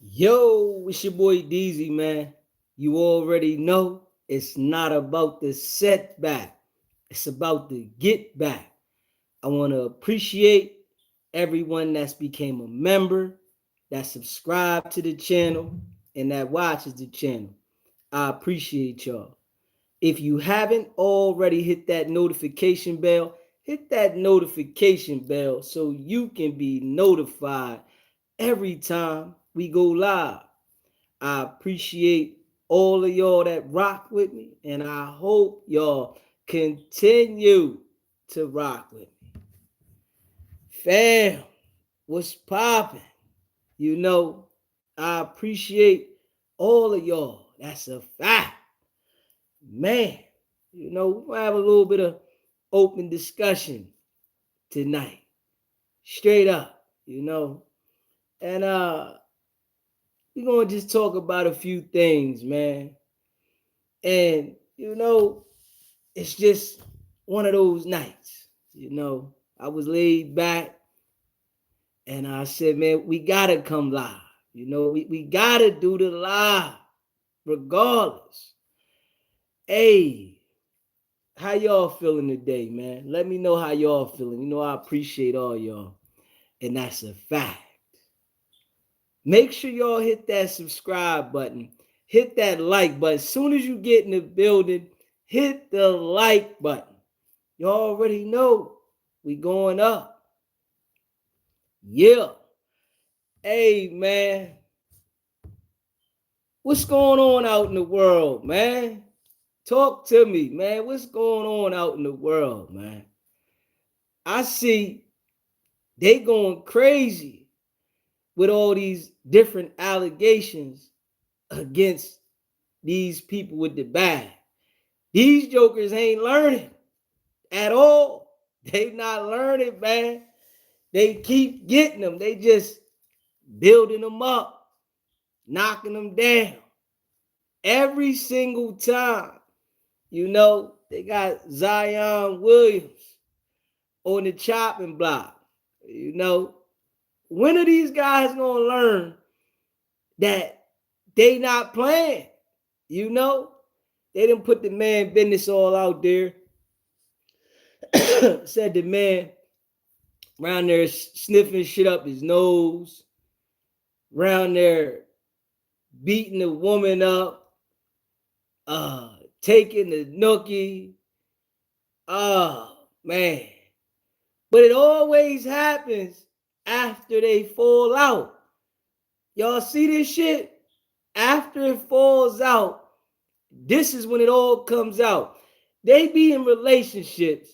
Yo, it's your boy DZ, man. You already know it's not about the setback, it's about the get back. I want to appreciate everyone that's became a member, that subscribed to the channel, and that watches the channel. I appreciate y'all. If you haven't already hit that notification bell, hit that notification bell so you can be notified every time we go live. I appreciate all of y'all that rock with me, and I hope y'all continue to rock with me. Fam, what's popping? You know, I appreciate all of y'all. That's a fact. Man, we'll have a little bit of open discussion tonight. Straight up, And we're gonna just talk about a few things, man. And it's just one of those nights. I was laid back and I said, man, we gotta come live. We gotta do the live regardless. Hey, how y'all feeling today, man? Let me know how y'all feeling. I appreciate all y'all. And that's a fact. Make sure y'all hit that subscribe button. Hit that like button. As soon as you get in the building, hit the like button. You already know we going up. Yeah. Hey, man. What's going on out in the world, man? Talk to me, man. What's going on out in the world, man? I see they going crazy with all these different allegations against these people with the bag. These jokers ain't learning at all. They not learning, man. They keep getting them. They just building them up, knocking them down. Every single time, they got Zion Williams on the chopping block. When are these guys gonna learn that they not playing? They didn't put the man business all out there. Said the man around there sniffing shit up his nose, around there beating the woman up, taking the nookie. Oh, man. But it always happens after they fall out. Y'all see this shit? After it falls out, this is when it all comes out. They be in relationships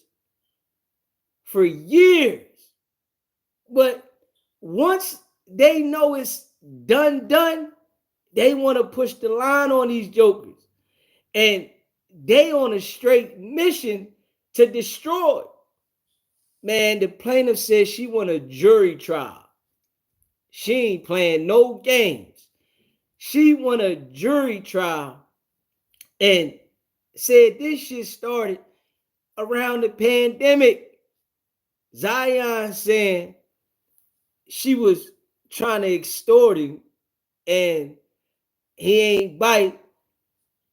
for years. But once they know it's done, they want to push the line on these jokers. And they on a straight mission to destroy. Man, the plaintiff says she want a jury trial. She ain't playing no games. She want a jury trial and said this shit started around the pandemic. Zion saying she was trying to extort him and he ain't bite.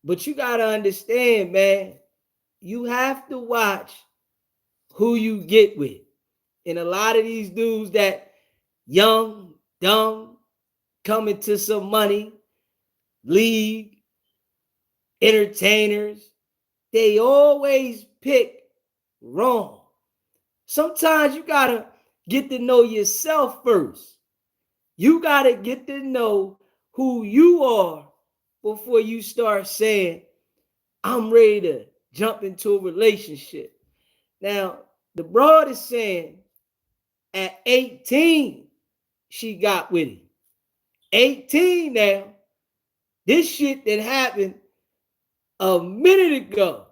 But you got to understand, man, you have to watch who you get with. And a lot of these dudes that young, dumb, coming to some money, league, entertainers, they always pick wrong. Sometimes you got to get to know yourself first. You got to get to know who you are before you start saying, I'm ready to jump into a relationship. Now, the broad is saying at 18, she got with him. 18 now. This shit that happened a minute ago.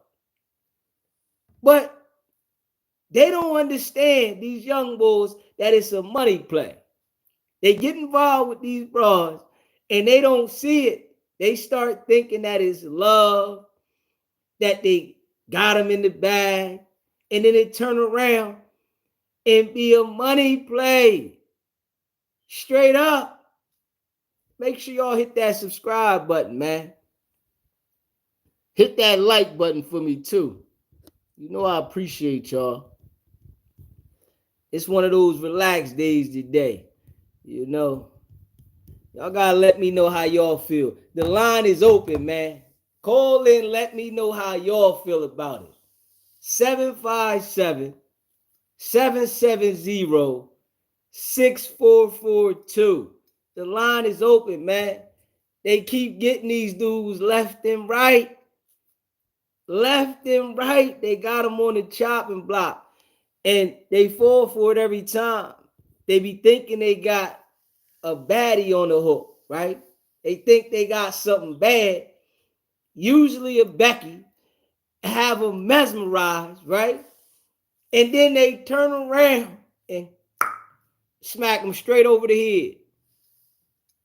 But they don't understand, these young bulls, that it's a money play. They get involved with these bras and they don't see it. They start thinking that it's love, that they got them in the bag, and then they turn around and be a money play. Straight up. make sure y'all hit that subscribe button, man. Hit that like button for me too. You know I appreciate y'all. It's one of those relaxed days today. You know, y'all gotta let me know how y'all feel. The line is open, man. Call in, let me know how y'all feel about it. 757 770 6442. The line is open, man. They keep getting these dudes left and right. Left and right. They got them on the chopping block. And they fall for it every time. They be thinking they got a baddie on the hook, right? They think they got something bad, usually a Becky, have them mesmerized, right? And then they turn around and smack them straight over the head.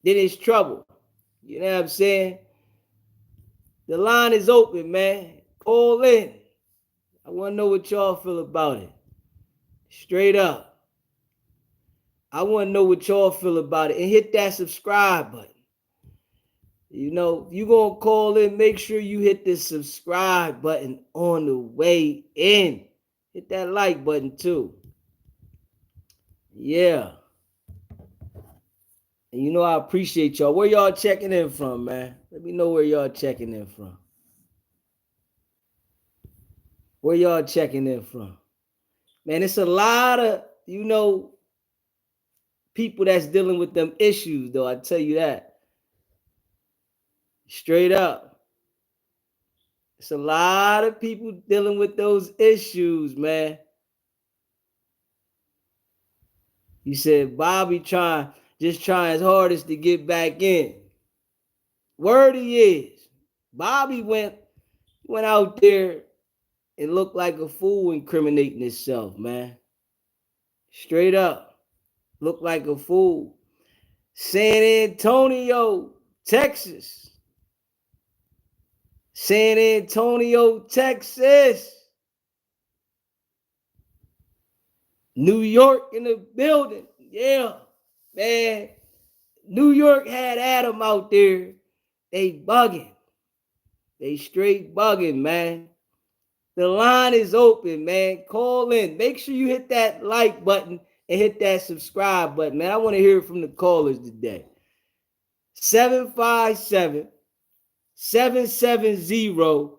Then it's trouble. You know what I'm saying? The line is open, man. Call in. I want to know what y'all feel about it. Straight up. I want to know what y'all feel about it. And hit that subscribe button. You know, if you're going to call in, make sure you hit the subscribe button on the way in. Hit that like button too. Yeah. And you know I appreciate y'all. Where y'all checking in from, man? Let me know where y'all checking in from. Where y'all checking in from? Man, it's a lot of, people that's dealing with them issues, though. I tell you that. Straight up. It's a lot of people dealing with those issues, man. You said Bobby trying his hardest to get back in. Word he is. Bobby went out there and looked like a fool incriminating himself, man. Straight up. Looked like a fool. San Antonio, Texas. San Antonio, Texas. New York in the building. Yeah, man. New York had Adam out there. They bugging. They straight bugging, man. The line is open, man. Call in. Make sure you hit that like button and hit that subscribe button, man. I want to hear from the callers today. 757 770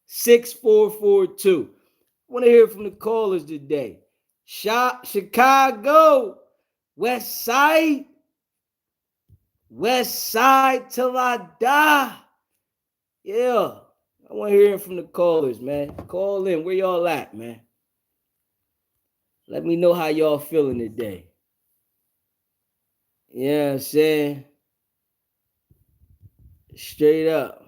6442. I want to hear from the callers today. Chicago, West Side till I die. Yeah, I want to hear from the callers, man. Call in. Where y'all at, man? Let me know how y'all feeling today. Yeah, I'm saying. Straight up.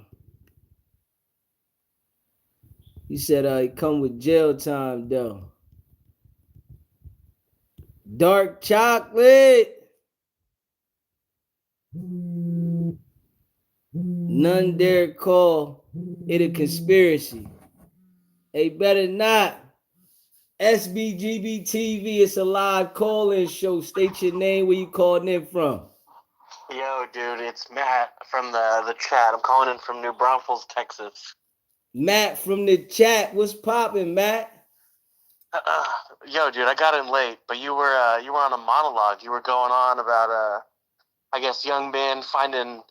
He said he come with jail time, though. Dark chocolate. None dare call it a conspiracy. They better not. SBGB TV, it's a live call-in show. State your name, where you calling in from. Yo, dude, it's Matt from the chat. I'm calling in from New Braunfels, Texas. Matt from the chat. What's popping, Matt? Yo, dude, I got in late, but you were on a monologue. You were going on about I guess young men finding,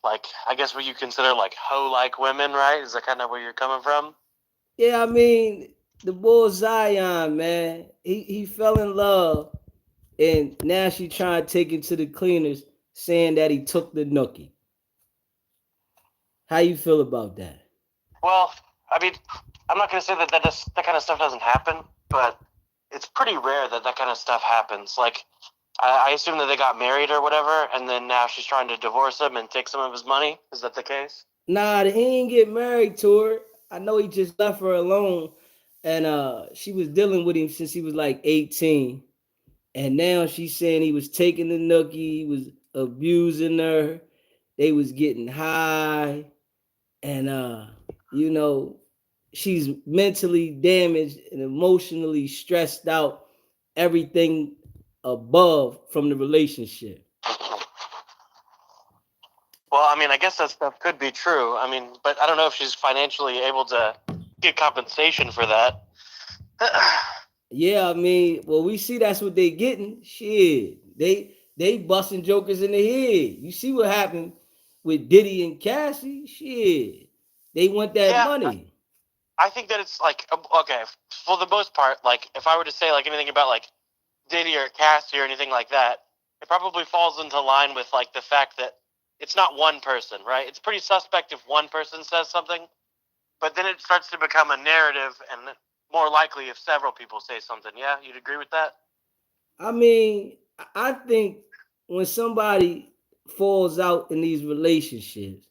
like, I guess what you consider like hoe-like women, right? Is that kind of where you're coming from? Yeah, I mean, the boy Zion, man, he fell in love, and now she trying to take him to the cleaners, saying that he took the nookie. How you feel about that? Well, I mean, I'm not gonna say that that kind of stuff doesn't happen, but it's pretty rare that kind of stuff happens. Like, I assume that they got married or whatever, and then now she's trying to divorce him and take some of his money. Is that the case? Nah, he ain't get married to her. I know he just left her alone, and she was dealing with him since he was like 18, and now she's saying he was taking the nookie, he was abusing her, they was getting high, and she's mentally damaged and emotionally stressed out, everything above from the relationship. Well, I mean, I guess that stuff could be true. I mean, but I don't know if she's financially able to get compensation for that. Yeah, I mean, well, we see that's what they getting. Shit, they busting jokers in the head. You see what happened with Diddy and Cassie? Shit, they want that Yeah, money. I think that it's like okay, for the most part, like if I were to say like anything about like Diddy or Cassie or anything like that, it probably falls into line with like the fact that it's not one person, right? It's pretty suspect if one person says something, but then it starts to become a narrative, and more likely if several people say something. Yeah, you'd agree with that? I mean, I think when somebody falls out in these relationships,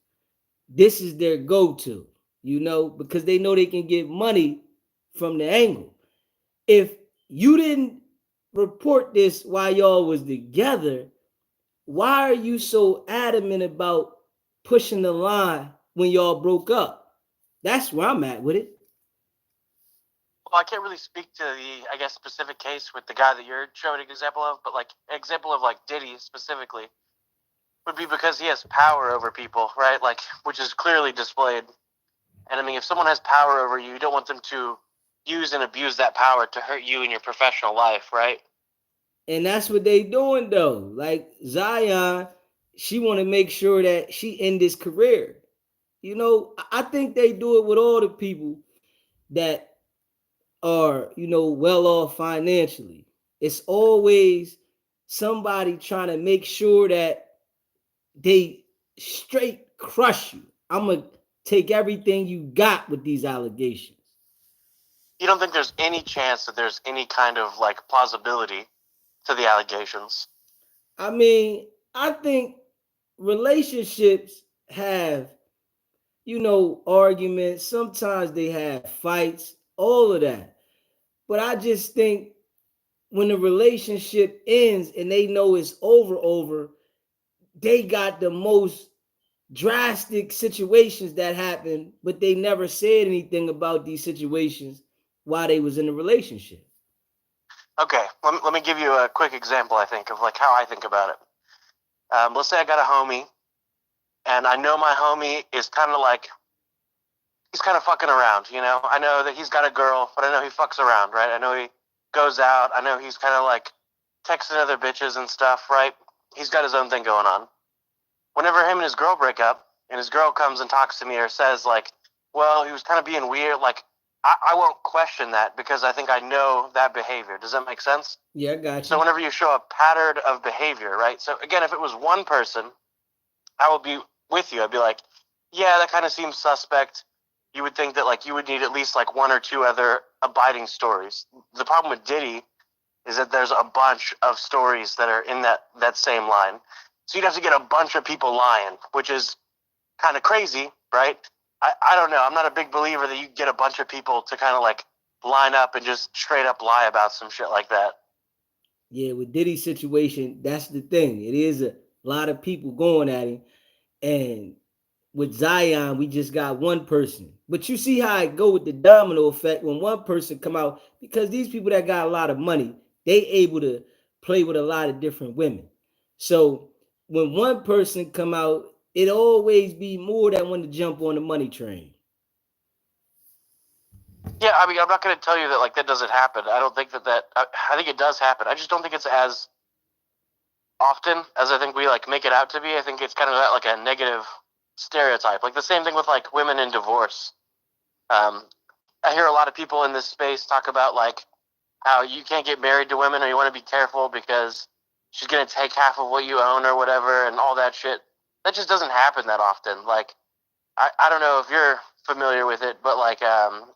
this is their go-to, because they know they can get money from the angle. If you didn't report this while y'all was together, why are you so adamant about pushing the line when y'all broke up? That's where I'm at with it. Well, I can't really speak to the, I guess, specific case with the guy that you're showing an example of, but like an example of like Diddy specifically would be because he has power over people, right? Like, which is clearly displayed. And I mean, if someone has power over you, you don't want them to use and abuse that power to hurt you in your professional life, right? And that's what they doing though. Like Zion, she want to make sure that she end this career. I think they do it with all the people that are, well off financially. It's always somebody trying to make sure that they straight crush you. I'm going to take everything you got with these allegations. You don't think there's any chance that there's any kind of like plausibility to the allegations? I mean, I think relationships have, arguments. Sometimes they have fights, all of that. But I just think when the relationship ends and they know it's over, they got the most drastic situations that happen, but they never said anything about these situations while they was in a relationship. Okay, let me give you a quick example, I think, of like how I think about it. Let's say I got a homie, and I know my homie is kind of like, he's kind of fucking around, you know? I know that he's got a girl, but I know he fucks around, right? I know he goes out. I know he's kind of like texting other bitches and stuff, right? He's got his own thing going on. Whenever him and his girl break up, and his girl comes and talks to me or says, like, well, he was kind of being weird, like, I won't question that because I think I know that behavior. Does that make sense? Yeah, I got So you. whenever you show a pattern of behavior, right? So again, if it was one person, I would be with you. I'd be like, yeah, that kind of seems suspect. You would think that like you would need at least like one or two other abiding stories. The problem with Diddy is that there's a bunch of stories that are in that same line. So you'd have to get a bunch of people lying, which is kind of crazy, right? I don't know. I'm not a big believer that you get a bunch of people to kind of like line up and just straight up lie about some shit like that. Yeah, with Diddy's situation, that's the thing. It is a lot of people going at him. And with Zion, we just got one person. But you see how it go with the domino effect when one person come out, because these people that got a lot of money, they able to play with a lot of different women. So when one person come out, it always be more that want to jump on the money train. Yeah, I mean, I'm not going to tell you that like that doesn't happen. I don't think I think it does happen. I just don't think it's as often as I think we like make it out to be. I think it's kind of like a negative stereotype. Like the same thing with like women in divorce. Um, I hear a lot of people in this space talk about like how you can't get married to women or you want to be careful because she's going to take half of what you own or whatever and all that shit. That just doesn't happen that often. Like, I don't know if you're familiar with it, but like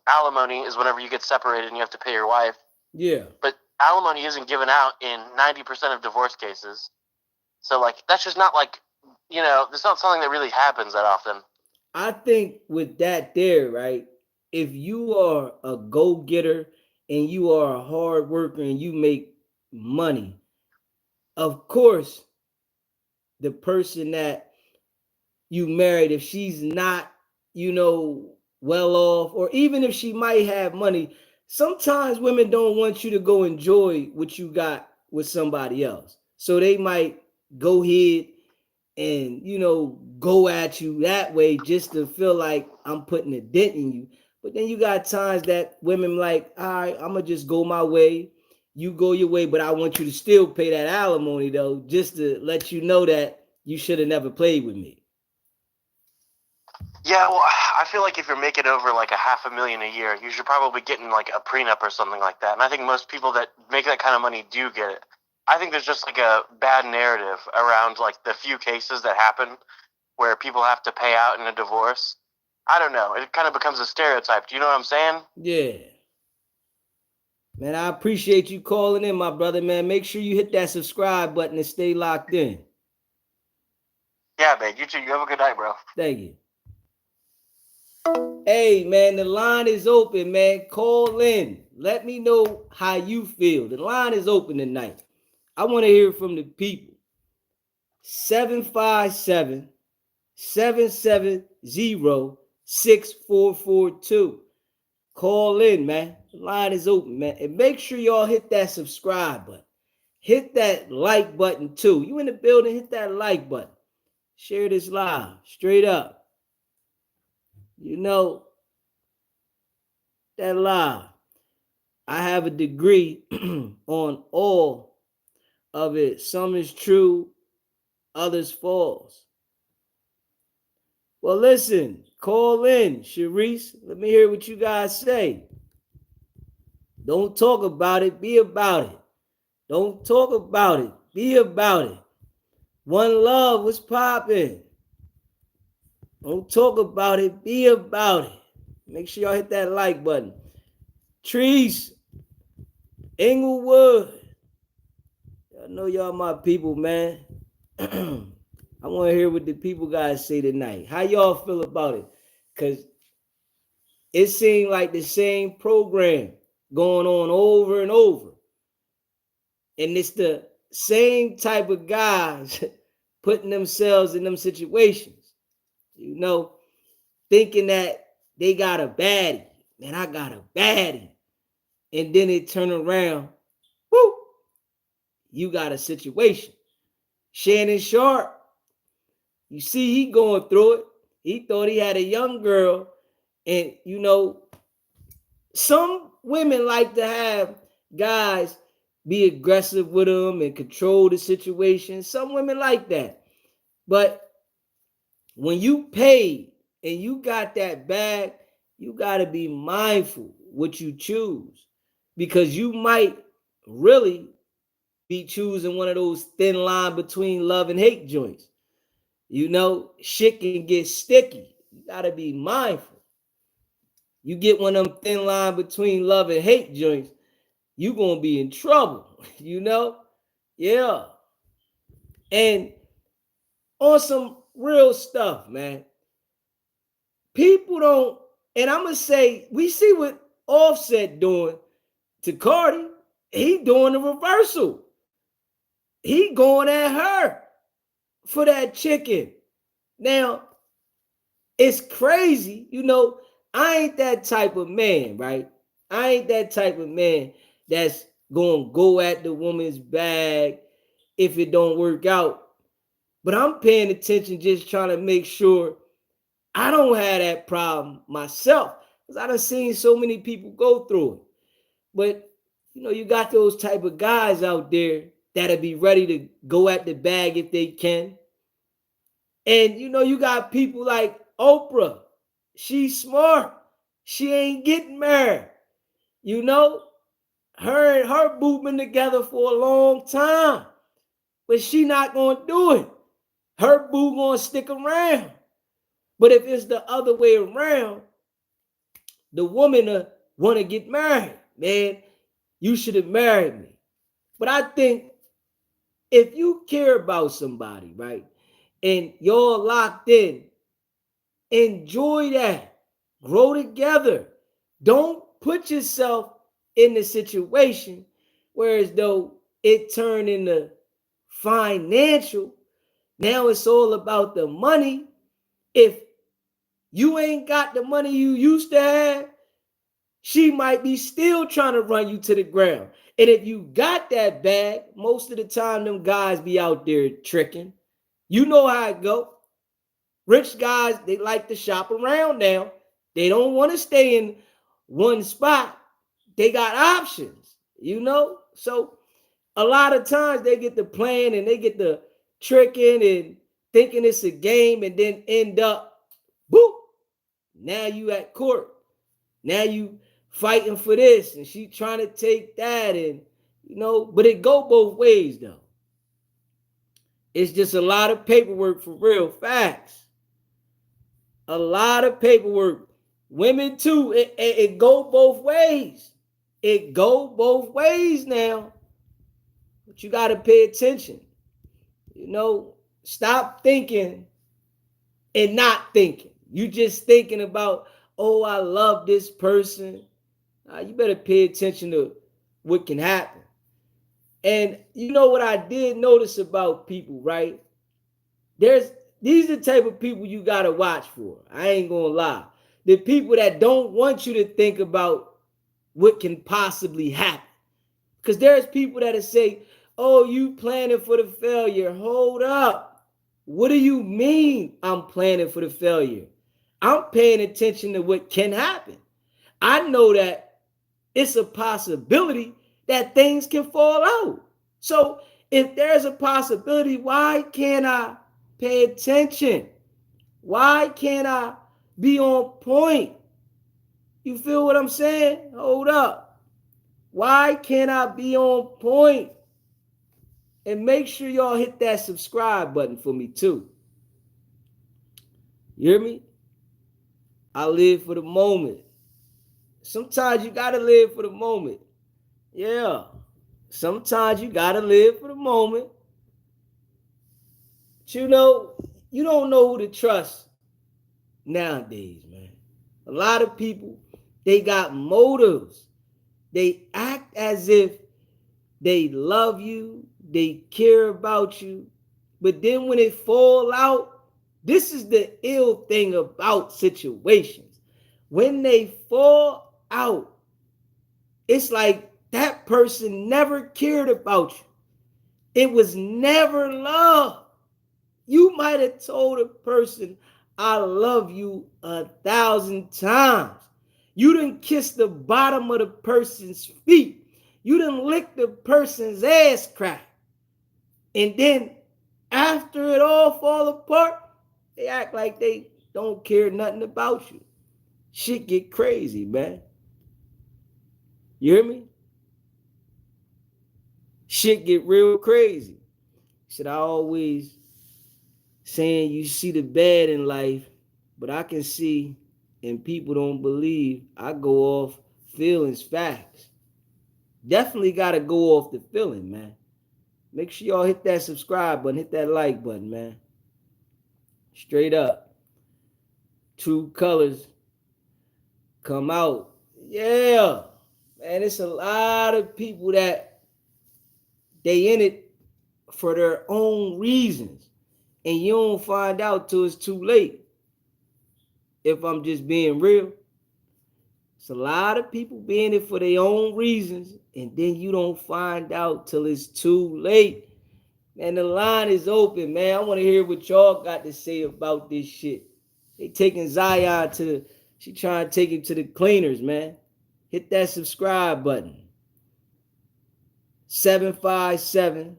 alimony is whenever you get separated and you have to pay your wife. Yeah. But alimony isn't given out in 90% of divorce cases. So like that's just not like, it's not something that really happens that often. I think with that there, right? If you are a go-getter and you are a hard worker and you make money, of course, the person that you married, if she's not, well off, or even if she might have money, sometimes women don't want you to go enjoy what you got with somebody else. So they might go ahead and, go at you that way just to feel like I'm putting a dent in you. But then you got times that women like, all right, I'm gonna just go my way. You go your way, but I want you to still pay that alimony though, just to let you know that you should have never played with me. Yeah, well, I feel like if you're making over like a $500,000 a year, you should probably get in like a prenup or something like that. And I think most people that make that kind of money do get it. I think there's just like a bad narrative around like the few cases that happen where people have to pay out in a divorce. I don't know. It kind of becomes a stereotype. Do you know what I'm saying? Yeah. Man, I appreciate you calling in, my brother, man. Make sure you hit that subscribe button and stay locked in. Yeah, man. You too. You have a good night, bro. Thank you. Hey, man, the line is open, man. Call in. Let me know how you feel. The line is open tonight. I want to hear from the people. 757 770 6442. Call in, man. The line is open, man. And make sure y'all hit that subscribe button. Hit that like button, too. You in the building, hit that like button. Share this live, straight up. You know, that live. I have a degree on all of it. Some is true, others false. Well, listen, call in, Sharice. Let me hear what you guys say. Don't talk about it, be about it. Don't talk about it, be about it. One love was popping. Don't talk about it, be about it. Make sure y'all hit that like button. Trees, Inglewood. I know y'all my people, man. I want to hear what the people guys say tonight. How y'all feel about it? Because it seemed like the same program going on over and over. And it's the same type of guys putting themselves in them situations. You know, thinking that they got a baddie. Man, I got a baddie. And then it turn around, whoo, you got a situation. Shannon Sharp, you see he going through it. He thought he had a young girl. And, you know, some women like to have guys be aggressive with them and control the situation. Some women like that. But when you pay and you got that bag, you got to be mindful what you choose, because you might really be choosing one of those thin line between love and hate joints. You know, shit can get sticky. You got to be mindful. You get one of them thin line between love and hate joints, you going to be in trouble, you know? Yeah. And on some real stuff, man, people don't, and I'm going to say, we see what Offset doing to Cardi. He doing the reversal. He going at her for that chicken. Now, it's crazy, you know, I ain't that type of man, right? I ain't that type of man that's going to go at the woman's bag if it don't work out. But I'm paying attention, just trying to make sure I don't have that problem myself, because I done seen so many people go through it. But, you know, you got those type of guys out there that'll be ready to go at the bag if they can. And, you know, you got people like Oprah. She's smart. She ain't getting married. You know, her and her boo been together for a long time. But she not going to do it. Her boo going to stick around. But if it's the other way around, the woman want to get married. Man, you should have married me. But I think if you care about somebody, right, and you're locked in, enjoy that. Grow together. Don't put yourself in the situation where as though it turned into financial. Now it's all about the money. If you ain't got the money you used to have, she might be still trying to run you to the ground. And if you got that bag, most of the time them guys be out there tricking. You know how it go. Rich guys, they like to shop around now. They don't want to stay in one spot. They got options, So a lot of times they get the plan and they get the tricking and thinking it's a game and then end up, boop, now you at court. Now you fighting for this and she trying to take that and but it go both ways though. It's just a lot of paperwork for real. Facts. A lot of paperwork. Women too. It go both ways. It go both ways now. But you got to pay attention. Stop thinking and not thinking. You just thinking about, oh, I love this person. You better pay attention to what can happen. And you know what I did notice about people, right? These are the type of people you gotta watch for. I ain't gonna lie. The people that don't want you to think about what can possibly happen. Because there's people that say, oh, you planning for the failure. Hold up. What do you mean I'm planning for the failure? I'm paying attention to what can happen. I know that it's a possibility that things can fall out. So if there's a possibility, why can't I pay attention? Why can't I be on point? You feel what I'm saying? Hold up. Why can't I be on point? And make sure y'all hit that subscribe button for me too. You hear me? I live for the moment. Sometimes you gotta live for the moment. Yeah. Sometimes you gotta live for the moment. But you don't know who to trust nowadays, man. A lot of people, they got motives. They act as if they love you, they care about you, but then when it fall out, this is the ill thing about situations. When they fall out, it's like that person never cared about you. It was never love. You might have told a person, I love you 1,000 times. You didn't kiss the bottom of the person's feet. You didn't lick the person's ass crack. And then after it all fall apart, they act like they don't care nothing about you. Shit get crazy, man. You hear me? Shit get real crazy. Should I always saying you see the bad in life, but I can see and people don't believe. I go off feelings, facts. Definitely got to go off the feeling, man. Make sure y'all hit that subscribe button, hit that like button, man. Straight up. True colors come out. Yeah. Man, it's a lot of people that they in it for their own reasons. And you don't find out till it's too late. If I'm just being real. It's a lot of people being it for their own reasons, and then you don't find out till it's too late. Man, the line is open, man. I want to hear what y'all got to say about this shit. They taking Zion she trying to take him to the cleaners, man. Hit that subscribe button. 757-770-6442.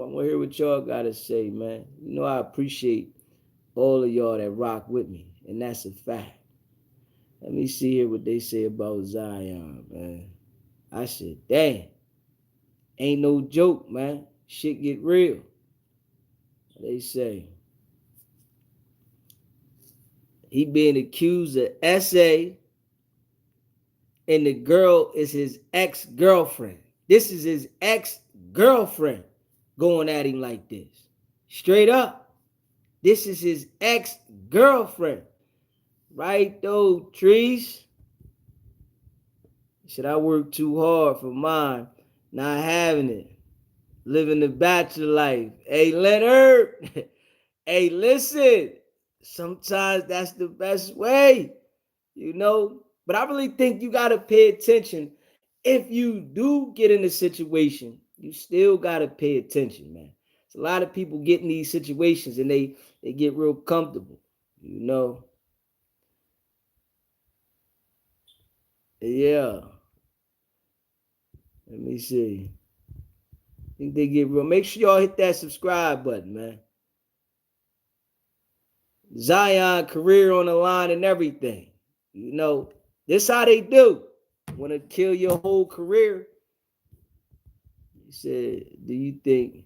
I want to hear what y'all got to say, man. I appreciate all of y'all that rock with me, and that's a fact. Let me see here what they say about Zion, man. I said, damn, ain't no joke, man. Shit get real. They say he being accused of SA, and the girl is his ex-girlfriend. This is his ex-girlfriend going at him like this. Straight up. This is his ex-girlfriend. Right though, Trees? Should I work too hard for mine? Not having it. Living the bachelor life. Hey, Leonard. Hey, listen. Sometimes that's the best way. But I really think you got to pay attention. If you do get in a situation, you still got to pay attention, man. a lot of people get in these situations and they get real comfortable, you know. Yeah. Let me see. I think they get real. Make sure y'all hit that subscribe button, man. Zion career on the line and everything. You know, this how they do. Want to kill your whole career. He said, do you think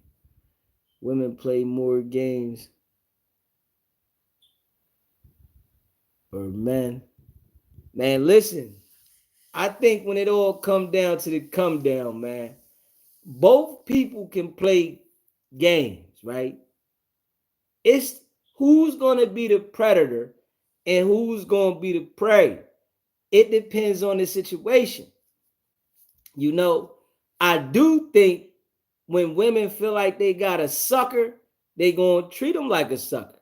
women play more games or men? Man, listen. I think when it all come down to the come down, man, both people can play games, right? It's who's gonna be the predator and who's gonna be the prey. It depends on the situation. You know, I do think when women feel like they got a sucker, they gonna treat them like a sucker.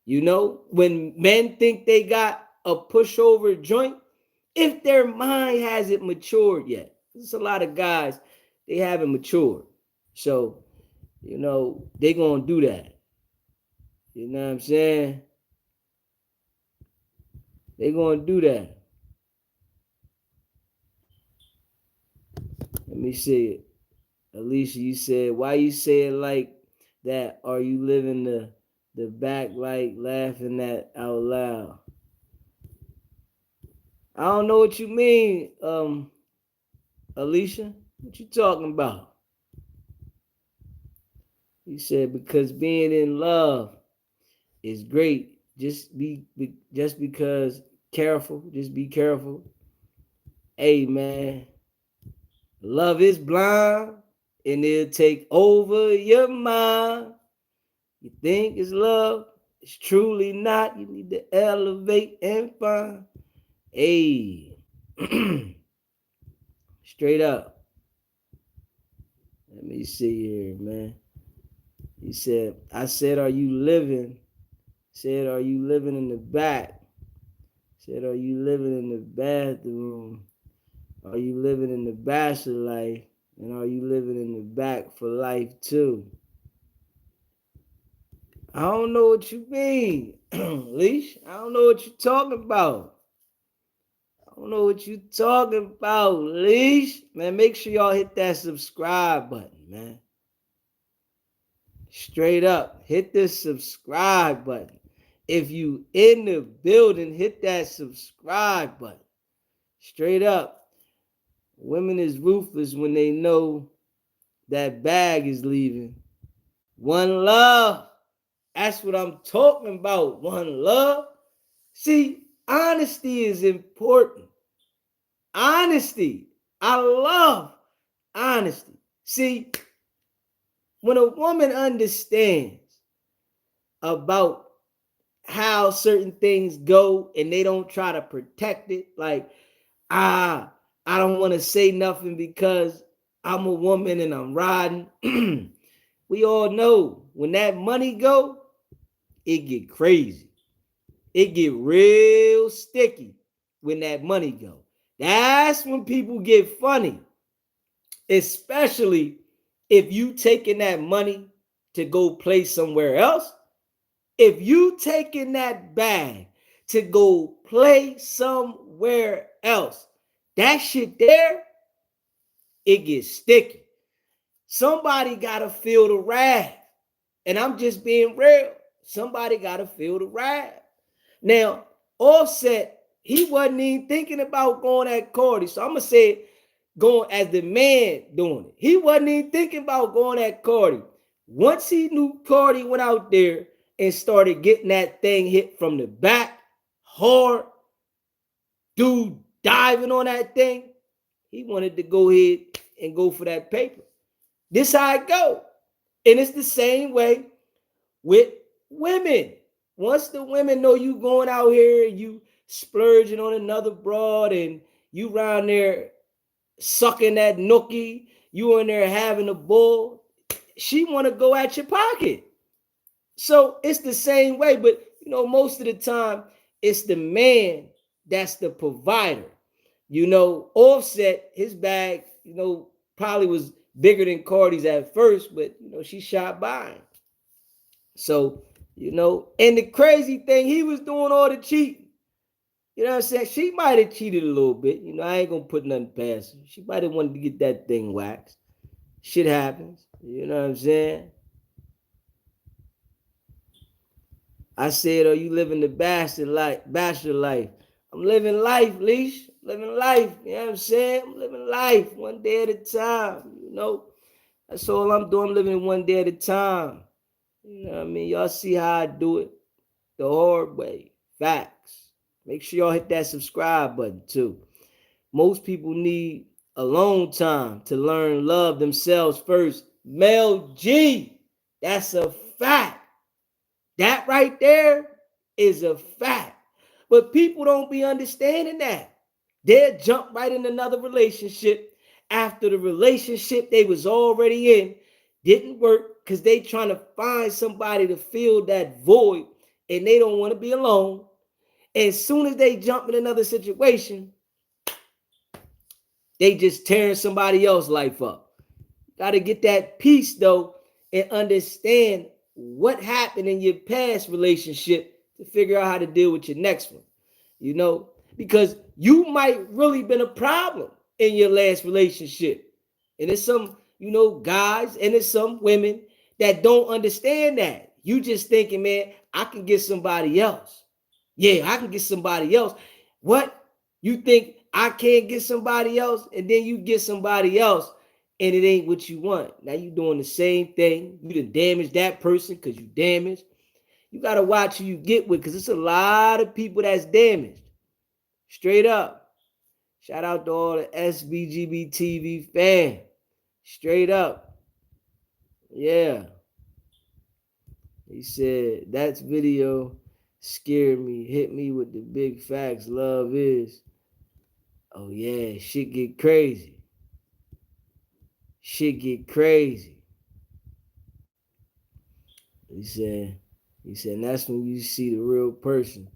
You know, when men think they got a pushover joint, if their mind hasn't matured yet, there's a lot of guys they haven't matured, so you know they gonna do that. You know what I'm saying? They gonna do that. Let me see it. Alicia, you said, why you say it like that? Are you living the back like laughing that out loud? I don't know what you mean, Alicia. What you talking about? You said because being in love is great. Just because careful. Just be careful. Hey man, love is blind and it'll take over your mind. You think it's love, it's truly not. You need to elevate and find. Hey, straight up. Let me see here, man. He said, I said, are you living? Said, are you living in the back? Said, are you living in the bathroom? Are you living in the bachelor life? And are you living in the back for life too? I don't know what you mean, Leash. I don't know what you're talking about. I don't know what you're talking about, Leash. Man, make sure y'all hit that subscribe button, man. Straight up, hit the subscribe button. If you in the building, hit that subscribe button. Straight up. Women is ruthless when they know that bag is leaving. One love. That's what I'm talking about. One love. See, honesty is important. Honesty. I love honesty. See, when a woman understands about how certain things go and they don't try to protect it, like, I don't want to say nothing because I'm a woman and I'm riding. We all know when that money go, it get crazy. It get real sticky when that money go. That's when people get funny, especially if you taking that money to go play somewhere else. If you taking that bag to go play somewhere else, that shit there, it gets sticky. Somebody gotta feel the wrath. And I'm just being real. Somebody gotta feel the wrath. Now, Offset, he wasn't even thinking about going at Cardi. So I'm gonna say going as the man doing it. He wasn't even thinking about going at Cardi. Once he knew Cardi went out there and started getting that thing hit from the back, hard, dude diving on that thing, he wanted to go ahead and go for that paper. This how it go. And it's the same way with women. Once the women know you going out here and you splurging on another broad and you around there sucking that nookie, you in there having a bull, she want to go at your pocket. So it's the same way, but you know, most of the time it's the man that's the provider. You know, Offset, his bag, you know, probably was bigger than Cardi's at first, but she shot by him. So, and the crazy thing, he was doing all the cheating. You know what I'm saying? She might have cheated a little bit. I ain't gonna put nothing past her. She might have wanted to get that thing waxed. Shit happens. You know what I'm saying? I said, "Oh, you living the bastard life, bachelor life." I'm living life, Leash. Living life. You know what I'm saying? I'm living life one day at a time. That's all I'm doing. I'm living one day at a time. You know what I mean? Y'all see how I do it the hard way. Facts. Make sure y'all hit that subscribe button too. Most people need alone time to learn love themselves first. Mel G. That's a fact. That right there is a fact. But people don't be understanding that. They'll jump right in another relationship after the relationship they was already in didn't work because they trying to find somebody to fill that void and they don't want to be alone. As soon as they jump in another situation, they just tearing somebody else's life up. Got to get that peace though and understand what happened in your past relationship to figure out how to deal with your next one. Because you might really been a problem in your last relationship. And there's some, guys and there's some women that don't understand that. You just thinking, man, I can get somebody else. Yeah, I can get somebody else. What? You think I can't get somebody else? And then you get somebody else and it ain't what you want. Now you doing the same thing. You done damaged that person because you damaged. You got to watch who you get with because it's a lot of people that's damaged. Straight up. Shout out to all the SBGB TV fans. Straight up. Yeah. He said, that video scared me. Hit me with the big facts. Love is. Oh, yeah. Shit get crazy. Shit get crazy. He said, and that's when you see the real person.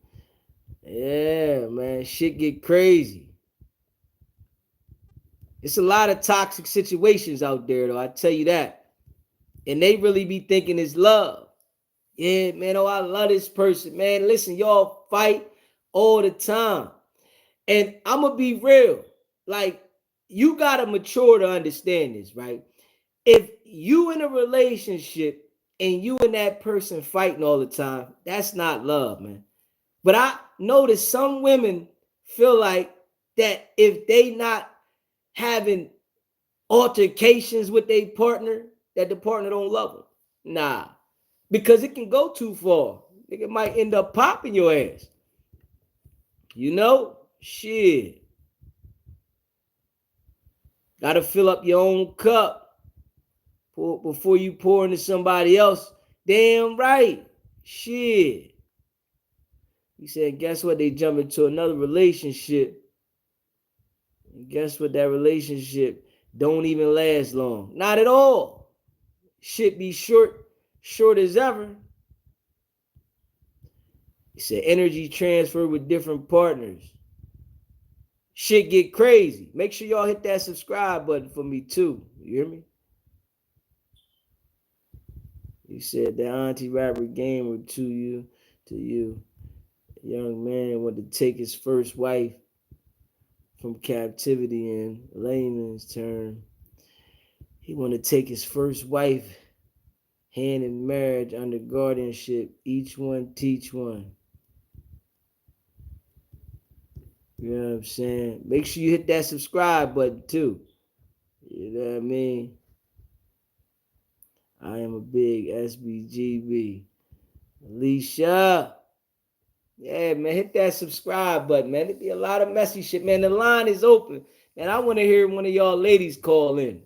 Yeah, man. Shit get crazy. It's a lot of toxic situations out there, though. I tell you that. And they really be thinking it's love. Yeah, man. Oh, I love this person. Man, listen, y'all fight all the time. And I'm going to be real. Like, you got to mature to understand this, right? If you in a relationship and you and that person fighting all the time, that's not love, man. But I notice some women feel like that if they not having altercations with their partner, that the partner don't love them. Nah, because it can go too far. It might end up popping your ass. Shit. Gotta fill up your own cup before you pour into somebody else. Damn right. Shit. He said, guess what? They jump into another relationship. And guess what? That relationship don't even last long. Not at all. Shit be short as ever. He said, energy transfer with different partners. Shit get crazy. Make sure y'all hit that subscribe button for me too. You hear me? He said the auntie rapper gamer to you. A young man wanted to take his first wife from captivity in layman's term. He wanted to take his first wife hand in marriage under guardianship. Each one teach one. You know what I'm saying? Make sure you hit that subscribe button too. You know what I mean? I am a big SBGB. Alicia. Yeah, man, hit that subscribe button, man. There be a lot of messy shit, man. The line is open. Man, I want to hear one of y'all ladies call in.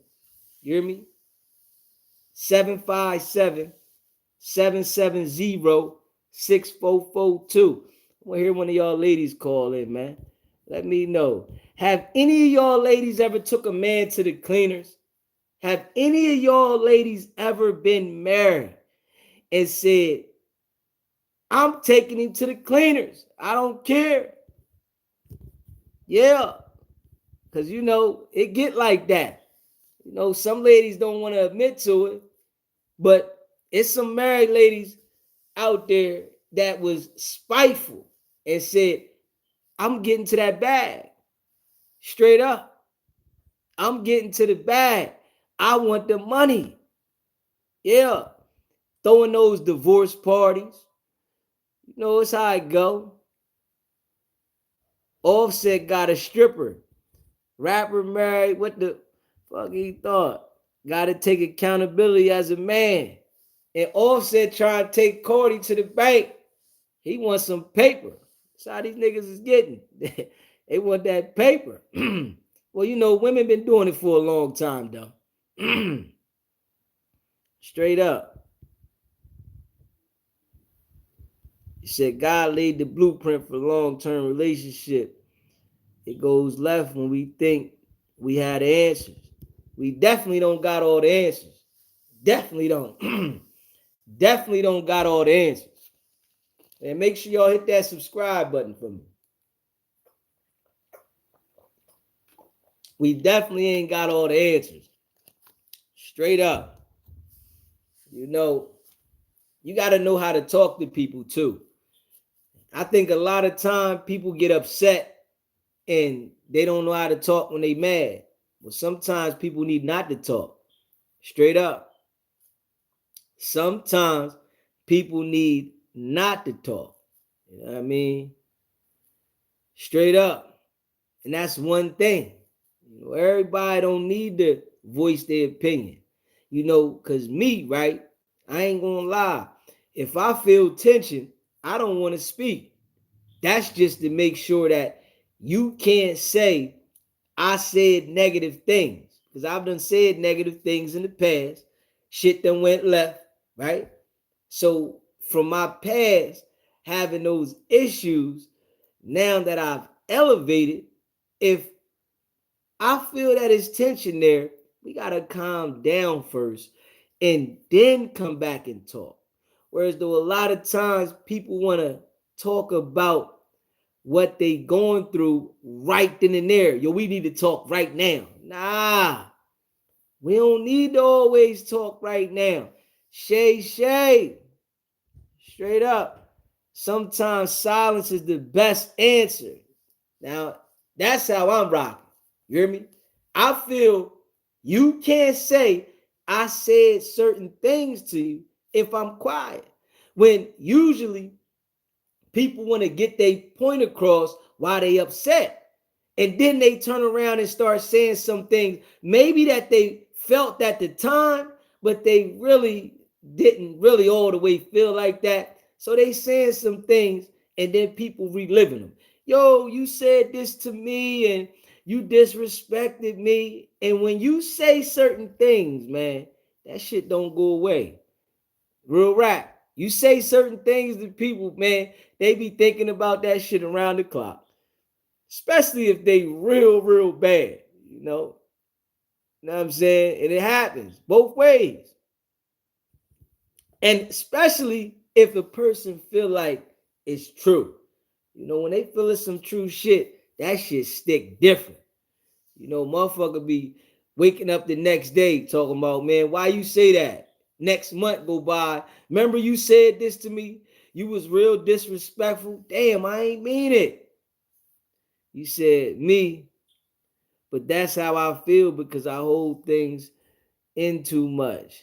You hear me? 757-770-6442. I want to hear one of y'all ladies call in, man. Let me know. Have any of y'all ladies ever took a man to the cleaners? Have any of y'all ladies ever been married and said, I'm taking him to the cleaners. I don't care. Yeah. Because, it get like that. Some ladies don't want to admit to it, but it's some married ladies out there that was spiteful and said, I'm getting to that bag. Straight up. I'm getting to the bag. I want the money. Yeah. Throwing those divorce parties. It's how it go. Offset got a stripper. Rapper married. What the fuck he thought? Got to take accountability as a man. And Offset trying to take Cardi to the bank. He wants some paper. That's how these niggas is getting. They want that paper. Well, women been doing it for a long time, though. Straight up. He said God laid the blueprint for long-term relationship. It goes left when we think we had the answers. We definitely don't got all the answers. Definitely don't. Definitely don't got all the answers. And make sure y'all hit that subscribe button for me. We definitely ain't got all the answers. Straight up. You got to know how to talk to people too. I think a lot of time people get upset and they don't know how to talk when they mad. Well, sometimes people need not to talk. Straight up. Sometimes people need not to talk. You know what I mean? Straight up. And that's one thing. Everybody don't need to voice their opinion. Because me, right? I ain't gonna lie. If I feel tension, I don't want to speak. That's just to make sure that you can't say I said negative things. Because I've done said negative things in the past. Shit done went left, right? So from my past, having those issues, now that I've elevated, if I feel that it's tension there, we got to calm down first and then come back and talk. Whereas though a lot of times people want to talk about what they going through right then and there. Yo, we need to talk right now. Nah, we don't need to always talk right now. Shay. Straight up. Sometimes silence is the best answer. Now, that's how I'm rocking. You hear me? I feel you can't say I said certain things to you if I'm quiet. When usually people want to get their point across while they upset. And then they turn around and start saying some things maybe that they felt at the time, but they really didn't really all the way feel like that. So they saying some things and then people reliving them. Yo, you said this to me and you disrespected me. And when you say certain things, man, that shit don't go away. Real rap. You say certain things to people, man, they be thinking about that shit around the clock. Especially if they real bad, you know. You know what I'm saying? And it happens both ways. And especially if a person feel like it's true. When they feel it's some true shit, that shit stick different. Motherfucker be waking up the next day talking about, man, why you say that? Next month go by. Remember you said this to me? You was real disrespectful. Damn, I ain't mean it. You said me, but that's how I feel because I hold things in too much.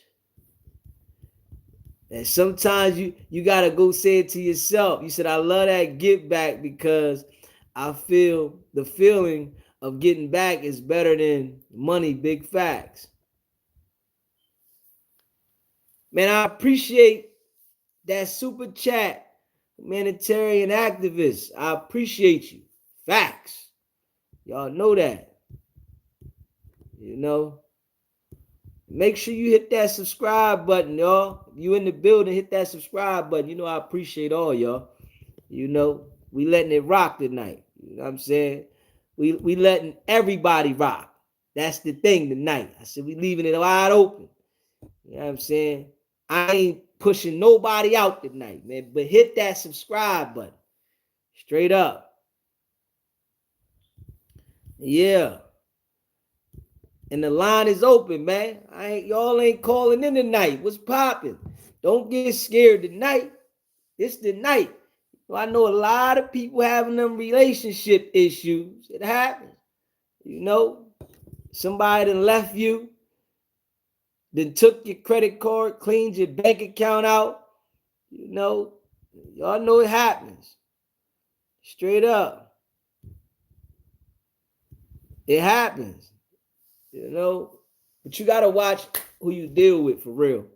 And sometimes you gotta go say it to yourself. You said, I love that get back because I feel the feeling of getting back is better than money, big facts. Man, I appreciate that super chat, humanitarian activist. I appreciate you. Facts. Y'all know that. Make sure you hit that subscribe button, y'all. If you in the building, hit that subscribe button. I appreciate all y'all. We letting it rock tonight. You know what I'm saying? We letting everybody rock. That's the thing tonight. I said we leaving it wide open. You know what I'm saying? I ain't pushing nobody out tonight, man. But hit that subscribe button. Straight up. Yeah. And the line is open, man. Y'all ain't calling in tonight. What's popping? Don't get scared tonight. It's the night. Well, I know a lot of people having them relationship issues. It happens. You know, somebody done left you, then took your credit card, cleaned your bank account out. You know, y'all know it happens. Straight up. It happens. You know, but you got to watch who you deal with for real.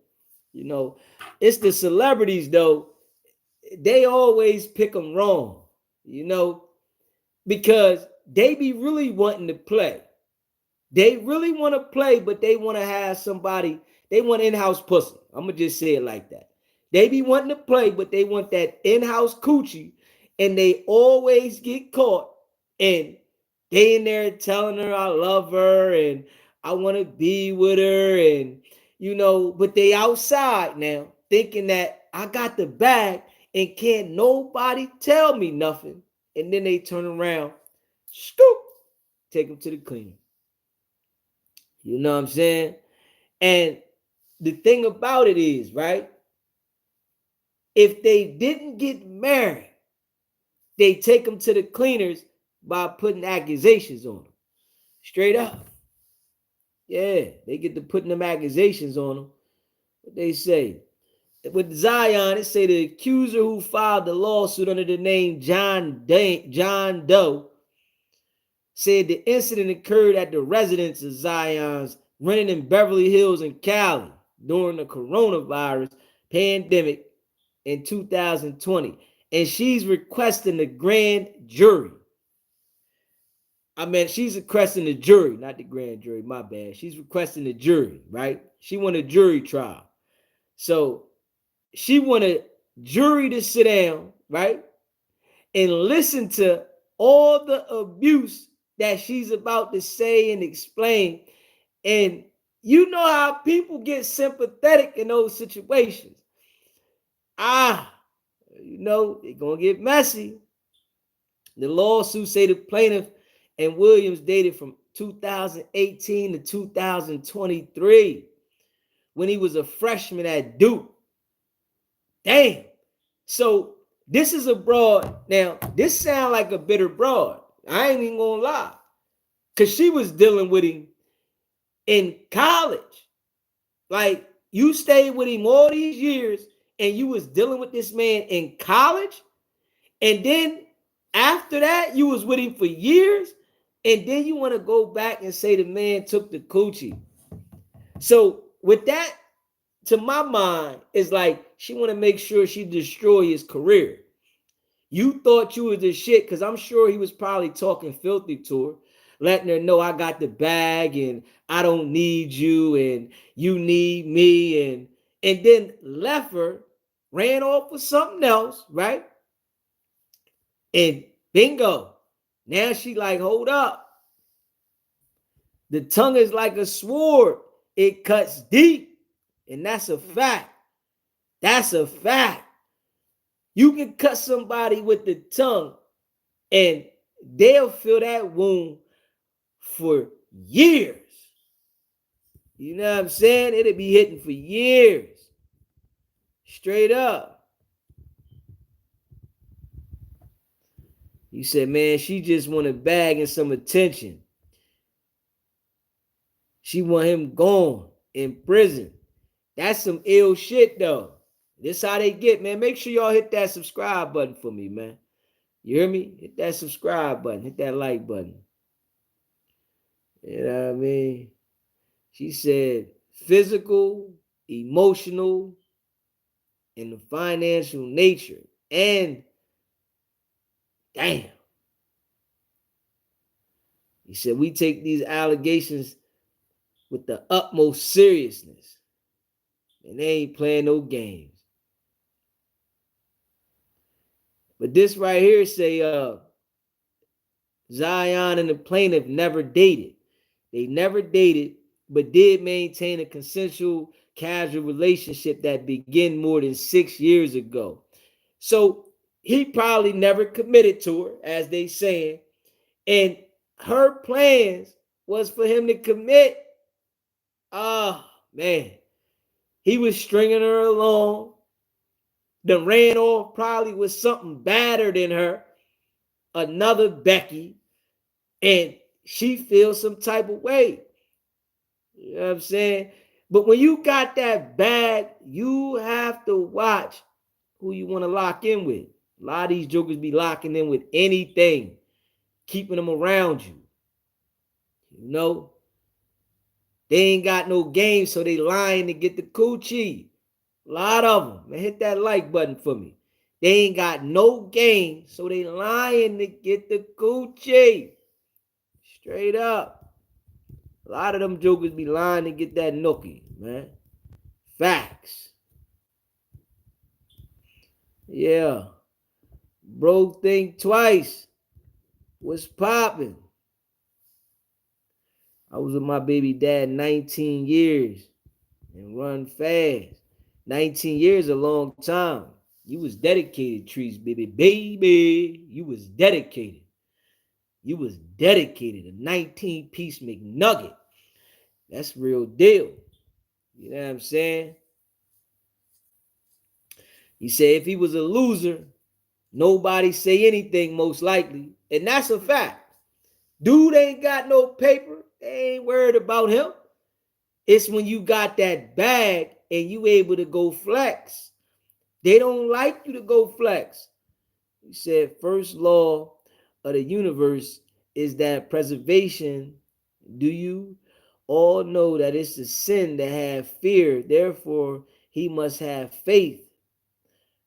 You know, it's the celebrities though. They always pick them wrong, you know, because they be really wanting to play. They really want to play, but they want to have somebody, they want in-house pussy. I'm going to just say it like that. They be wanting to play, but they want that in-house coochie, and they always get caught, and they in there telling her I love her, and I want to be with her, and, you know, but they outside now thinking that I got the bag, and can't nobody tell me nothing, and then they turn around, scoop, take them to the cleaner. You know what I'm saying? And the thing about it is, right? If they didn't get married, they take them to the cleaners by putting accusations on them. Straight up. Yeah, they get to putting them accusations on them. What they say? With Zion, it say the accuser who filed the lawsuit under the name John Doe said the incident occurred at the residence of Zion's rented in Beverly Hills and Cali during the coronavirus pandemic in 2020. And she's requesting the grand jury. I mean, she's requesting the jury, not the grand jury, my bad. She's requesting the jury, right? She want a jury trial. So she want a jury to sit down, right? And listen to all the abuse that she's about to say and explain. And you know how people get sympathetic in those situations. You know, it's going to get messy. The lawsuit say the plaintiff and Williams dated from 2018 to 2023 when he was a freshman at Duke. Damn. So this is a broad. Now, this sound like a bitter broad. I ain't even gonna lie. Because she was dealing with him in college. Like, you stayed with him all these years and you was dealing with this man in college. And then after that, you was with him for years. And then you want to go back and say the man took the coochie. So with that, to my mind, it's like she want to make sure she destroy his career. You thought you was the shit because I'm sure he was probably talking filthy to her, letting her know I got the bag and I don't need you and you need me, and then left her, ran off with something else, right? And bingo. Now she like, hold up. The tongue is like a sword. It cuts deep. And that's a fact. That's a fact. You can cut somebody with the tongue and they'll feel that wound for years. You know what I'm saying? It'll be hitting for years. Straight up. You said, man, she just want a bag and some attention. She want him gone in prison. That's some ill shit, though. This how they get, man. Make sure y'all hit that subscribe button for me, man. You hear me? Hit that subscribe button. Hit that like button. You know what I mean? She said physical, emotional, and the financial nature. And damn. He said we take these allegations with the utmost seriousness. And they ain't playing no games. But this right here say Zion and the plaintiff never dated. They never dated, but did maintain a consensual casual relationship that began more than 6 years ago. So he probably never committed to her, as they saying. And her plans was for him to commit. Oh, man. He was stringing her along. Then ran off probably with something badder than her, another Becky, and she feels some type of way. You know what I'm saying? But when you got that bag, you have to watch who you want to lock in with. A lot of these jokers be locking in with anything, keeping them around you. You know, they ain't got no game, so they lying to get the coochie. A lot of them. Man, hit that like button for me. They ain't got no game, so they lying to get the coochie. Straight up. A lot of them jokers be lying to get that nookie, man. Facts. Yeah. Bro, think twice. What's popping? I was with my baby dad 19 years and run fast. 19 years a long time. You was dedicated, Trees, baby. Baby, you was dedicated. You was dedicated. A 19-piece McNugget. That's real deal. You know what I'm saying? He said if he was a loser, nobody say anything most likely. And that's a fact. Dude ain't got no paper. They ain't worried about him. It's when you got that bag and you able to go flex. They don't like you to go flex. He said first law of the universe is that preservation. Do you all know that it's a sin to have fear? Therefore, he must have faith.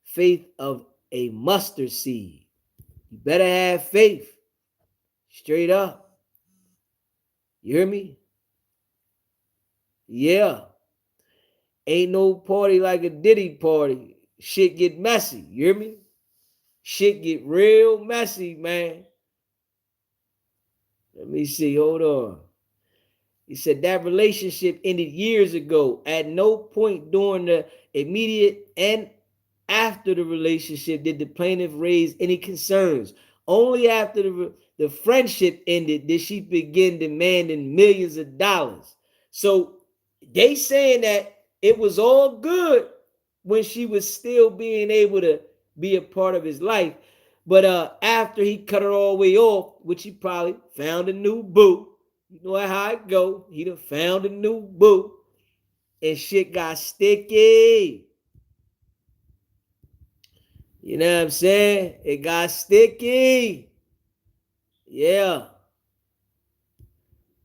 Faith of a mustard seed. You better have faith. Straight up. You hear me? Yeah. Ain't no party like a Diddy party. Shit get messy. You hear me? Shit get real messy, man. Let me see. Hold on. He said that relationship ended years ago. At no point during the immediate and after the relationship did the plaintiff raise any concerns. Only after the friendship ended did she begin demanding millions of dollars. So they saying that it was all good when she was still being able to be a part of his life. But after he cut her all the way off, which he probably found a new boo. You know how it go. He done found a new boo. And shit got sticky. You know what I'm saying? It got sticky. Yeah.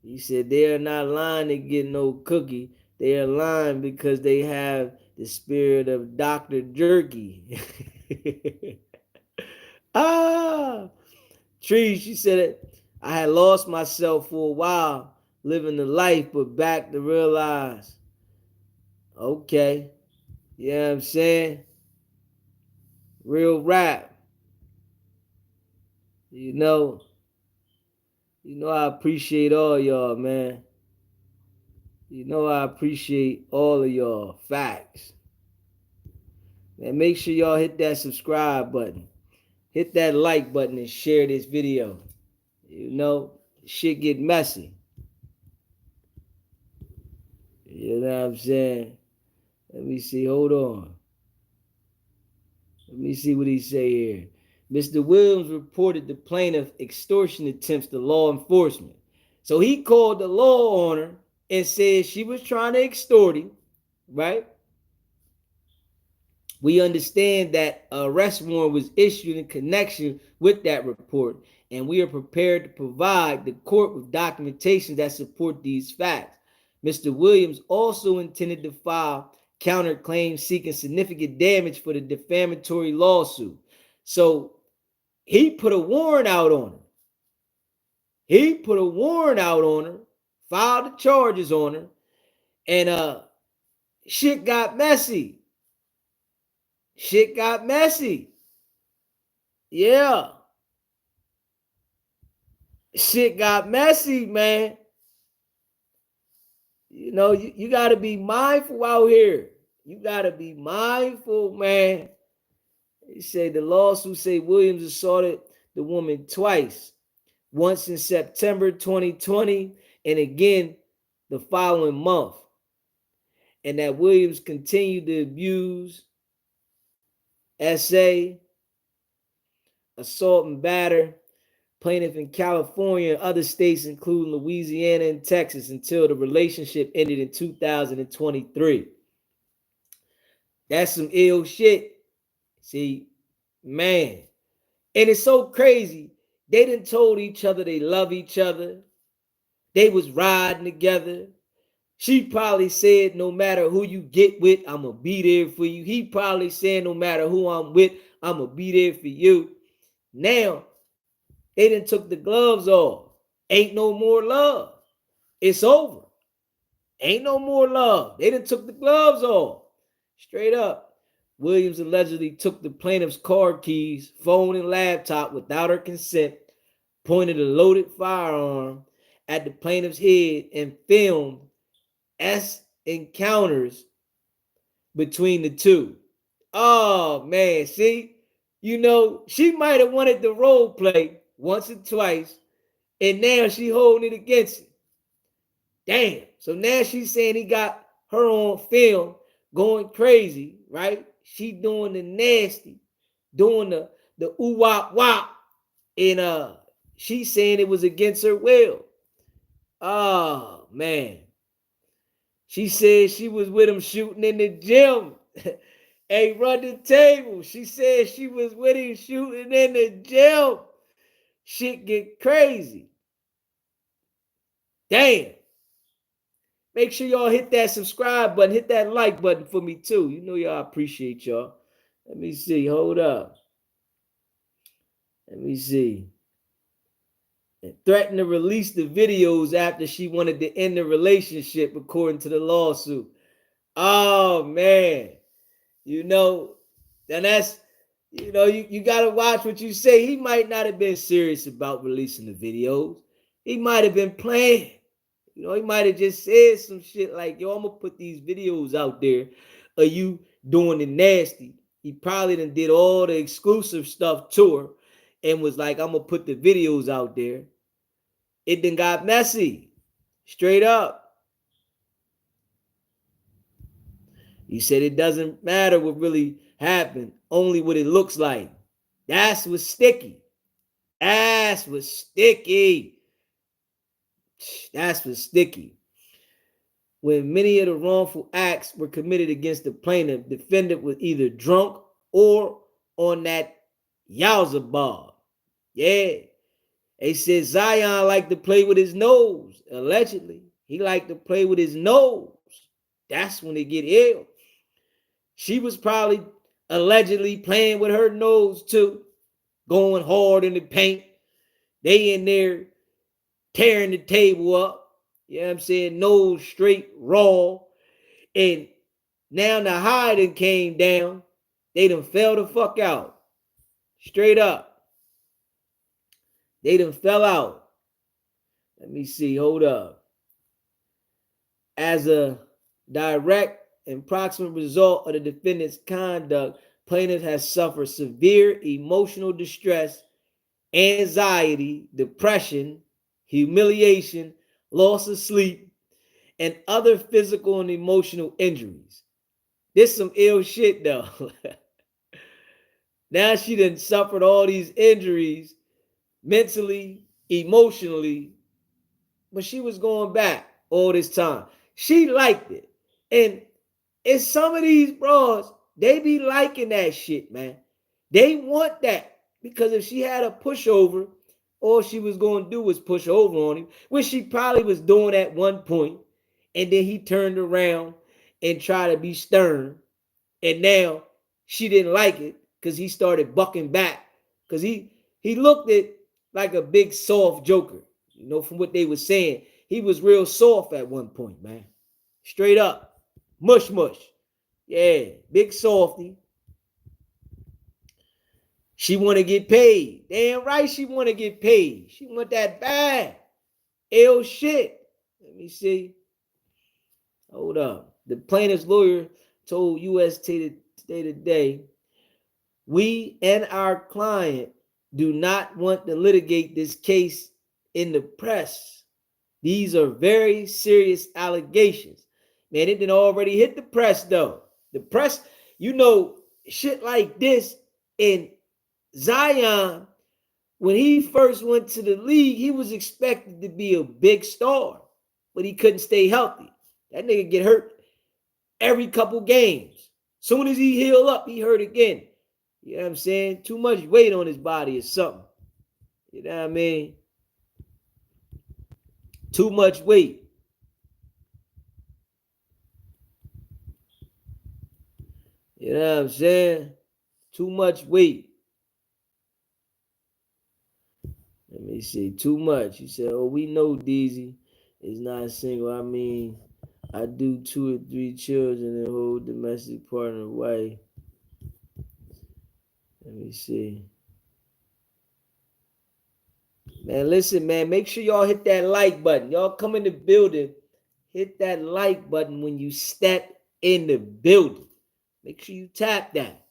He said they are not lying to get no cookie. They are lying because they have the spirit of Dr. Jerky. Ah. Tree, she said, I had lost myself for a while, living the life, but back to realize, okay, you know what I'm saying? Real rap. You know, I appreciate all y'all, man. You know I appreciate all of y'all. Facts. And make sure y'all hit that subscribe button. Hit that like button and share this video. You know, shit get messy. You know what I'm saying? Let me see. Hold on. Let me see what he say here. Mr. Williams reported the plaintiff extortion attempts to law enforcement. So he called the law on her and said she was trying to extort him, right? We understand that an arrest warrant was issued in connection with that report, and we are prepared to provide the court with documentation that support these facts. Mr. Williams also intended to file counterclaims seeking significant damage for the defamatory lawsuit. So he put a warrant out on her. Filed the charges on her, and shit got messy. Yeah. Shit got messy, man. You know, you got to be mindful out here. You got to be mindful, man. He said the lawsuit say Williams assaulted the woman twice. Once in September 2020 and again the following month, and that Williams continued to abuse, SA, assault and batter plaintiff in California and other states, including Louisiana and Texas, until the relationship ended in 2023. That's some ill shit. See, man. And it's so crazy. They done told each other they love each other. They was riding together. She probably said, no matter who you get with, I'm going to be there for you. He probably said, no matter who I'm with, I'm going to be there for you. Now, they done took the gloves off. Ain't no more love. It's over. Ain't no more love. They done took the gloves off. Straight up. Williams allegedly took the plaintiff's car keys, phone, and laptop without her consent, pointed a loaded firearm at the plaintiff's head, and filmed encounters between the two. Oh, man. See? You know, she might have wanted the role play once or twice, and now she holding it against him. Damn. So now she's saying he got her on film going crazy, right? She doing the nasty, doing the ooh wop wop, and she's saying it was against her will. Oh man. She said she was with him shooting in the gym. Hey, run the table. She said she was with him shooting in the gym. Shit get crazy. Damn. Make sure y'all hit that subscribe button, hit that like button for me too. You know y'all appreciate y'all. Let me see. Hold up. Let me see. And threatened to release the videos after she wanted to end the relationship, according to the lawsuit. Oh man. You know, then that's, you got to watch what you say. He might not have been serious about releasing the videos. He might have been playing. He might have just said some shit like, yo, I'm going to put these videos out there of you doing the nasty. He probably done did all the exclusive stuff to her and was like, I'm going to put the videos out there. It then got messy. Straight up. He said it doesn't matter what really happened, only what it looks like. That's what's sticky. That's what's sticky. That's what's sticky. When many of the wrongful acts were committed against the plaintiff, the defendant was either drunk or on that yowza bar. Yeah. They said Zion liked to play with his nose, allegedly. He liked to play with his nose. That's when they get ill. She was probably allegedly playing with her nose too, going hard in the paint. They in there tearing the table up. You know what I'm saying? Nose straight, raw. And now the hiding came down. They done fell the fuck out. Straight up. They done fell out. Let me see. Hold up. As a direct and proximate result of the defendant's conduct, plaintiff has suffered severe emotional distress, anxiety, depression, humiliation, loss of sleep, and other physical and emotional injuries. This some ill shit though. Now she done suffered all these injuries mentally, emotionally, but she was going back all this time. She liked it. And it's some of these bras, they be liking that shit, man. They want that because if she had a pushover, all she was going to do was push over on him, which she probably was doing at one point, and then he turned around and tried to be stern, and now she didn't like it because he started bucking back because he looked at like a big soft joker. From what they were saying, he was real soft at one point, man. Straight up, mush mush. Yeah, big softy. She want to get paid. Damn right she want to get paid. She want that bad. Ill shit. Let me see. Hold up. The plaintiff's lawyer told US Today, we and our client do not want to litigate this case in the press. These are very serious allegations. Man, it didn't already hit the press though. The press, you know, shit like this in Zion, when he first went to the league, he was expected to be a big star, but he couldn't stay healthy. That nigga get hurt every couple games. Soon as he heal up, he hurt again. You know what I'm saying? Too much weight on his body or something. You know what I mean? Too much weight. You know what I'm saying? Too much weight. Let me see. Too much. He said, oh, we know Deezy is not single. I mean, I do 2 or 3 children and hold domestic partner wife. Let me see. Man, listen, man. Make sure y'all hit that like button. Y'all come in the building. Hit that like button when you step in the building. Make sure you tap that.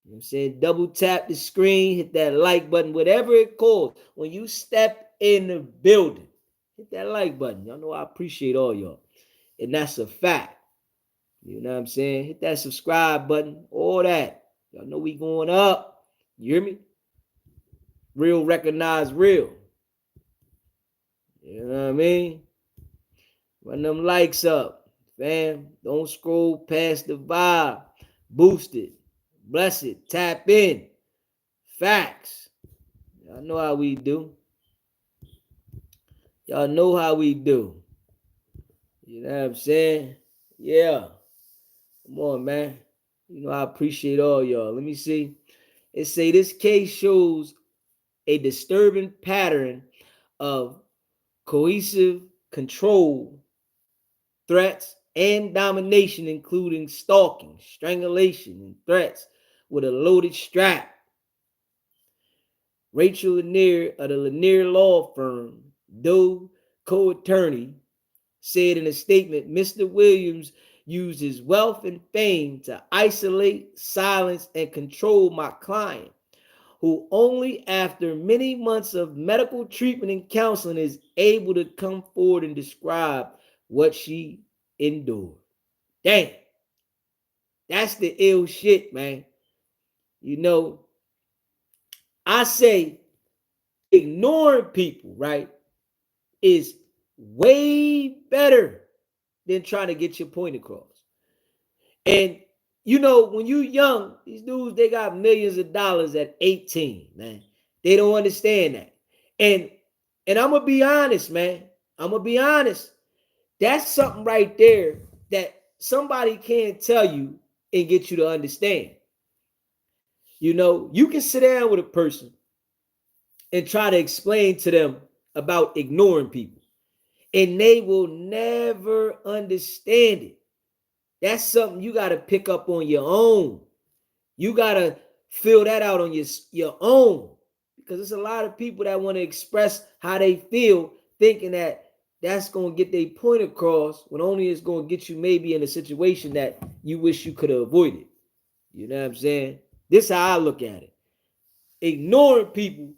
You know what I'm saying? Double tap the screen, hit that like button, whatever it calls. When you step in the building, hit that like button. Y'all know I appreciate all y'all. And that's a fact. You know what I'm saying? Hit that subscribe button, all that. Y'all know we going up. You hear me? Real recognize real. You know what I mean? Run them likes up, fam. Don't scroll past the vibe. Boost it. Bless it. Tap in. Facts. Y'all know how we do. Y'all know how we do. You know what I'm saying? Yeah. Come on, man. You know I appreciate all y'all. Let me see. It say this case shows a disturbing pattern of cohesive control, threats, and domination, including stalking, strangulation, and threats with a loaded strap. Rachel Lanier of the Lanier Law Firm, Doe co-attorney, said in a statement, Mr. Williams used his wealth and fame to isolate, silence, and control my client, who only after many months of medical treatment and counseling is able to come forward and describe what she endured. Damn. That's the ill shit, man. You know, I say ignoring people, right, is way better than trying to get your point across. And you know, when you young, these dudes, they got millions of dollars at 18, man. They don't understand that. And I'm gonna be honest, man. I'm gonna be honest. That's something right there that somebody can't tell you and get you to understand. You know, you can sit down with a person and try to explain to them about ignoring people, and they will never understand it. That's something you got to pick up on your own. You got to fill that out on your own, because there's a lot of people that want to express how they feel, thinking that that's going to get their point across, when only it's going to get you maybe in a situation that you wish you could have avoided. You know what I'm saying? This is how I look at it. Ignoring people,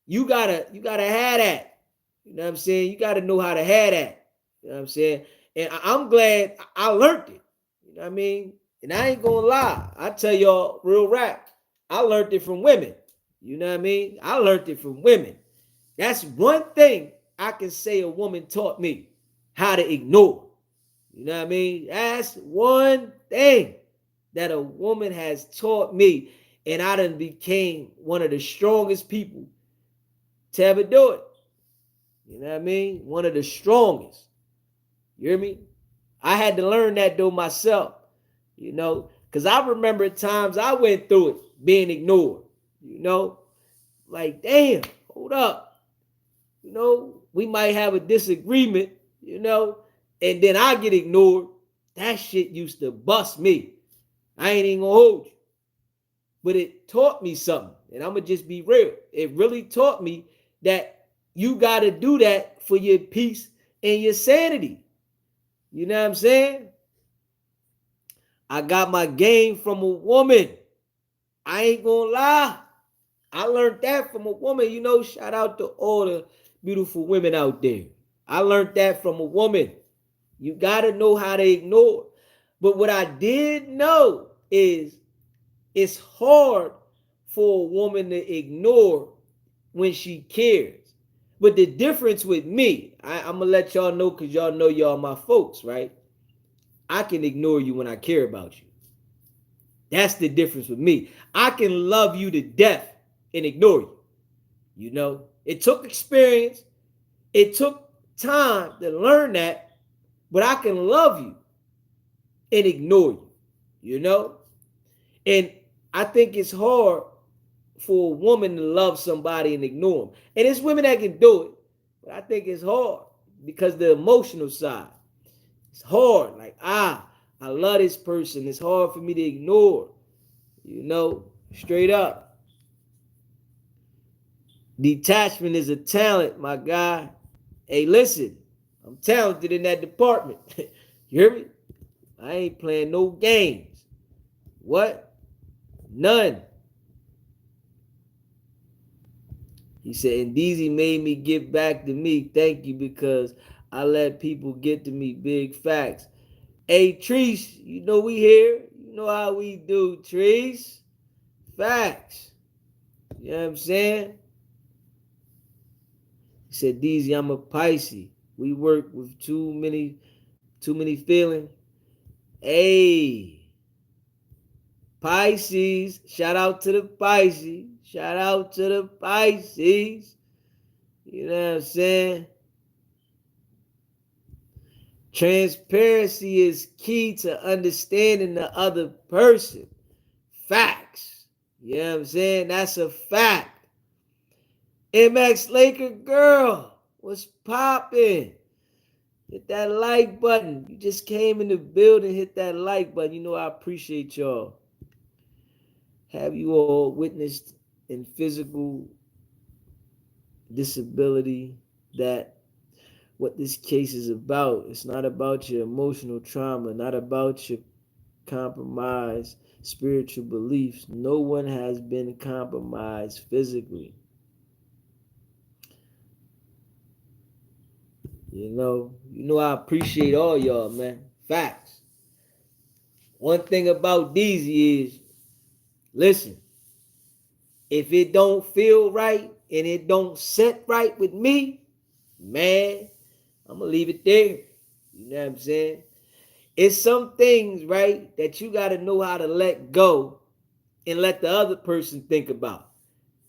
you gotta have that. You know what I'm saying? You gotta know how to have that. You know what I'm saying? And I'm glad I learned it. You know what I mean? And I ain't gonna lie. I tell y'all real rap. I learned it from women. You know what I mean? I learned it from women. That's one thing I can say a woman taught me, how to ignore. You know what I mean? That's one thing that a woman has taught me. And I done became one of the strongest people to ever do it. You know what I mean? One of the strongest. You hear me? I had to learn that though myself, you know, because I remember times I went through it being ignored, you know, like, damn, hold up. You know, we might have a disagreement, you know, and then I get ignored. That shit used to bust me. I ain't even gonna hold you. But it taught me something, and I'm gonna just be real. It really taught me that you gotta do that for your peace and your sanity. You know what I'm saying? I got my game from a woman. I ain't gonna lie. I learned that from a woman. You know, shout out to all the beautiful women out there. I learned that from a woman. You got to know how to ignore. But what I did know is it's hard for a woman to ignore when she cares. But the difference with me, I'm going to let y'all know because y'all know y'all my folks, right? I can ignore you when I care about you. That's the difference with me. I can love you to death and ignore you. You know, it took experience, it took time to learn that, but I can love you and ignore you, you know? And I think it's hard for a woman to love somebody and ignore them. And it's women that can do it, but I think it's hard because the emotional side. It's hard. Like, I love this person. It's hard for me to ignore, you know, straight up. Detachment is a talent, my guy. Hey, listen, I'm talented in that department. You hear me? I ain't playing no games. What? None. He said, and DZ made me get back to me. Thank you, because I let people get to me. Big facts. Hey, Treese, you know we here. You know how we do, Treese. Facts. You know what I'm saying? He said, DZ, I'm a Pisces. We work with too many feelings. Hey, Pisces. Shout out to the Pisces. Shout out to the Pisces. You know what I'm saying? Transparency is key to understanding the other person. Facts. You know what I'm saying? That's a fact. MX Laker girl, what's poppin'? Hit that like button. You just came in the building, hit that like button. You know I appreciate y'all. Have you all witnessed in physical disability that what this case is about? It's not about your emotional trauma, not about your compromised spiritual beliefs. No one has been compromised physically. You know I appreciate all y'all, man. Facts. One thing about DZ is, listen, if it don't feel right and it don't set right with me, man, I'm gonna leave it there. You know what I'm saying? It's some things, right, that you got to know how to let go and let the other person think about.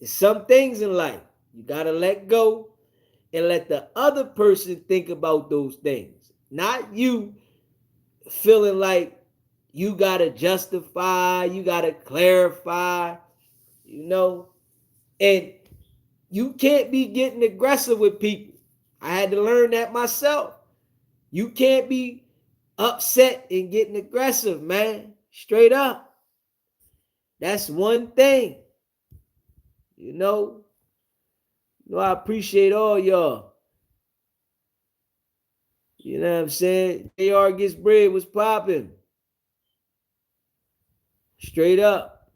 There's some things in life you got to let go and let the other person think about those things. Not you feeling like you got to justify, you got to clarify, you know. And you can't be getting aggressive with people. I had to learn that myself. You can't be upset and getting aggressive, man. Straight up. That's one thing. You know, I appreciate all y'all. You know what I'm saying? JR gets bread, was popping. Straight up.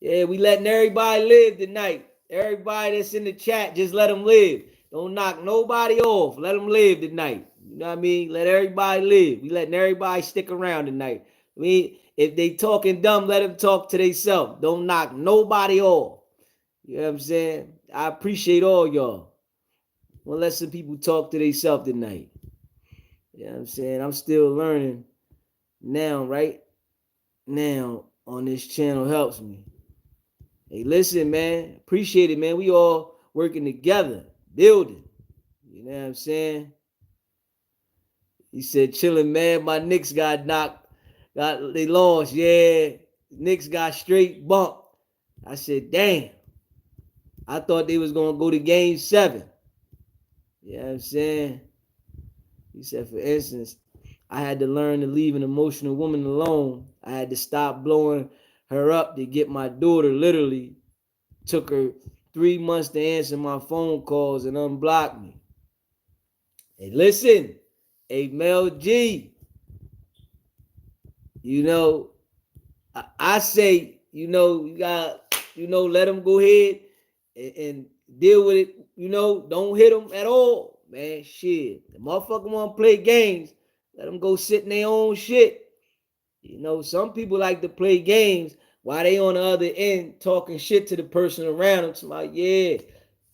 Yeah, we letting everybody live tonight. Everybody that's in the chat, just let them live. Don't knock nobody off. Let them live tonight. You know what I mean? Let everybody live. We letting everybody stick around tonight. I mean, if they talking dumb, let them talk to themselves. Don't knock nobody off. You know what I'm saying? I appreciate all y'all. Well, let some people talk to themselves tonight. You know what I'm saying? I'm still learning now, right? Now on this channel helps me. Hey, listen, man. Appreciate it, man. We all working together, building. You know what I'm saying? He said, chilling, man. My Knicks got knocked. They lost. Yeah. Knicks got straight bumped. I said, damn. I thought they was going to go to game 7. You know what I'm saying? He said, for instance, I had to learn to leave an emotional woman alone. I had to stop blowing her up to get my daughter. Literally took her 3 months to answer my phone calls and unblock me. Hey, listen. Hey, Mel G. You know, I say, you got, let them go ahead and deal with it. Don't hit them at all. man. Shit. The motherfucker want to play games. Let them go sit in their own shit. You know, some people like to play games while they on the other end talking shit to the person around them. To like, yeah,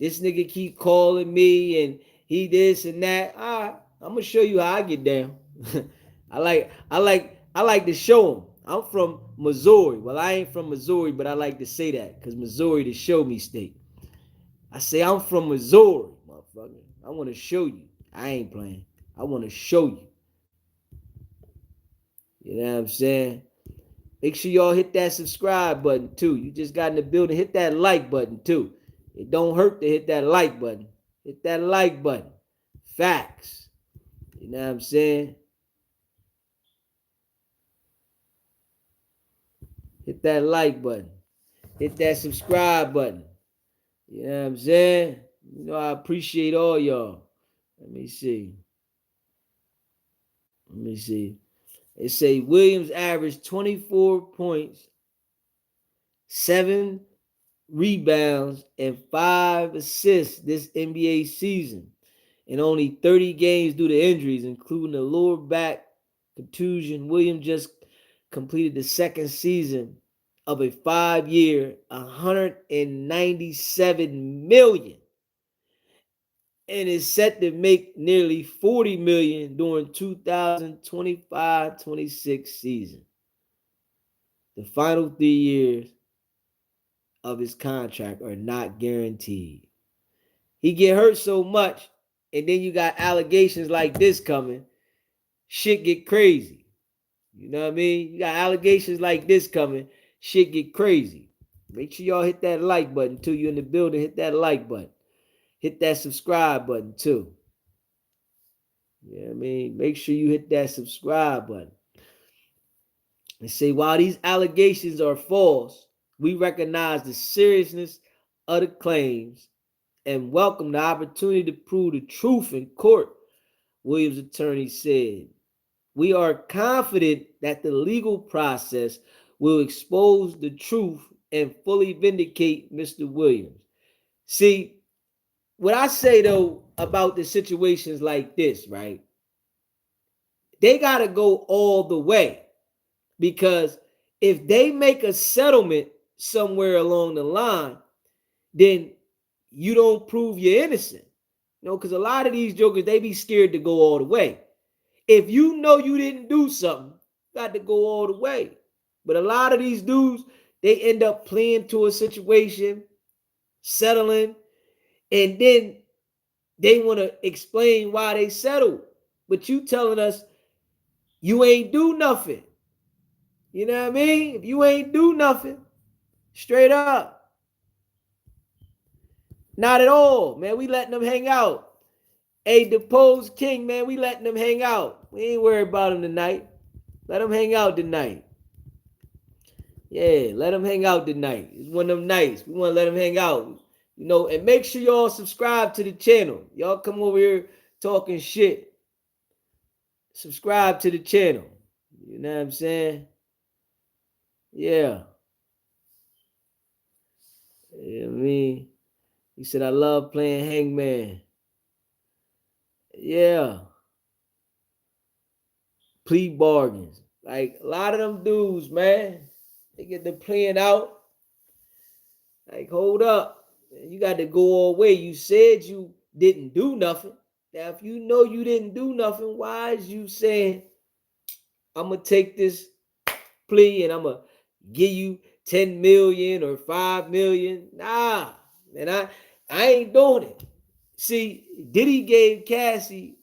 this nigga keep calling me and he this and that. All right, I'm gonna show you how I get down. I like to show them. I'm from Missouri. Well, I ain't from Missouri, but I like to say that because Missouri the show me state. I say I'm from Missouri, motherfucker. I want to show you. I ain't playing. I want to show you. You know what I'm saying? Make sure y'all hit that subscribe button too. You just got in the building. Hit that like button too. It don't hurt to hit that like button. Hit that like button. Facts. You know what I'm saying? Hit that like button. Hit that subscribe button. You know what I'm saying? You know I appreciate all y'all. Let me see. Let me see. It say Williams averaged 24 points, 7 rebounds, and 5 assists this NBA season in only 30 games due to injuries, including a lower back contusion. Williams just completed the second season of a 5-year, $197 million, and is set to make nearly $40 million during 2025-26 season. The final 3 years of his contract are not guaranteed. He get hurt so much, and then you got allegations like this coming, shit get crazy. You know what I mean? You got allegations like this coming, shit get crazy. Make sure y'all hit that like button too. You in the building, hit that like button. Hit that subscribe button too. You know what I mean? Make sure you hit that subscribe button. And say, while these allegations are false, we recognize the seriousness of the claims and welcome the opportunity to prove the truth in court, Williams' attorney said. We are confident that the legal process will expose the truth and fully vindicate Mr. Williams. See, what I say though about the situations like this, right? They got to go all the way, because if they make a settlement somewhere along the line, then you don't prove you're innocent. You know, because a lot of these jokers, they be scared to go all the way. If you know you didn't do something, you got to go all the way. But a lot of these dudes, they end up playing to a situation, settling, and then they want to explain why they settled. But you telling us you ain't do nothing. You know what I mean? If you ain't do nothing, straight up. Not at all, man. We letting them hang out. Hey, deposed king, man, we letting them hang out. We ain't worried about them tonight. Let them hang out tonight. Yeah, let them hang out tonight. It's one of them nights. We want to let them hang out. You know, and make sure y'all subscribe to the channel. Y'all come over here talking shit. Subscribe to the channel. You know what I'm saying? Yeah. You know what I mean? He said, I love playing hangman. Yeah. Plea bargains. Like a lot of them dudes, man, they get to playing out. Like, hold up. You got to go all the way. You said you didn't do nothing. Now, if you know you didn't do nothing, why is you saying, I'm going to take this plea and I'm going to give you 10 million or 5 million? Nah, man, I ain't doing it. See, Diddy gave Cassie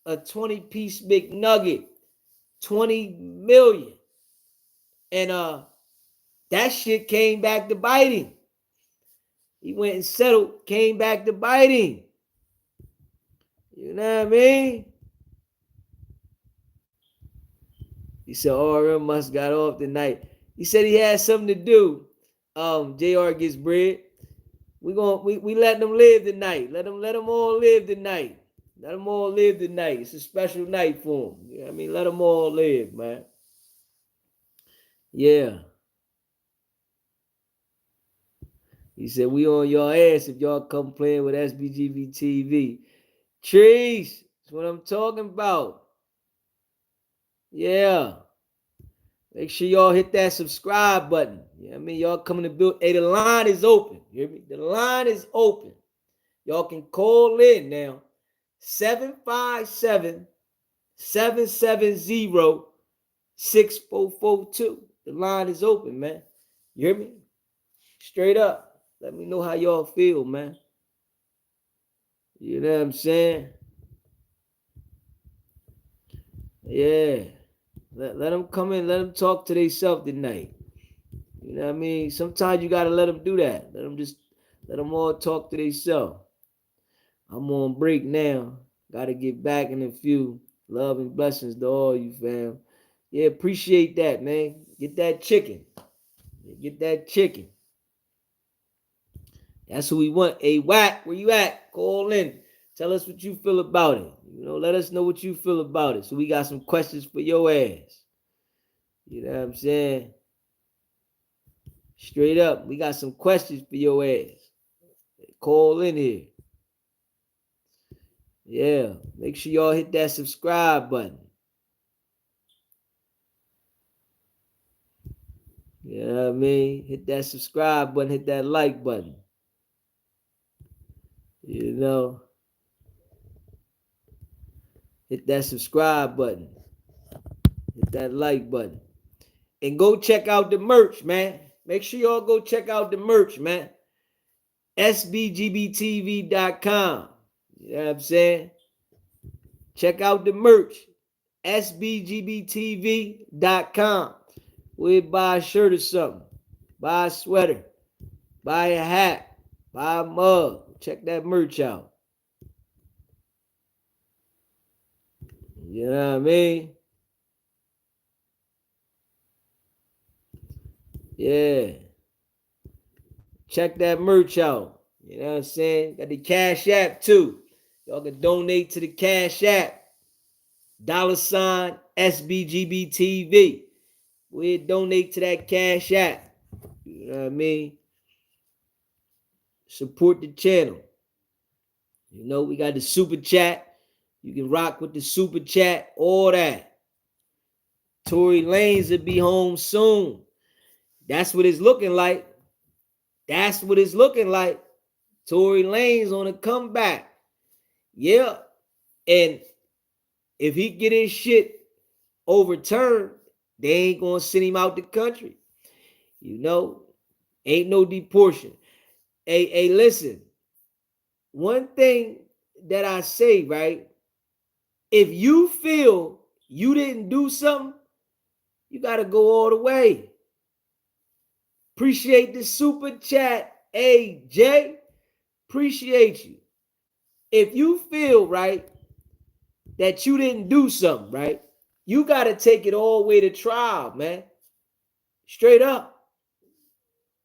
a 20-piece McNugget, 20 million. And that shit came back to bite him. He went and settled, came back to bite him. You know what I mean? He said, RM must got off tonight. He said he had something to do. JR gets bread. We letting them live tonight. Let them all live tonight. Let them all live tonight. It's a special night for them. You know what I mean? Let them all live, man. Yeah. He said, we on your ass if y'all come playing with SBGB TV. Trees. That's what I'm talking about. Yeah. Make sure y'all hit that subscribe button. You know what I mean? Y'all coming to build. Hey, the line is open. You hear me? The line is open. Y'all can call in now. 757-770-6442. The line is open, man. You hear me? Straight up. Let me know how y'all feel, man. You know what I'm saying? Yeah. Let them come in. Let them talk to themselves tonight. You know what I mean? Sometimes you got to let them do that. Let them all talk to themselves. I'm on break now. Got to get back in a few. Love and blessings to all you, fam. Yeah, appreciate that, man. Get that chicken. Get that chicken. That's who we want. Hey, Whack, where you at? Call in. Tell us what you feel about it. You know, let us know what you feel about it. So we got some questions for your ass. You know what I'm saying? Straight up, we got some questions for your ass. Call in here. Yeah, make sure y'all hit that subscribe button. You know what I mean? Hit that subscribe button, hit that like button. You know, hit that subscribe button, hit that like button. And go check out the merch, man. Make sure y'all go check out the merch, man. SBGBTV.com. You know what I'm saying? Check out the merch. SBGBTV.com. We'll buy a shirt or something. Buy a sweater. Buy a hat. Buy a mug. Check that merch out. You know what I mean? Yeah. Check that merch out. You know what I'm saying? Got the Cash App too. Y'all can donate to the Cash App. $ SBGBTV. We'll donate to that Cash App. You know what I mean? Support the channel. You know, we got the super chat. You can rock with the super chat, all that. Tory Lanez will be home soon. That's what it's looking like. That's what it's looking like. Tory Lanez on a comeback. Yeah. And if he get his shit overturned, they ain't gonna send him out the country. You know, ain't no deportation. Hey, listen. One thing that I say, right? If you feel you didn't do something, you gotta go all the way. Appreciate the super chat, AJ. Appreciate you. If you feel, right, that you didn't do something, right, you got to take it all the way to trial, man. Straight up.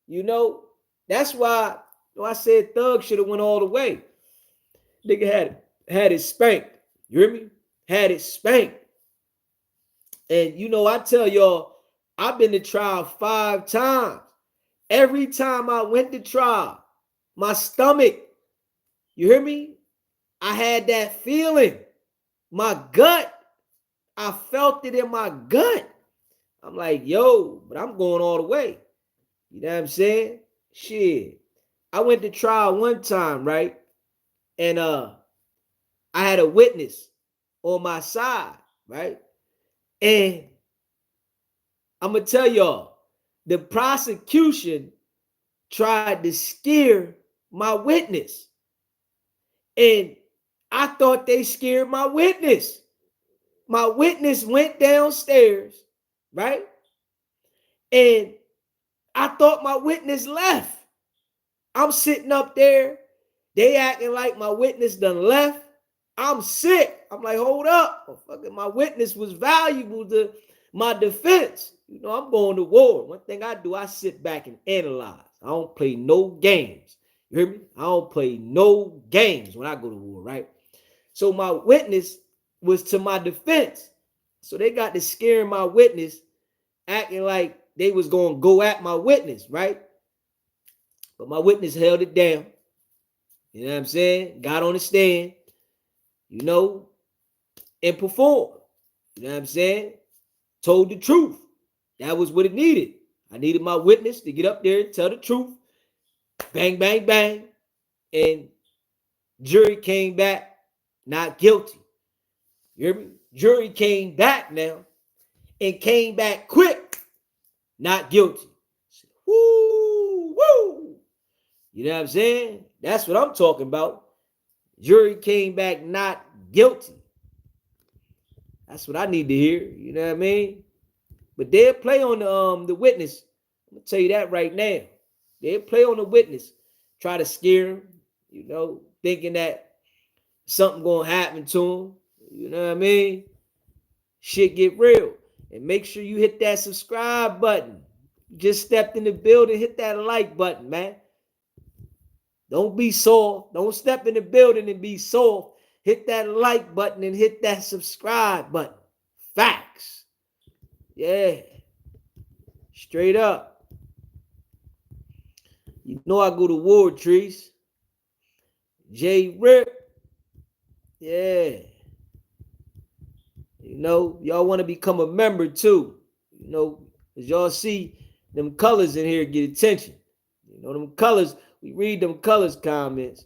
You know, that's why I said Thug should have went all the way. Nigga had it spanked. You hear me? Had it spanked. And you know, I tell y'all, I've been to trial 5 times. Every time I went to trial, my stomach, you hear me? I had that feeling. My gut, I felt it in my gut. I'm like, yo, but I'm going all the way. You know what I'm saying? Shit. I went to trial one time, right? And I had a witness on my side, right? And I'm gonna tell y'all, the prosecution tried to scare my witness. And I thought they scared my witness. My witness went downstairs, right? And I thought my witness left. I'm sitting up there. They acting like my witness done left. I'm sick. I'm like, hold up. My witness was valuable to my defense. You know, I'm going to war. One thing I do, I sit back and analyze. I don't play no games. You hear me? I don't play no games when I go to war, right? So my witness was to my defense. So they got to scaring my witness, acting like they was going to go at my witness, right? But my witness held it down. You know what I'm saying? Got on the stand. you know, and perform. You know what I'm saying? Told the truth. That was what it needed. I needed my witness to get up there and tell the truth. Bang, bang, bang. And jury came back not guilty. You hear me? Jury came back now and came back quick, not guilty. Woo, woo. You know what I'm saying? That's what I'm talking about. Jury came back not guilty. That's what I need to hear. You know what I mean? But they'll play on the witness. I'm gonna tell you that right now. They'll play on the witness, try to scare him, you know, thinking that something gonna happen to him. You know what I mean? Shit get real. And make sure you hit that subscribe button. Just stepped in the building, hit that like button, man. Don't be soft. Don't step in the building and be soft. Hit that like button and hit that subscribe button. Facts. Yeah. Straight up. You know I go to war, Trees. J Rip. Yeah. You know, y'all want to become a member too. You know, as y'all see, them colors in here get attention. You know, them colors, we read them colors comments.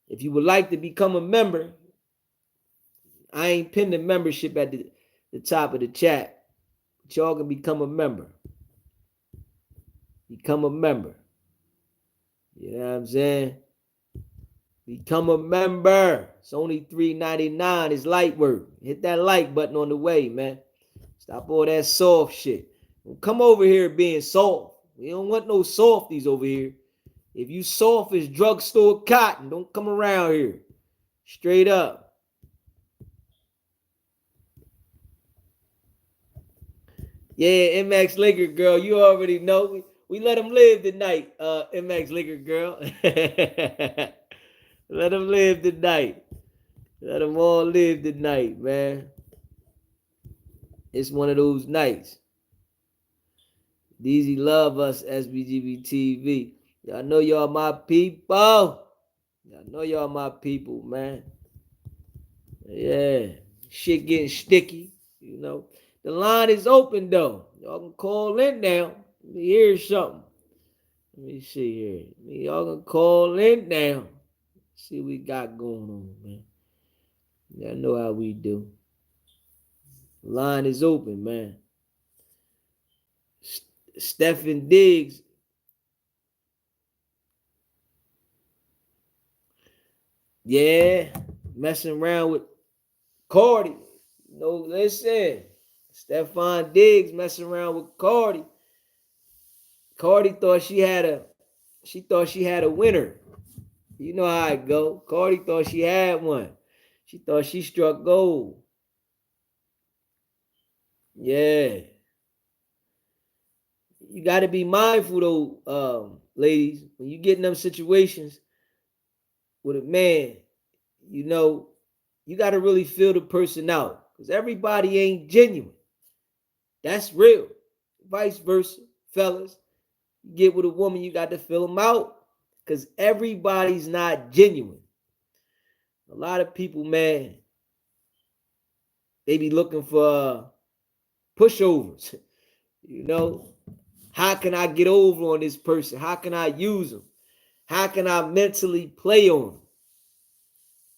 If you would like to become a member, I ain't pinned the membership at the top of the chat. But y'all can become a member. Become a member. You know what I'm saying? Become a member. It's only $3.99. It's light work. Hit that like button on the way, man. Stop all that soft shit. Don't come over here being soft. We don't want no softies over here. If you soft as drugstore cotton, don't come around here. Straight up. Yeah, MX Liquor Girl, you already know. We let them live tonight, MX Liquor Girl. Let them live tonight. Let them all live tonight, man. It's one of those nights. DZ love us, SBGB TV. Y'all know y'all my people. Y'all know y'all my people, man. Yeah. Shit getting sticky, you know. The line is open, though. Y'all can call in now. Let me hear something. Let me see here. Y'all can call in now. See what we got going on, man. Y'all know how we do. The line is open, man. Stephen Diggs. Yeah, messing around with Cardi. No, listen. Stephon Diggs messing around with Cardi. Cardi thought she had a winner. You know how it go. Cardi thought she had one. She thought she struck gold. Yeah. You got to be mindful though, ladies, when you get in them situations with a man, you know, you got to really feel the person out because everybody ain't genuine. That's real. Vice versa, fellas. You get with a woman, you got to feel them out because everybody's not genuine. A lot of people, man, they be looking for pushovers. You know, how can I get over on this person? How can I use them? How can I mentally play on them?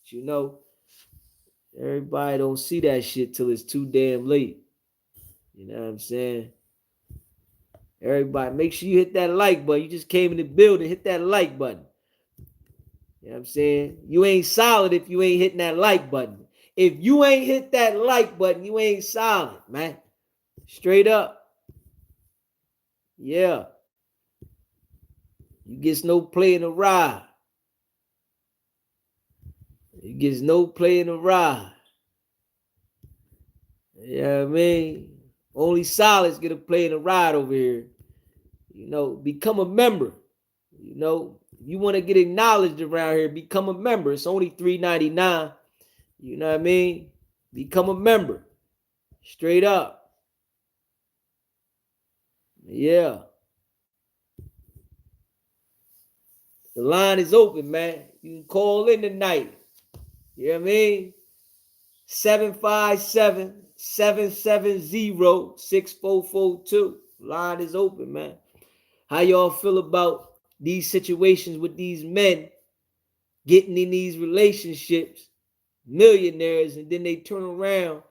You know, everybody don't see that shit till it's too damn late. You know what I'm saying? Everybody, make sure you hit that like button. You just came in the building, hit that like button. You know what I'm saying? You ain't solid if you ain't hitting that like button. If you ain't hit that like button, you ain't solid, man. Straight up. Yeah. You gets no play in the ride. You gets no play in the ride. You know what I mean? Only solids get a play in the ride over here. You know, become a member. You know, if you want to get acknowledged around here, become a member. It's only $3.99. You know what I mean? Become a member. Straight up. Yeah. The line is open, man. You can call in tonight. You know what I mean? 757-770-6442. Line is open, man. How y'all feel about these situations with these men getting in these relationships, millionaires, and then they turn around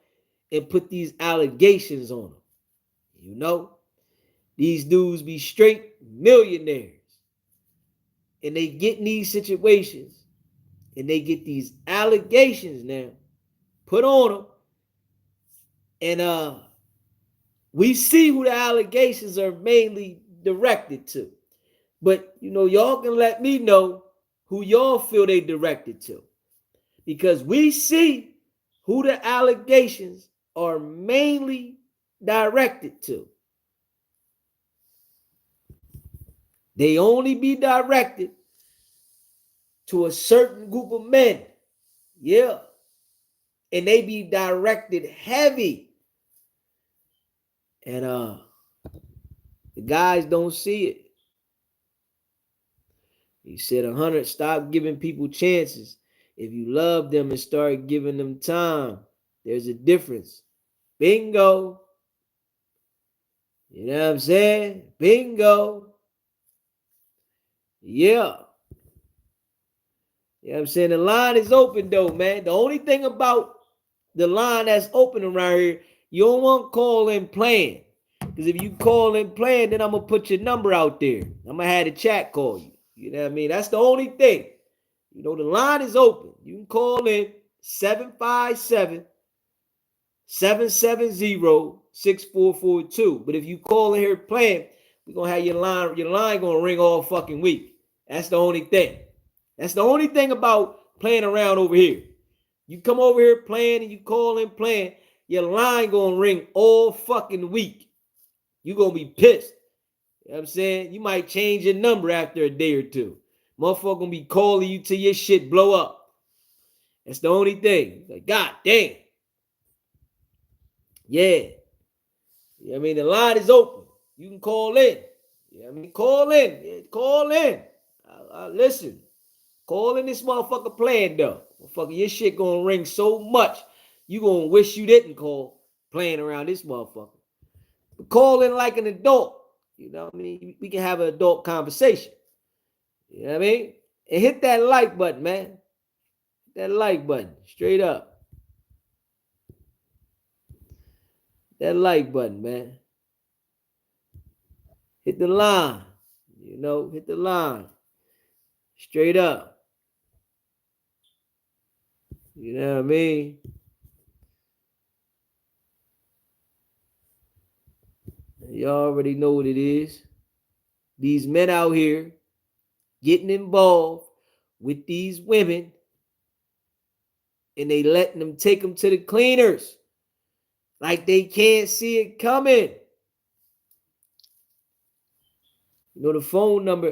and put these allegations on them? You know, these dudes be straight millionaires, and they get in these situations, and they get these allegations now put on them, and we see who the allegations are mainly directed to. But y'all can let me know who y'all feel they directed to, because we see who the allegations are mainly directed to. They only be directed to a certain group of men. Yeah. And they be directed heavy. And the guys don't see it. He said, 100, stop giving people chances. If you love them and start giving them time, there's a difference. Bingo. You know what I'm saying? Bingo. Yeah. You know what I'm saying? The line is open though, man. The only thing about the line that's open around here, you don't want to call in playing. Because if you call in playing, then I'm going to put your number out there. I'm going to have the chat call you. You know what I mean? That's the only thing. The line is open. You can call in 757-770-6442. But if you call in here playing, we're going to have your line going to ring all fucking week. That's the only thing. That's the only thing about playing around over here. You come over here playing and you call in playing, your line going to ring all fucking week. You going to be pissed. You know what I'm saying? You might change your number after a day or two. Motherfucker going to be calling you till your shit blow up. That's the only thing. Like, God damn. Yeah. You know what I mean? The line is open. You can call in. You know what I mean? Call in. Yeah, call in. Listen. Call in this motherfucker playing though. Motherfucker, your shit gonna ring so much, you gonna wish you didn't call playing around this motherfucker. But call in like an adult. You know what I mean? We can have an adult conversation. You know what I mean? And hit that like button, man. Hit that like button. Straight up. That like button, man. Hit the line. Hit the line. Straight up. You know what I mean? Y'all already know what it is. These men out here getting involved with these women, and they letting them take them to the cleaners like they can't see it coming. The phone number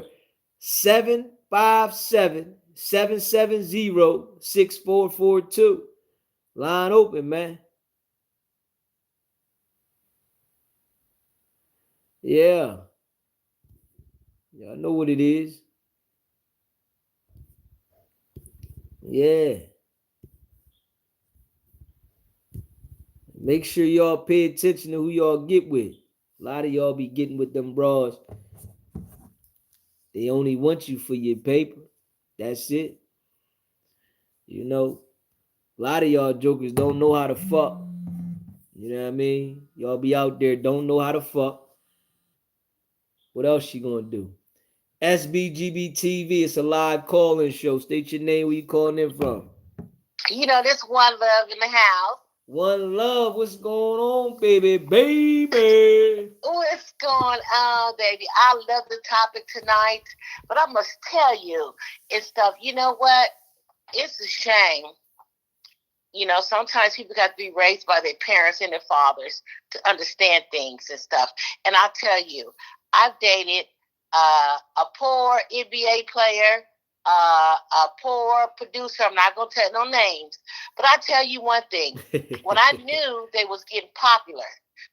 757-770-6442. Line open, man. Yeah. Y'all know what it is. Yeah. Make sure y'all pay attention to who y'all get with. A lot of y'all be getting with them bras. They only want you for your paper. That's it. A lot of y'all jokers don't know how to fuck. You know what I mean? Y'all be out there, don't know how to fuck. What else she gonna do? SBGB TV, it's a live call-in show. State your name, where you calling in from. This One Love in the house. One Love, what's going on, baby? Baby. What's going on, baby? I love the topic tonight, but I must tell you, it's stuff, you know what? It's a shame. Sometimes people got to be raised by their parents and their fathers to understand things and stuff. And I'll tell you, I've dated a poor NBA player, a poor producer. I'm not going to tell no names. But I tell you one thing. When I knew they was getting popular,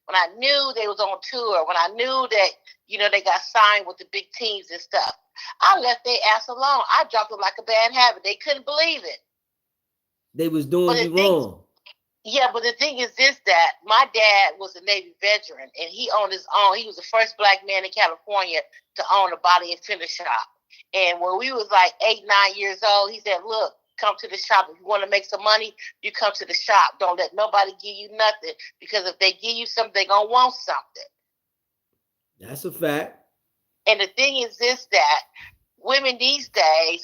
when I knew they was on tour, when I knew that, they got signed with the big teams and stuff, I left their ass alone. I dropped them like a bad habit. They couldn't believe it. They was doing you wrong. Yeah, but the thing is this, that my dad was a Navy veteran, and he owned his own. He was the first black man in California to own a body and finish shop. And when we was like 8, 9 years old, he said, look, come to the shop. If you want to make some money, you come to the shop. Don't let nobody give you nothing, because if they give you something, they're going to want something. That's a fact. And the thing is this, that women these days,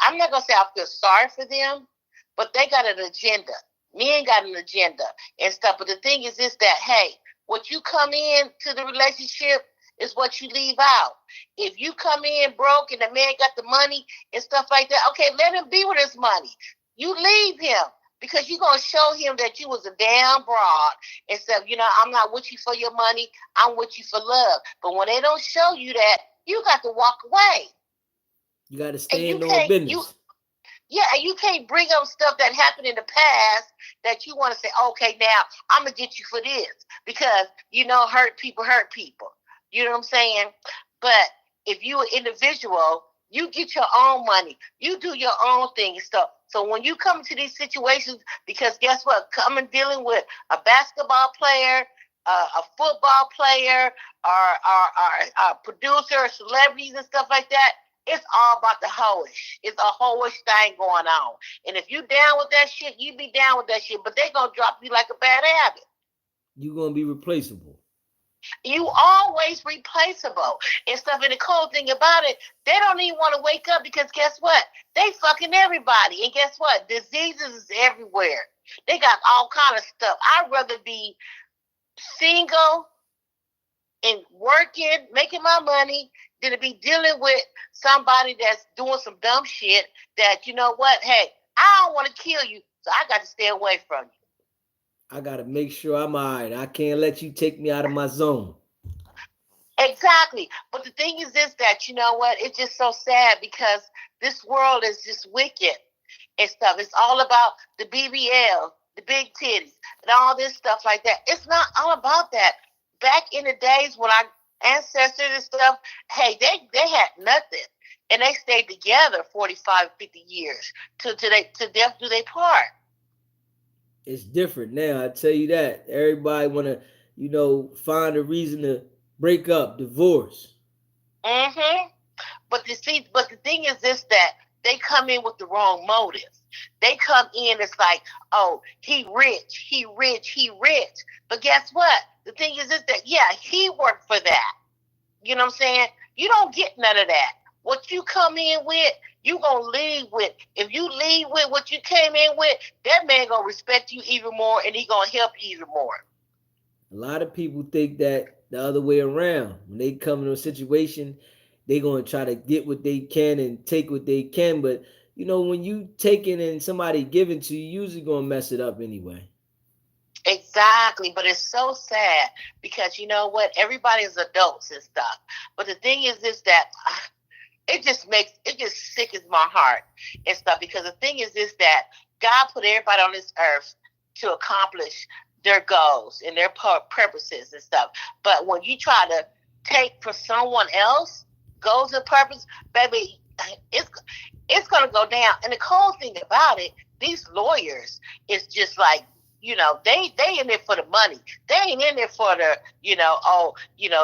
I'm not going to say I feel sorry for them, but they got an agenda. Men got an agenda and stuff. But the thing is this, that, hey, what you come in to the relationship is what you leave out. If you come in broke and the man got the money and stuff like that, okay, let him be with his money. You leave him, because you're going to show him that you was a damn broad and stuff. You know, I'm not with you for your money. I'm with you for love. But when they don't show you that, you got to walk away. You got to stand on business. Yeah, and you can't bring up stuff that happened in the past that you want to say, okay, now I'm going to get you for this, because, you know, hurt people hurt people. You know what I'm saying? But if you're an individual, you get your own money. You do your own thing and stuff. So when you come to these situations, because guess what? Coming dealing with a basketball player, a football player, or a producer, celebrities and stuff like that, it's all about the hoish. It's a hoish thing going on. And if you down with that shit, you be down with that shit. But they going to drop you like a bad habit. You going to be replaceable. You always replaceable and stuff. And the cool thing about it, they don't even want to wake up, because guess what? They fucking everybody. And guess what? Diseases is everywhere. They got all kind of stuff. I'd rather be single and working, making my money, than to be dealing with somebody that's doing some dumb shit that, you know what? Hey, I don't want to kill you, so I got to stay away from you. I got to make sure I'm all right. I can't let you take me out of my zone. Exactly. But the thing is this, that, you know what? It's just so sad, because this world is just wicked and stuff. It's all about the BBL, the big titties, and all this stuff like that. It's not all about that. Back in the days when our ancestors and stuff, hey, they had nothing. And they stayed together 45, 50 years to death do they part. It's different now, I tell you that. Everybody want to, you know, find a reason to break up, divorce. Mm-hmm. But the thing is this, that they come in with the wrong motives. They come in, it's like, oh, he rich. But guess what? The thing is this, that, yeah, he worked for that. You know what I'm saying? You don't get none of that. What you come in with, you going to leave with. If you leave with what you came in with, that man going to respect you even more, and he going to help you even more. A lot of people think that the other way around. When they come into a situation, they going to try to get what they can and take what they can. But, you know, when you take it and somebody giving to you, usually going to mess it up anyway. Exactly. But it's so sad, because, you know what? Everybody is adults and stuff. But the thing is this, that it just sickens my heart and stuff, because the thing is this, that God put everybody on this earth to accomplish their goals and their purposes and stuff. But when you try to take from someone else goals and purpose, baby, it's going to go down. And the cool thing about it, these lawyers is just like, you know, they in there for the money. They ain't in there for the,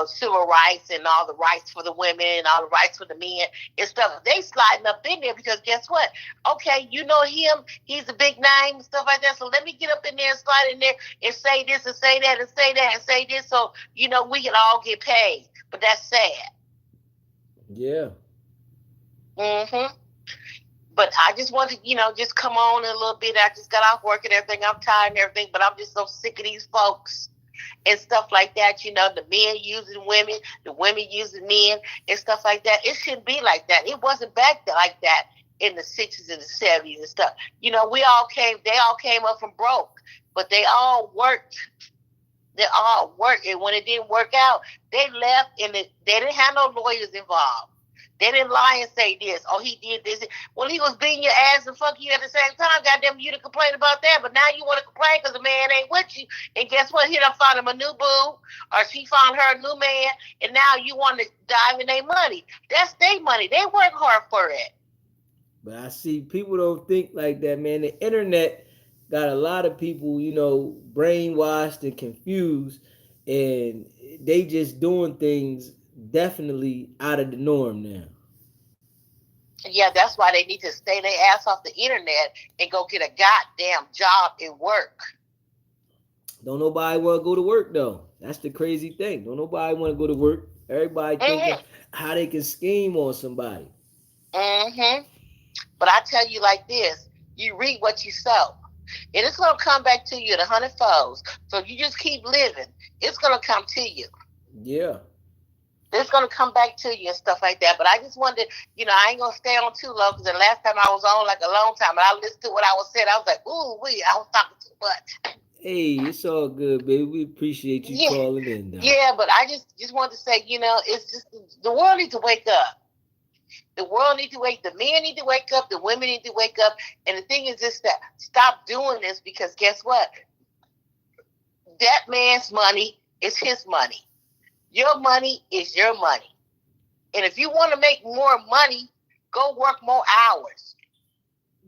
civil rights and all the rights for the women and all the rights for the men and stuff. They sliding up in there because guess what? Okay, you know him. He's a big name and stuff like that. So let me get up in there and slide in there and say this and say that and say that and say this. So, you know, we can all get paid. But that's sad. Yeah. Mm-hmm. But I just wanted to, just come on a little bit. I just got off work and everything. I'm tired and everything, but I'm just so sick of these folks and stuff like that. The men using women, the women using men and stuff like that. It shouldn't be like that. It wasn't back like that in the 60s and the 70s and stuff. They all came up from broke, but they all worked. And when it didn't work out, they left, and they didn't have no lawyers involved. They didn't lie and say this. Oh, he did this. Well, he was beating your ass and fucking you at the same time. Goddamn, you to complain about that. But now you want to complain because the man ain't with you. And guess what? He done found him a new boo, or she found her a new man. And now you want to dive in their money. That's their money. They work hard for it. But I see people don't think like that, man. The internet got a lot of people, brainwashed and confused, and they just doing things definitely out of the norm now. Yeah, that's why they need to stay their ass off the internet and go get a goddamn job and work. Don't nobody want to go to work though. That's the crazy thing. Don't nobody want to go to work. Everybody thinking Mm-hmm. how they can scheme on somebody. Mm-hmm. But I tell you like this, you reap what you sow. And it's going to come back to you in 100 folds. So you just keep living. It's going to come to you. Yeah. It's going to come back to you and stuff like that. But I just wanted, I ain't going to stay on too long because the last time I was on like a long time and I listened to what I was saying, I was like, ooh, I was talking too much. Hey, it's all good, baby. We appreciate you Yeah. calling in, though. Yeah, but I just wanted to say, it's just the world needs to wake up. The world needs to wake. The men need to wake up. The women need to wake up. And the thing is just that stop doing this because guess what? That man's money is his money. Your money is your money. And if you want to make more money, go work more hours.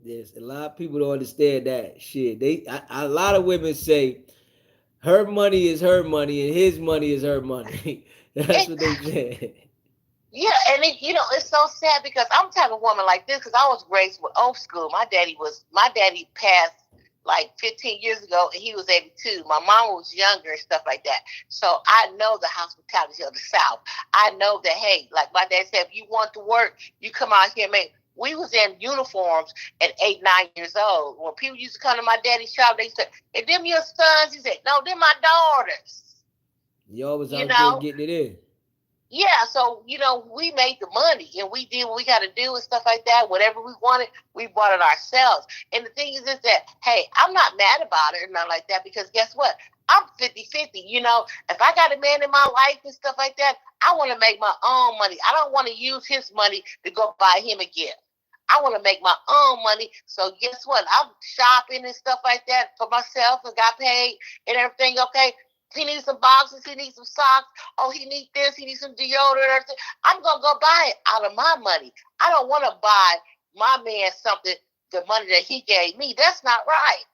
Yes, a lot of people don't understand that shit. A lot of women say her money is her money and his money is her money. That's what they Exactly. say. Yeah, and it's so sad because I'm the type of woman like this because I was raised with old school. My daddy passed like 15 years ago and he was 82. My mom was younger and stuff like that. So I know the hospitality of the South. I know that, hey, like my dad said, if you want to work, you come out here and make. We was in uniforms at 8, 9 years old. When people used to come to my daddy's shop, they said, "Is them your sons?" He said, "No, them my daughters." Y'all was You out there know, getting it in. yeah, so we made the money and we did what we got to do and stuff like that. Whatever we wanted, we bought it ourselves. And the thing is that, hey, I'm not mad about it or nothing like that because guess what? I'm 50-50. If I got a man in my life and stuff like that, I want to make my own money. I don't want to use his money to go buy him a gift. I want to make my own money. So guess what? I'm shopping and stuff like that for myself and got paid and everything. Okay. He needs some boxes. He needs some socks. Oh, he needs this. He needs some deodorant. Everything. I'm going to go buy it out of my money. I don't want to buy my man something, the money that he gave me. That's not right.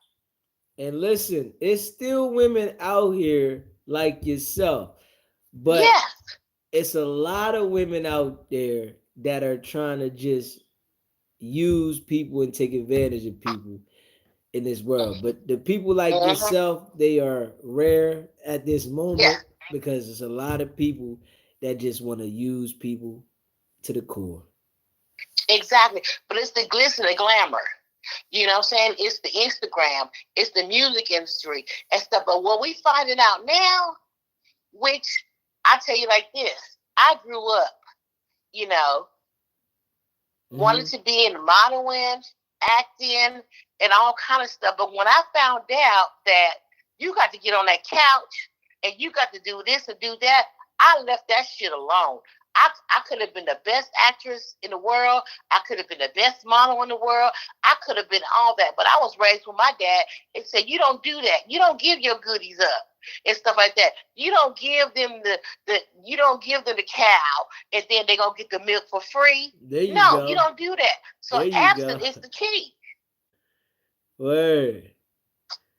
And listen, it's still women out here like yourself, but Yes. it's a lot of women out there that are trying to just use people and take advantage of people in this world. But the people like Mm-hmm. yourself, they are rare at this Yeah, moment because there's a lot of people that just want to use people to the core. exactly. But it's the glitz and the glamour. You know what I'm saying? It's the Instagram. It's the music industry and stuff. But what we finding out now, which I tell you like this, I grew up, you know, wanted Mm-hmm. to be in modeling, acting, and all kind of stuff. But when I found out that you got to get on that couch and you got to do this and do that, I left that shit alone. I could have been the best actress in the world. I could have been the best model in the world. I could have been all that. But I was raised with my dad and said, you don't do that. You don't give your goodies up and stuff like that. You don't give them the cow and then they're gonna get the milk for free. There you No, you go. don't do that. So There you absent go. is the key. Word.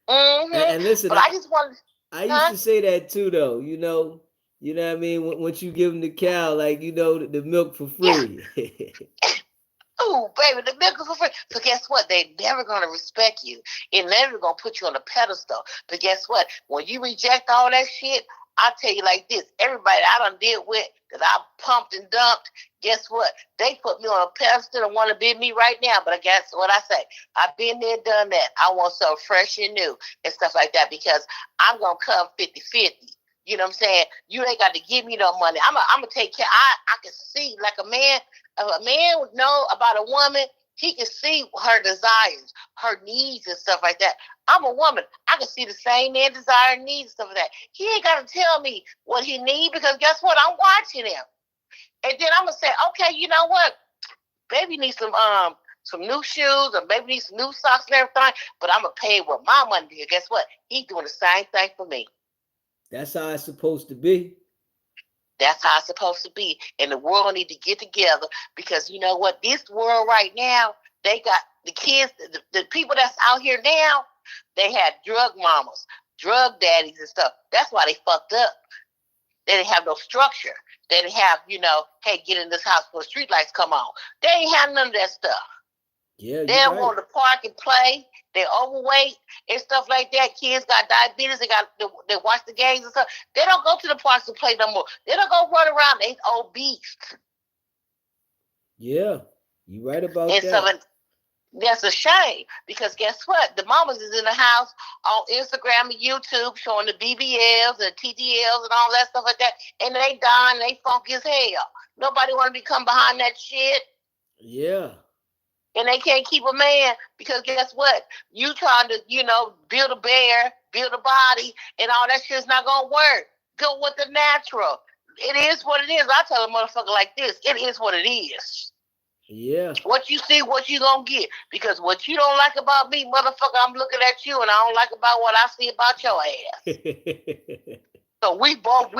Mm-hmm. And listen, But I just want, I used huh? to say that too, though. You know what I mean. Once you give them the cow, like the milk for Yeah. free. Oh, baby, the milk is for free. So guess what? They never gonna respect you. It never gonna put you on a pedestal. But guess what? When you reject all that shit, I tell you like this: everybody I done deal with that I pumped and dumped. Guess what? They put me on a pedestal and want to be me right now. But I guess what I say, I've been there, done that. I want something fresh and new and stuff like that because I'm gonna come 50-50. You know what I'm saying? You ain't got to give me no money. I'm gonna take care. I can see like a man. If a man would know about a woman, he can see her desires, her needs, and stuff like that. I'm a woman. I can see the same man desire and needs and stuff like that. He ain't got to tell me what he needs because guess what? I'm watching him. And then I'm gonna say, okay, you know what? Baby needs some new shoes or baby needs some new socks and everything, but I'm gonna pay with my money because guess what? He's doing the same thing for me. That's how it's supposed to be. That's how it's supposed to be. And the world need to get together because you know what? This world right now, They got the kids, the people that's out here now, they had drug mamas, drug daddies and stuff. That's why they fucked up. They didn't have no structure. They didn't have, hey, get in this house before the street lights come on. They ain't have none of that stuff. Yeah, they don't want to park and play. They're overweight and stuff like that. Kids got diabetes. They watch the games and stuff. They don't go to the parks and play no more. They don't go run around. They obese. Yeah, you right about that. So that's a shame, because guess what? The mamas is in the house on Instagram and YouTube showing the BBLs and TTLs and all that stuff like that, and they dying, they funky as hell. Nobody want to become behind that shit. Yeah. And they can't keep a man, because guess what? You trying to, build a bear, build a body, and all that shit's not going to work. Go with the natural. It is what it is. I tell a motherfucker like this, it is what it is. Yeah. What you see, what you gonna get. Because what you don't like about me, motherfucker, I'm looking at you, and I don't like about what I see about your ass. So we both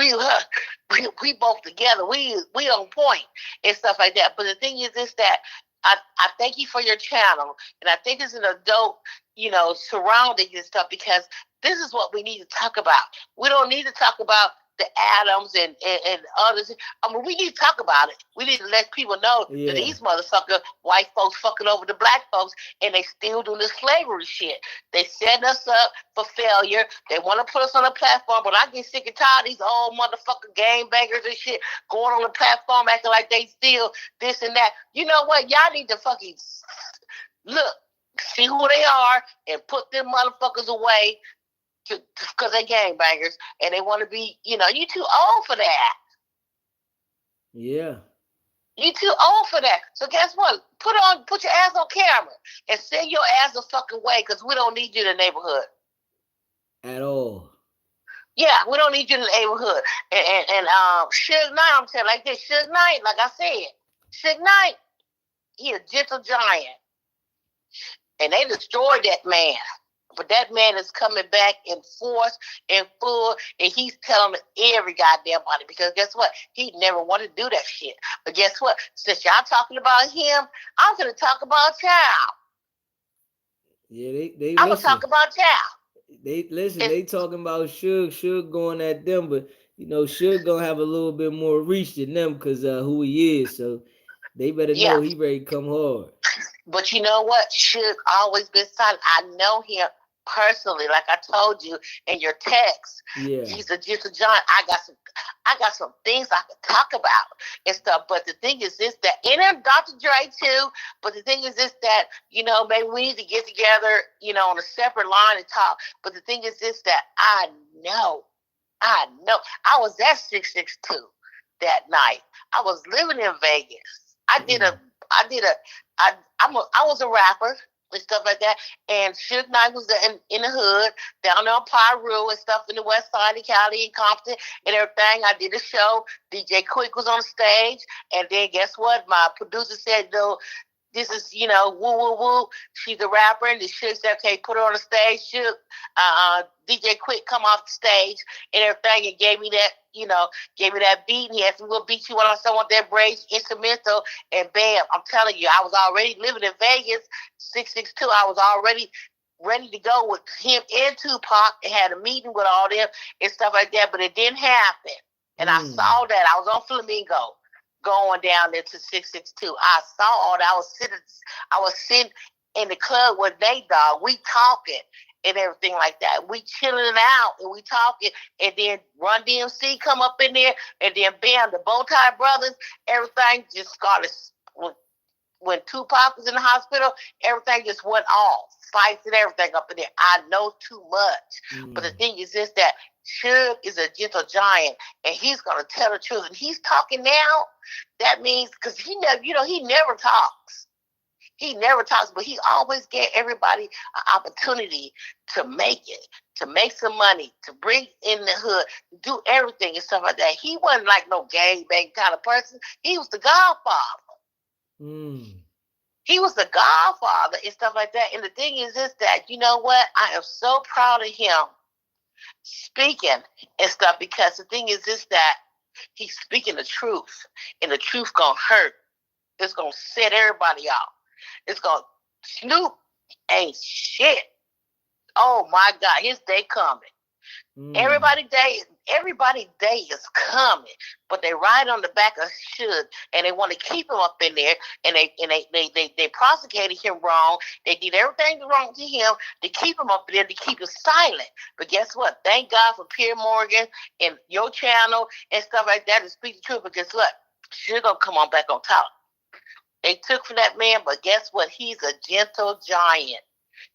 together. We on point and stuff like that. But the thing is that I thank you for your channel, and I think it's an adult, surrounding and stuff, because this is what we need to talk about. We don't need to talk about the Adams and others. I mean, we need to talk about it. We need to let people know that these motherfucker white folks fucking over the black folks, and they still doing this slavery shit. They setting us up for failure. They want to put us on a platform, but I get sick and tired of these old motherfucking game bangers and shit going on the platform acting like they still this and that. You know what? Y'all need to fucking look, see who they are, and put them motherfuckers away. Because they gangbangers and they want to be, you too old for that. Yeah. You too old for that. So guess what? Put your ass on camera and send your ass the fucking way, because we don't need you in the neighborhood. At all. Yeah, we don't need you in the neighborhood. And Suge Knight, I'm telling you like this, Suge Knight, like I said, Suge Knight, he a gentle giant. And they destroyed that man. But that man is coming back in force and full, and he's telling every goddamn body, because guess what? He never wanted to do that shit. But guess what? Since y'all talking about him, I'm going to talk about Child. Yeah, I'm going to talk about Child. They talking about Suge going at them, but, Suge going to have a little bit more reach than them because who he is. So they better know he ready to come hard. But you know what? Suge always been silent. I know him personally, like I told you in your text. Yeah. He's a gentle giant. I got some things I could talk about and stuff. But the thing is this, that, and Dr. Dre too. But the thing is this, that, maybe we need to get together, on a separate line and talk. But the thing is this, that I know. I was at 662 that night. I was living in Vegas. I was a rapper and stuff like that. And Suge Knight was in the hood, down there on Pyru and stuff in the west side of Cali and Compton and everything. I did a show. DJ Quick was on the stage. And then guess what? My producer said, no, this is, woo, woo, woo. She's a rapper. And the Suge said, okay, put her on the stage. Suge, DJ Quick come off the stage and everything and gave me that, gave me that beat. And he had some little beat you on someone that braids instrumental. And bam, I'm telling you, I was already living in Vegas, 662. I was already ready to go with him and Tupac and had a meeting with all them and stuff like that. But it didn't happen. And I saw that. I was on Flamingo going down there to 662. I saw all that. I was sitting in the club with Nate Dogg. We talking and everything like that. We chilling out and we talking. And then Run DMC come up in there. And then bam, the Bowtie Brothers, everything just started. When Tupac was in the hospital, everything just went off. Fights and everything up in there. I know too much. But the thing is this, that Suge is a gentle giant, and he's going to tell the truth. And he's talking now. That means, because he never talks. He never talks, but he always gave everybody an opportunity to make it, to make some money, to bring in the hood, do everything and stuff like that. He wasn't like no gangbang kind of person. He was the Godfather. He was the Godfather and stuff like that. And the thing is this, that, you know what? I am so proud of him speaking and stuff, because the thing is this, that he's speaking the truth, and the truth gonna hurt. It's gonna set everybody off. It's going Snoop ain't shit. Oh my God, his day coming. Everybody day is coming, but they ride on the back of Suge, and they want to keep him up in there, and they prosecuted him wrong. They did everything wrong to him to keep him up in there, to keep him silent. But guess what? Thank God for Pierre Morgan and your channel and stuff like that to speak the truth. But guess what? Suge gonna come on back on top. They took from that man, but guess what? He's a gentle giant.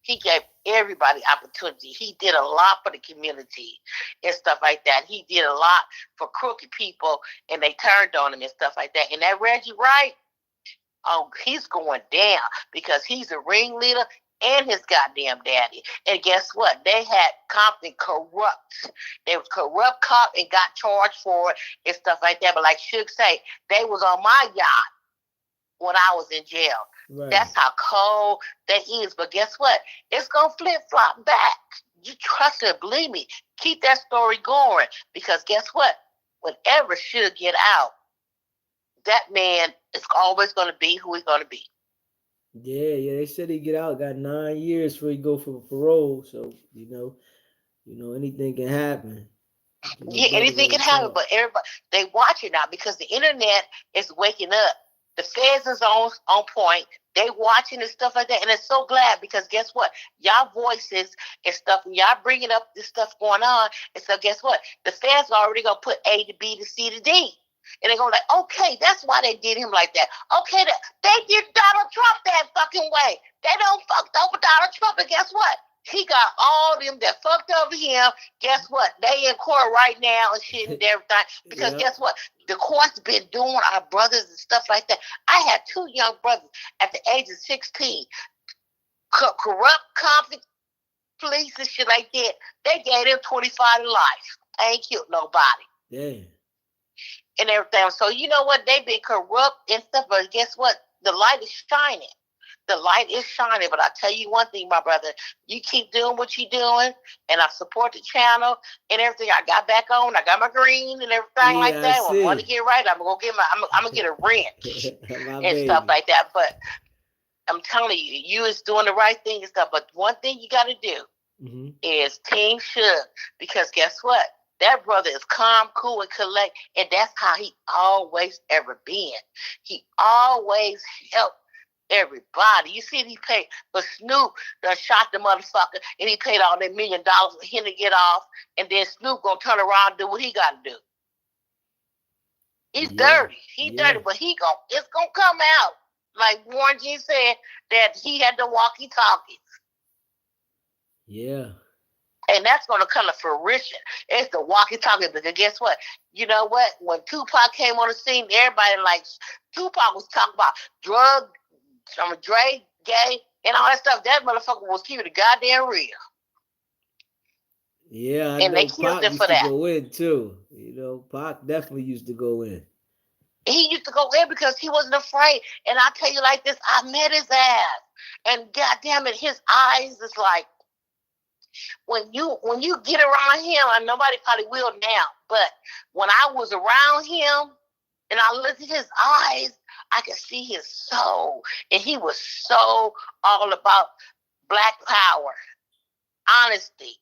He gave everybody opportunity. He did a lot for the community and stuff like that. He did a lot for crooked people, and they turned on him and stuff like that. And that Reggie Wright, oh, he's going down because he's a ringleader and his goddamn daddy. And guess what? They had Compton corrupt. They was corrupt cop and got charged for it and stuff like that. But like Suge say, they was on my yacht when I was in jail. Right. That's how cold that is. But guess what? It's going to flip-flop back. You trust it, believe me. Keep that story going. Because guess what? Whenever Suge get out, that man is always going to be who he's going to be. Yeah. They said he get out, got 9 years before he go for parole. So, you know, anything can happen. Yeah, anything can happen. But everybody, they watch it now because the internet is waking up. The feds is on point. They watching and stuff like that. And it's so glad because guess what? Y'all voices and stuff, and y'all bringing up this stuff going on. And so guess what? The feds are already going to put A to B to C to D. And they're going to like, okay, that's why they did him like that. Okay, they did Donald Trump that fucking way. They don't fuck over Donald Trump. And guess what? He got all them that fucked over him. Guess what? They in court right now and shit and everything. Because guess what? The court's been doing our brothers and stuff like that. I had 2 young brothers at the age of 16. Corrupt conflict police and shit like that. They gave them 25 to life. I ain't killed nobody. Yeah. And everything. So you know what? They been corrupt and stuff. But guess what? The light is shining. The light is shining, but I tell you one thing, my brother, you keep doing what you're doing, and I support the channel and everything. I got back on, I got my green and everything like that. When I want to get right, I'm gonna get a rent and stuff like that. But I'm telling you, you is doing the right thing and stuff. But one thing you got to do is Team Suge, because guess what? That brother is calm, cool, and collect, and that's how he always ever been. He always helped everybody. You see, he paid for Snoop done shot the motherfucker, and he paid all that $1 million for him to get off, and then Snoop gonna turn around and do what he gotta do. He's dirty. He's dirty, but it's gonna come out. Like Warren G said, that he had the walkie-talkies. Yeah. And that's going to come to fruition. It's the walkie-talkie. Because guess what? You know what? When Tupac came on the scene, everybody Tupac was talking about drug, Dre, gay, and all that stuff. That motherfucker was keeping it goddamn real. Yeah, I and know they killed Pac him used for to that. go in too. You know, Pac definitely used to go in. He used to go in because he wasn't afraid. And I tell you like this, I met his ass. And goddamn it, his eyes is like, when you get around him, and nobody probably will now, but when I was around him and I looked at his eyes, I could see his soul. And he was so all about black power, honesty,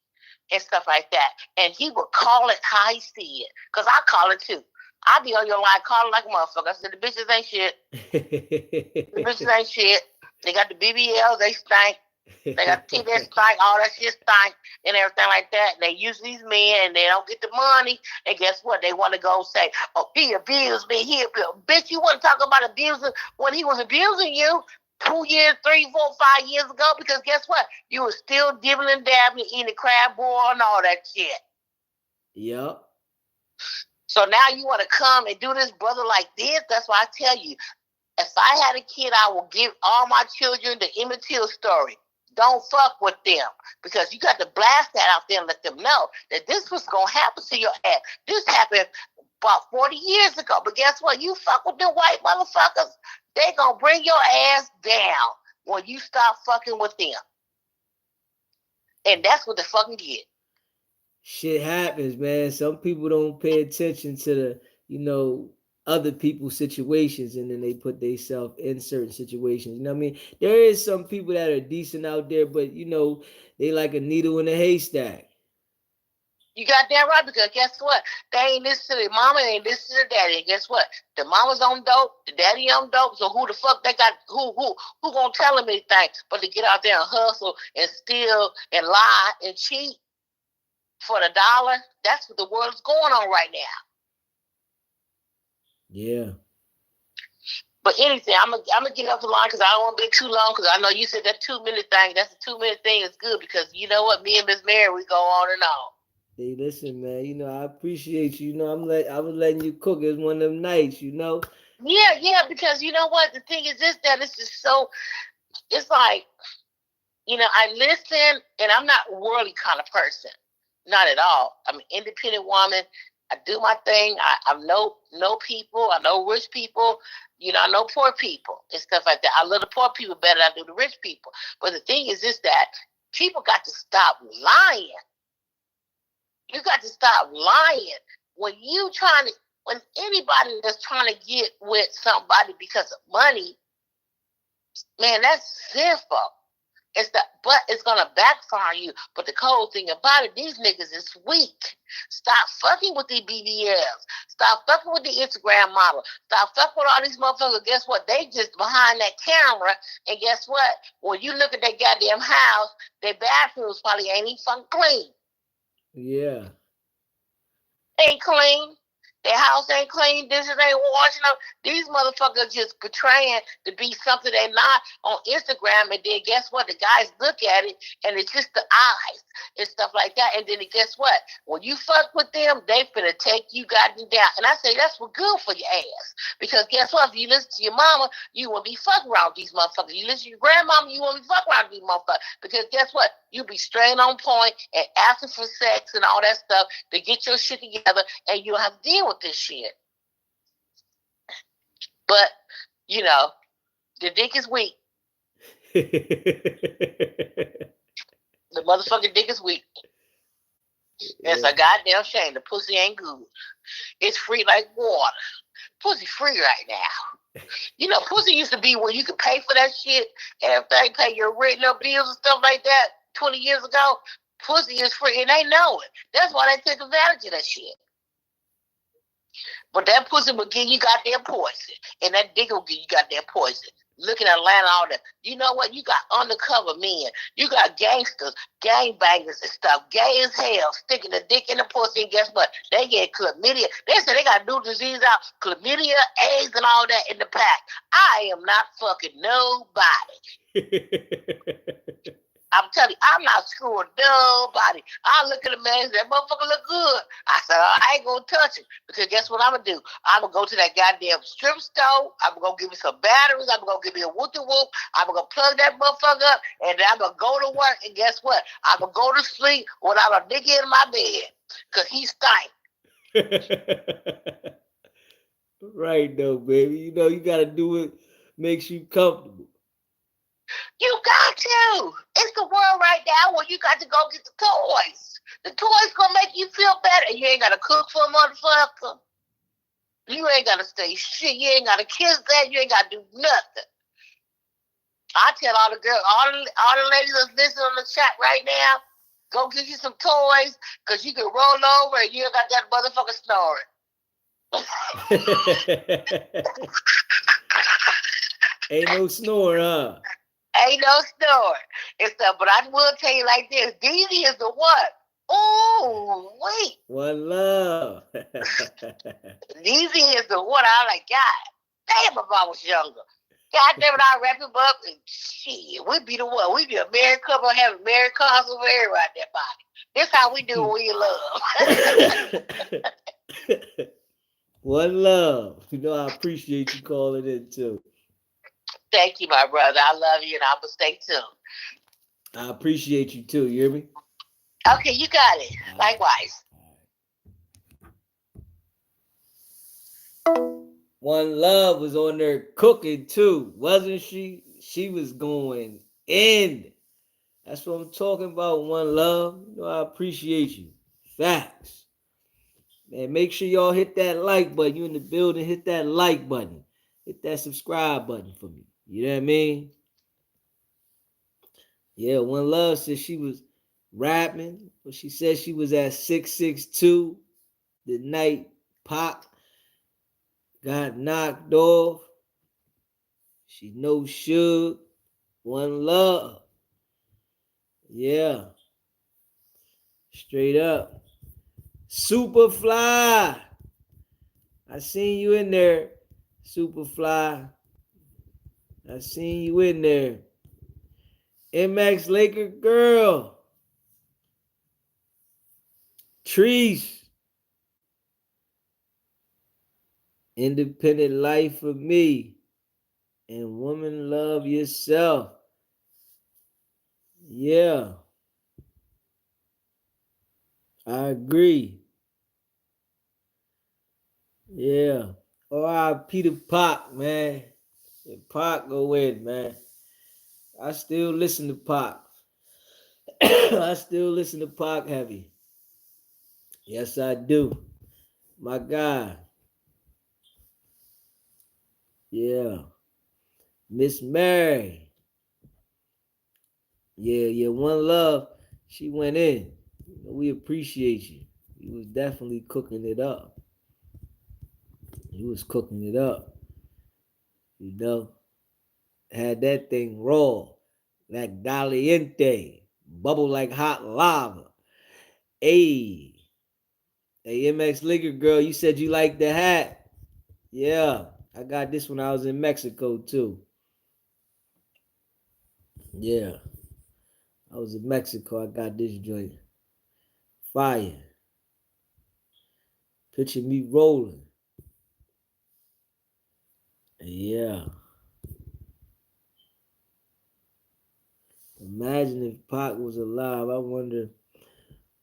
and stuff like that. And he would call it how he see it. Because I call it too. I be on your line calling like a motherfucker. I said, the bitches ain't shit. The bitches ain't shit. They got the BBLs, they stink. They got the TVS stink, all that shit stink, and everything like that. And they use these men, and they don't get the money. And guess what? They want to go say, oh, he abused me. He abused. Bitch, you want to talk about abusing when he was abusing you 2 years, 3, 4, 5 years ago? Because guess what? You were still dibbling and dabbling, eating crab boil and all that shit. Yep. So now you want to come and do this, brother, like this? That's why I tell you, if I had a kid, I will give all my children the Emmett Till story. Don't fuck with them, because you got to blast that out there and let them know that this was going to happen to your ass. This happened about 40 years ago, but guess what? You fuck with them white motherfuckers, they going to bring your ass down when you stop fucking with them. And that's what they fucking get. Shit happens, man. Some people don't pay attention to the, other people's situations, and then they put themselves in certain situations. You know what I mean? There is some people that are decent out there, but they like a needle in a haystack. You got that right, because guess what? They ain't listen to their mama, they ain't listen to daddy. And guess what? The mama's on dope, the daddy on dope. So who the fuck they got? Who gonna tell them anything but to get out there and hustle and steal and lie and cheat for the dollar? That's what the world is going on right now. Yeah. But anything, I'm gonna get off the line because I don't want to be too long. Because I know you said that 2 minute thing. That's a 2 minute thing is good, because you know what? Me and Miss Mary, we go on and on. Hey, listen, man. I appreciate you. I was letting you cook. It was one of them nights. Yeah, because you know what? The thing is this, that it's just so. It's like, I listen, and I'm not a worldly kind of person, not at all. I'm an independent woman. I do my thing. I know people. I know rich people. I know poor people and stuff like that. I love the poor people better than I do the rich people. But the thing is this, that people got to stop lying. You got to stop lying. When anybody that's trying to get with somebody because of money, man, that's sinful. But it's gonna backfire you. But the cold thing about it, these niggas is weak. Stop fucking with the BBLs. Stop fucking with the Instagram model. Stop fucking with all these motherfuckers. Guess what? They just behind that camera. And guess what? When you look at their goddamn house, their bathrooms probably ain't even fucking clean. Yeah. Ain't clean. Their house ain't clean. Dishes ain't washing up. These motherfuckers just portraying to be something they're not on Instagram. And then guess what? The guys look at it, and it's just the eyes and stuff like that. And then guess what? When you fuck with them, they finna take you goddamn down. And I say that's what good for your ass. Because guess what? If you listen to your mama, you won't be fucking around with these motherfuckers. You listen to your grandmama, you won't be fucking around with these motherfuckers. Because guess what? You be straight on point and asking for sex and all that stuff to get your shit together, and you don't have to deal with this shit. But, the dick is weak. The motherfucking dick is weak. It's a goddamn shame. The pussy ain't good. It's free like water. Pussy free right now. Pussy used to be where you could pay for that shit, everything, pay your rent, no bills and stuff like that 20 years ago. Pussy is free, and they know it. That's why they take advantage of that shit. But that pussy will give you goddamn poison, and that dick will give you goddamn poison. Looking at Atlanta, all that. You know what? You got undercover men. You got gangsters, gangbangers and stuff, gay as hell, sticking the dick in the pussy, and guess what? They get chlamydia. They say they got new disease out, chlamydia, AIDS, and all that in the pack. I am not fucking nobody. I'm telling you, I'm not screwing nobody. I look at a man and say, that motherfucker look good. I said, I ain't gonna touch it. Because guess what I'm gonna do? I'm gonna go to that goddamn strip store. I'm gonna give me some batteries. I'm gonna give me a whoop-de-whoop. I'm gonna plug that motherfucker up, and then I'm gonna go to work. And guess what? I'm gonna go to sleep without a nigga in my bed. Because he stank. Right though, baby. You gotta do it makes you comfortable. You got to. It's the world right now where you got to go get the toys. The toys gonna make you feel better. You ain't gotta cook for a motherfucker. You ain't gotta say shit. You ain't gotta kiss that. You ain't gotta do nothing. I tell all the girls, all the ladies that's listening on the chat right now, go get you some toys, because you can roll over and you ain't got that motherfucker snoring. Ain't no snore, huh? Ain't no snore and stuff. But I will tell you like this: DZ is the one. Oh, wait. One love. DZ is the one. I like, God damn, if I was younger. God damn it, I wrap him up and shit. We'd be the one. We'd be a married couple, have a married console for everybody in that body. This how we do when we love. One love. I appreciate you calling in too. Thank you, my brother. I love you, and I'm going to stay tuned. I appreciate you too. You hear me? Okay, you got it. Likewise. One love was on there cooking too, wasn't she? She was going in. That's what I'm talking about. One love. I appreciate you. Facts. Man, make sure y'all hit that like button. You in the building, hit that like button. Hit that subscribe button for me. You know what I mean? Yeah, One Love said she was rapping, but she said she was at 662 the night Pac got knocked off. She no Suge. One Love. Yeah. Straight up. Superfly. I seen you in there. Superfly. I seen you in there. MX Laker girl. Trees. Independent life for me. And woman, love yourself. Yeah. I agree. Yeah. R.I.P. to Pac, man. If Pac go in, man. I still listen to Pac. I still listen to Pac heavy. Yes, I do. My God. Yeah. Miss Mary. Yeah. One Love. She went in. We appreciate you. You was definitely cooking it up. You was cooking it up. You know? Had that thing raw. Like caliente. Bubble like hot lava. Hey. Hey, MX Liquor girl, you said you liked the hat. Yeah. I got this when I was in Mexico too. Yeah. I was in Mexico. I got this joint. Fire. Picture me rolling. Yeah. Imagine if Pac was alive. I wonder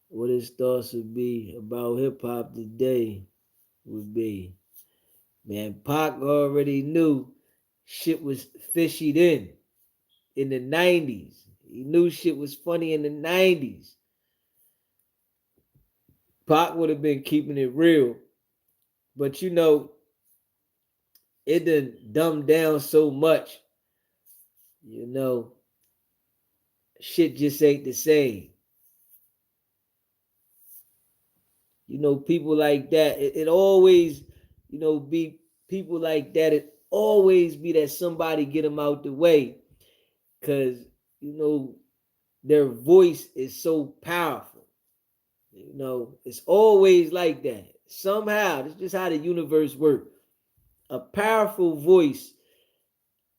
what his thoughts would be about hip hop today would be. Man, Pac already knew shit was fishy then in the 90s. He knew shit was funny in the 90s. Pac would have been keeping it real. But you know, it done dumbed down so much. You know, shit just ain't the same. You know, people like that, it always, be people like that. It always be that somebody get them out the way because, their voice is so powerful. It's always like that. Somehow, it's just how the universe works. A powerful voice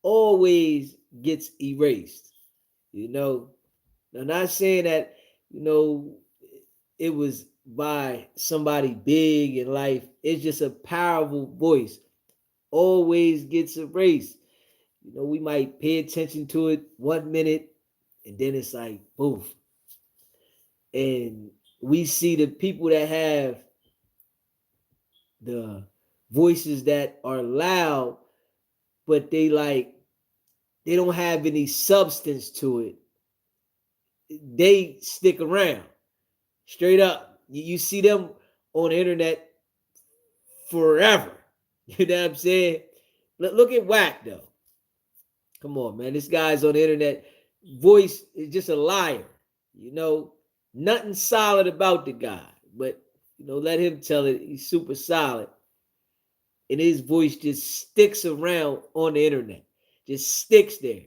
always gets erased. Now, not saying that, it was by somebody big in life. It's just a powerful voice. Always gets erased. We might pay attention to it 1 minute and then it's like, boof. And we see the people that have the voices that are loud, but they don't have any substance to it. They stick around. Straight up. You see them on the internet forever. You know what I'm saying? Look at Whack though. Come on, man. This guy's on the internet. Voice is just a liar. Nothing solid about the guy. But let him tell it. He's super solid. And his voice just sticks around on the internet. Just sticks there.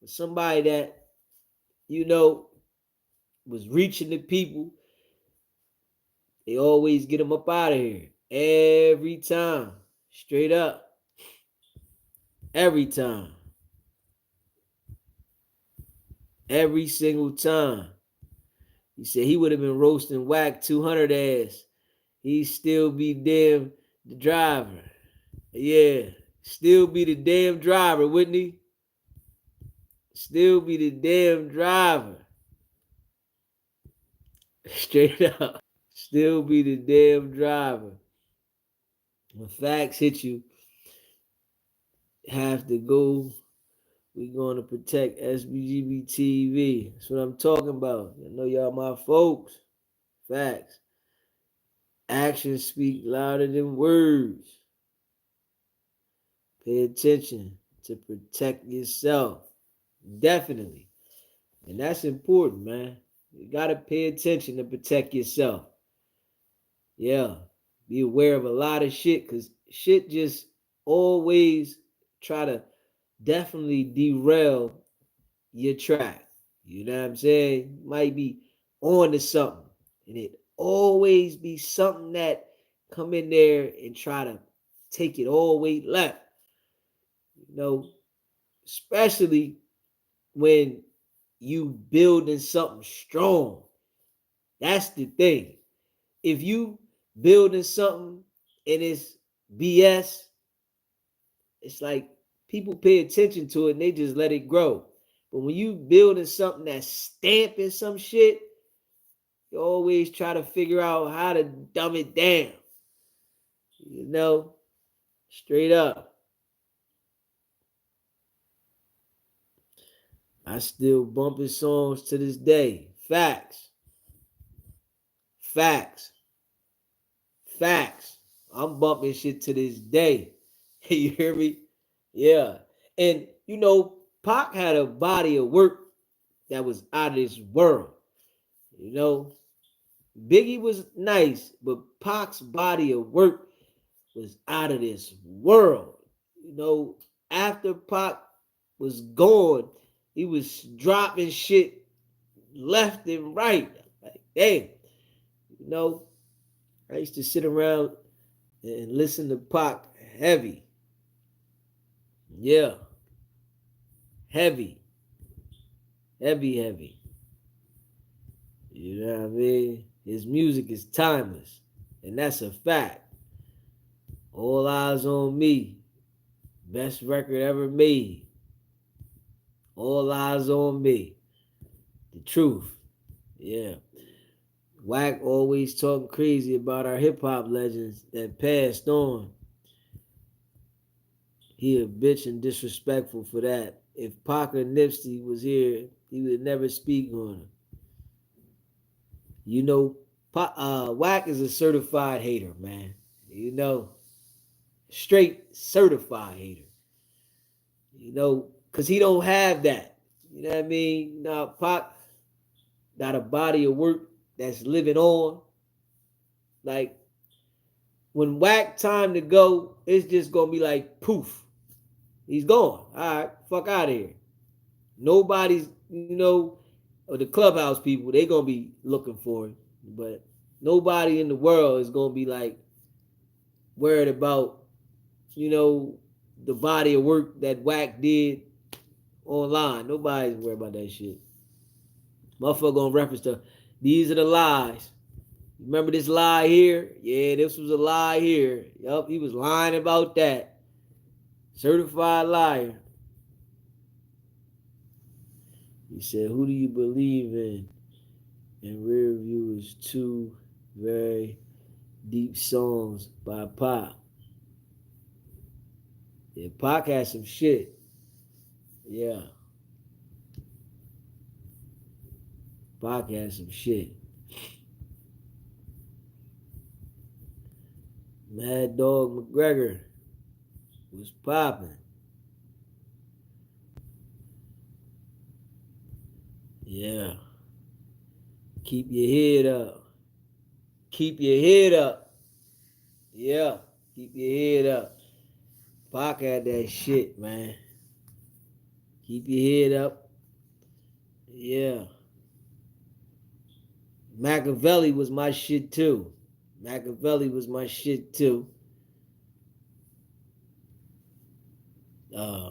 For somebody that, was reaching the people, they always get him up out of here. Every time. Straight up. Every time. Every single time. He said he would have been roasting Whack 200 ass. He'd still be damn the driver. Yeah. Still be the damn driver, wouldn't he? Still be the damn driver. Straight up. Still be the damn driver. When facts hit you, have to go. We're going to protect SBGB TV. That's what I'm talking about. I know y'all my folks. Facts. Actions speak louder than words. Pay attention to protect yourself. Definitely. And that's important, man. You gotta pay attention to protect yourself. Yeah. Be aware of a lot of shit, because shit just always try to definitely derail your track. You know what I'm saying? You might be on to something. And it always be something that come in there and try to take it all the way left. You know, especially when you building something strong. That's the thing. If you building something and it's BS, it's like people pay attention to it and they just let it grow. But when you building something that's stamping some shit, you always try to figure out how to dumb it down. You know, straight up. I still bumping songs to this day. Facts. Facts. Facts. I'm bumping shit to this day. You hear me? Yeah. And you know, Pac had a body of work that was out of this world. You know, Biggie was nice, but Pac's body of work was out of this world. You know, after Pac was gone, he was dropping shit left and right. Like, damn, you know, I used to sit around and listen to Pac heavy. Yeah, heavy, heavy. You know what I mean? His music is timeless, and that's a fact. All Eyes on Me, best record ever made. All Eyes on Me, the truth. Yeah. Wack always talking crazy about our hip hop legends that passed on. He a bitch and disrespectful for that. If Pac or Nipsey was here, he would never speak on him. You know, Wack is a certified hater, man. You know, straight certified hater. You know, because he don't have that. You know what I mean? Now, Pac got a body of work that's living on. Like, when Wack time to go, it's just going to be like, poof. He's gone. All right, fuck out of here. Nobody's, you know, or the clubhouse people, they going to be looking for him. But nobody in the world is going to be like worried about, you know, the body of work that Wack did online. Nobody's worried about that shit. Motherfucker gonna reference to, these are the lies. Remember this lie here? Yeah, this was a lie here. Yup, he was lying about that. Certified liar. He said, who do you believe in? And Rear View is two very deep songs by Pac. Yeah, Pac had some shit. Yeah. Pac had some shit. Mad Dog McGregor was popping. Yeah. Keep your head up. Keep your head up. Yeah. Keep your head up. Pac had that shit, man. Keep your head up. Yeah. Machiavelli was my shit too. Machiavelli was my shit too. Uh,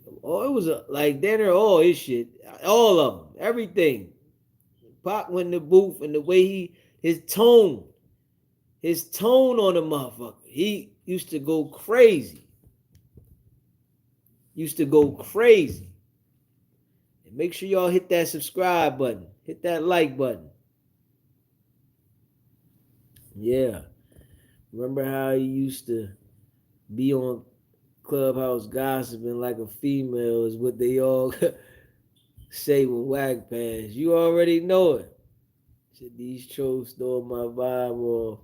it was like dinner, all his shit, all of them, everything. Pac went in the booth and the way his tone on the motherfucker, he used to go crazy. And make sure y'all hit that subscribe button, hit that like button. Yeah. Remember how he used to be on Clubhouse gossiping like a female is what they all say when Wack passed. You already know it. Said these trolls stole my vibe off.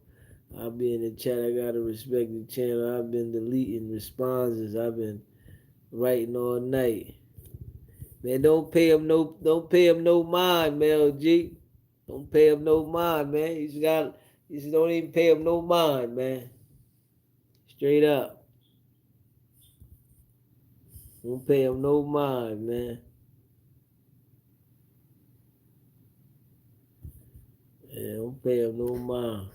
I'll be in the chat. I gotta respect the channel. I've been deleting responses. I've been writing all night. Man, don't pay him no mind, Mel G. Don't pay him no mind, man. You just don't even pay him no mind, man. Straight up. Don't pay him no mind, man. Yeah, don't pay him no mind.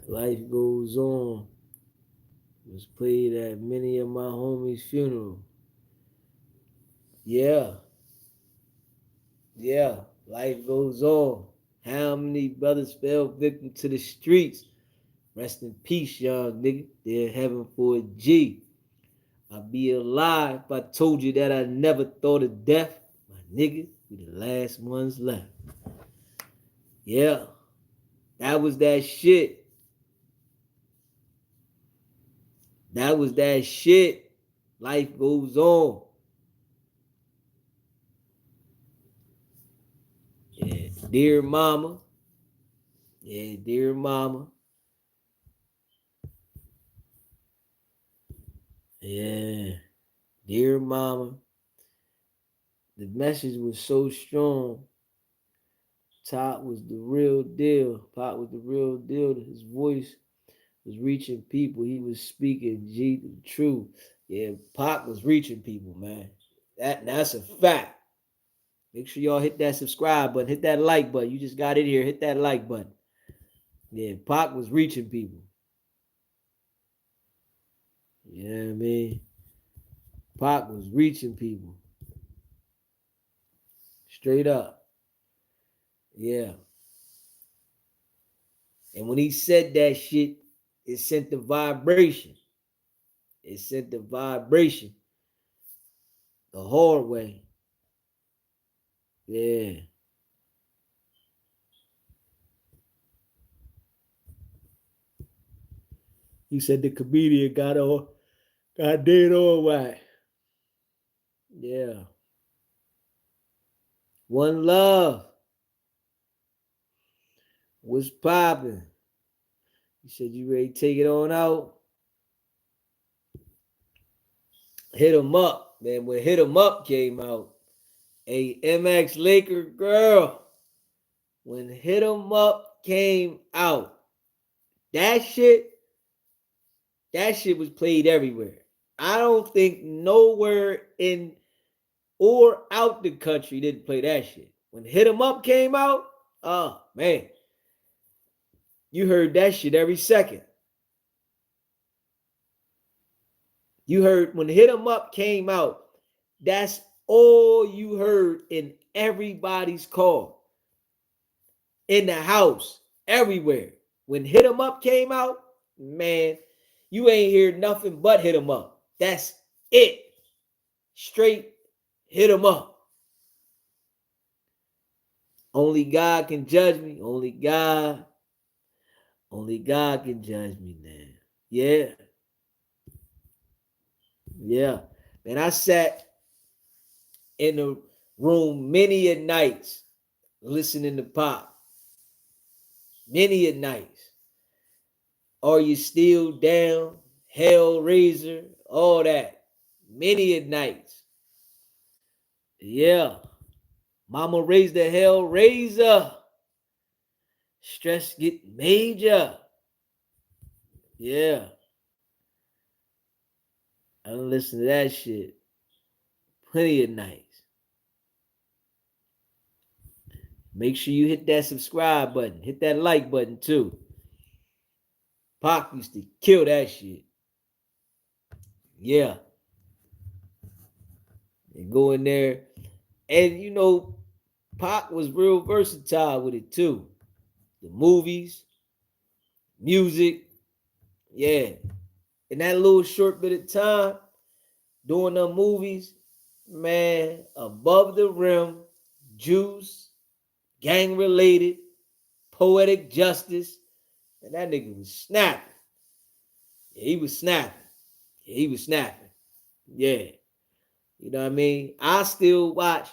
Life Goes On was played at many of my homies' funerals. Yeah. Yeah. Life goes on. How many brothers fell victim to the streets? Rest in peace, young nigga. They're in heaven for a G. I'd be alive if I told you that I never thought of death. My nigga, we the last ones left. Yeah. That was that shit. That was that shit. Life goes on. Yeah. Dear mama. Yeah, dear mama. Yeah. Dear mama. The message was so strong. Top was the real deal. Pop was the real deal. His voice was reaching people. He was speaking the truth. Yeah, Pop was reaching people, man. That's a fact. Make sure y'all hit that subscribe button. Hit that like button. You just got in here. Hit that like button. Yeah, Pac was reaching people. You know what I mean? Pac was reaching people. Straight up. Yeah. And when he said that shit, it sent the vibration. It sent the vibration the hard way. Yeah. He said the comedian got dead all right. Yeah. One love. What's popping? You said you ready to take it on out? Hit 'em up, man. When Hit 'em Up came out, a MX Laker girl. When Hit 'em Up came out, that shit was played everywhere. I don't think nowhere in or out the country didn't play that shit. When Hit 'em Up came out, oh man, you heard that shit every second. You heard when Hit 'em Up came out, that's all you heard in everybody's car, in the house, everywhere. When Hit 'em Up came out, man, you ain't hear nothing but Hit 'em Up. That's it. Straight Hit 'em Up. Only God can judge me. Only God can judge me, man. Yeah. Yeah. Man, I sat in the room many a nights listening to Pop. Many a nights. Are You Still Down? Hellraiser, all that. Many a nights. Yeah. Mama raised the Hellraiser. Stress get major. Yeah. I don't listen to that shit plenty of nights. Make sure you hit that subscribe button. Hit that like button too. Pac used to kill that shit. Yeah. And go in there. And you know, Pac was real versatile with it too. The movies, music. Yeah. In that little short bit of time, doing the movies, man, Above the Rim, Juice, Gang Related, Poetic Justice, and that nigga was snapping. Yeah, he was snapping. Yeah, he was snapping. Yeah. You know what I mean? I still watch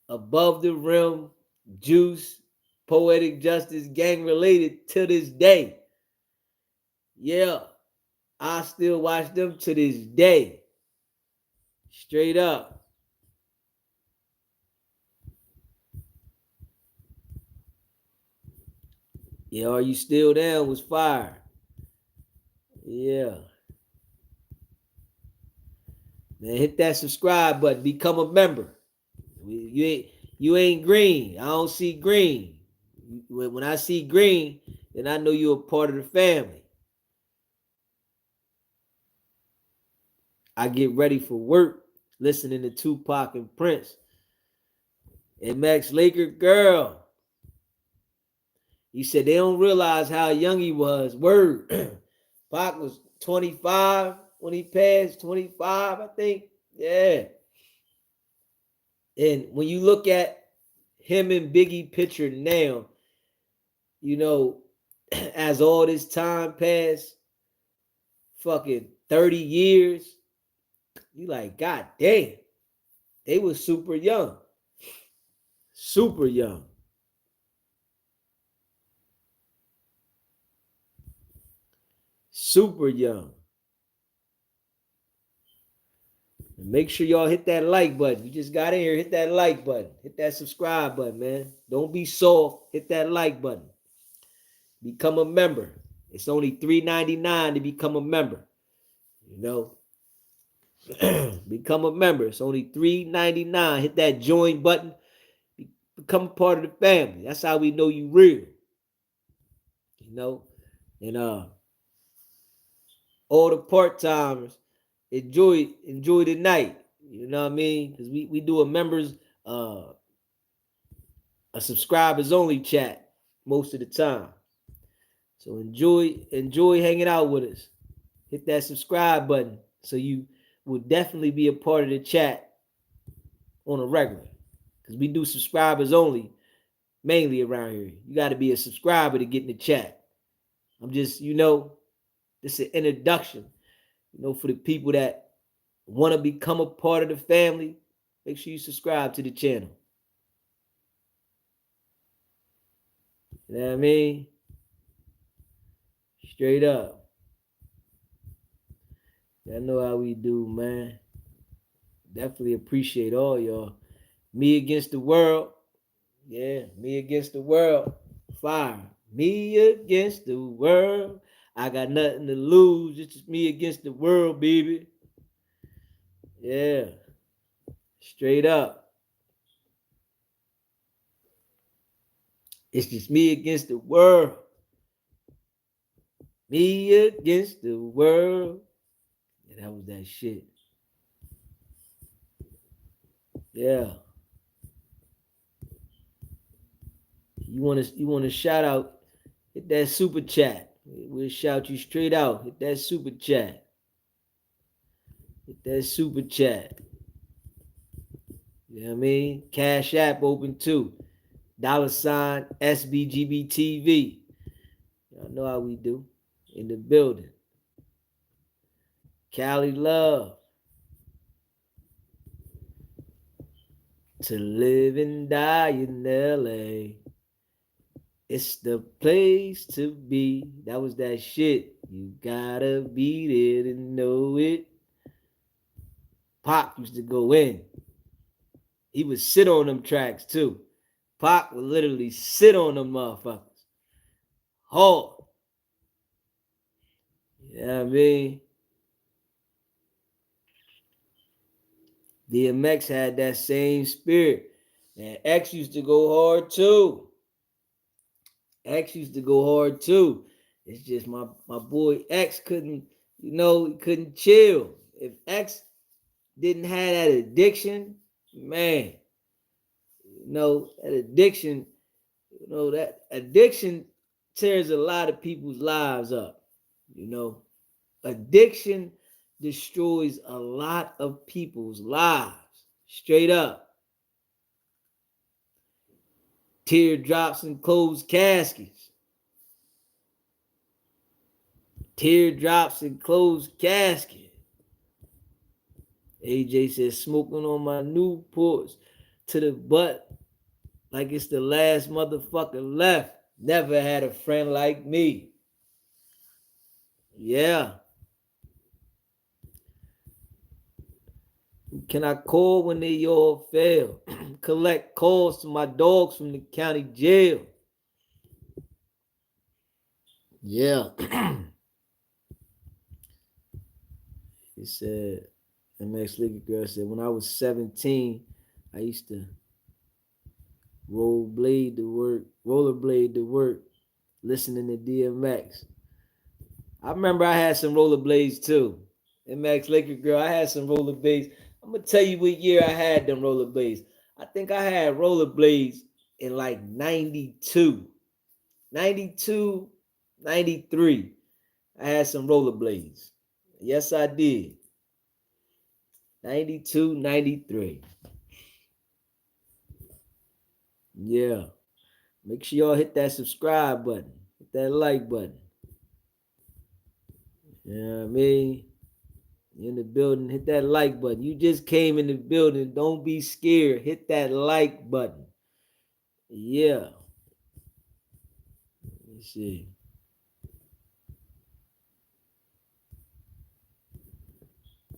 Above the Rim, Juice, Poetic Justice, gang related to this day. Yeah, I still watch them to this day. Straight up. Yeah, Are You Still Down was fire. Yeah. Man, hit that subscribe button. Become a member. You ain't green. I don't see green. When I see green, then I know you're a part of the family. I get ready for work listening to Tupac and Prince. And Max Laker, girl. He said they don't realize how young he was. Word. Pac was 25 when he passed, 25, I think. Yeah. And when you look at him and Biggie picture now, you know, as all this time passed, fucking 30 years, you like, God damn, they was super young. Super young. Super young. And make sure y'all hit that like button. You just got in here, hit that like button. Hit that subscribe button, man. Don't be soft. Hit that like button. Become a member. It's only $3.99 to become a member. You know, become a member. It's only $3.99. Hit that join button. Become a part of the family. That's how we know you real. You know, and all the part-timers enjoy the night. You know what I mean? Because we do a members a subscribers only chat most of the time. So enjoy hanging out with us. Hit that subscribe button so you will definitely be a part of the chat on a regular. Because we do subscribers only mainly around here. You got to be a subscriber to get in the chat. I'm just, this is an introduction, for the people that want to become a part of the family. Make sure you subscribe to the channel. You know what I mean? Straight up. Y'all know how we do, man. Definitely appreciate all y'all. Me against the world. Yeah, me against the world. Fire. Me against the world. I got nothing to lose. It's just me against the world, baby. Yeah. Straight up. It's just me against the world. Me against the world. Yeah, that was that shit. Yeah. You want to shout out, hit that super chat. We'll shout you straight out. Hit that super chat. Hit that super chat. You know what I mean? Cash App open too. $ SBGBTV. Y'all know how we do. In the building. Cali love. To live and die in LA. It's the place to be. That was that shit. You gotta be there to know it. Pac used to go in. He would sit on them tracks too. Pac would literally sit on them motherfuckers. Hard. You know what I mean? DMX had that same spirit. And X used to go hard too. X used to go hard too. It's just my boy X couldn't, he couldn't chill. If X didn't have that addiction, man, that addiction tears a lot of people's lives up. Addiction destroys a lot of people's lives. Straight up. Teardrops and closed caskets. Teardrops and closed casket. AJ says, smoking on my Newports to the butt. like it's the last motherfucker left. Never had a friend like me. Yeah. Can I call when they all fail? Collect calls to my dogs from the county jail. Yeah. He said, MX Liquor Girl said, when I was 17, I used to rollerblade to work, listening to DMX. I remember I had some rollerblades too. MX Liquor Girl, I had some rollerblades. I'm gonna tell you what year I had them rollerblades. I think I had rollerblades in like 92, 92, 93. I had some rollerblades. Yes, I did. 92, 93. Yeah. Make sure y'all hit that subscribe button. Hit that like button. You know what I mean? In the building, hit that like button. You just came in the building. Don't be scared. Hit that like button. Yeah. Let me see.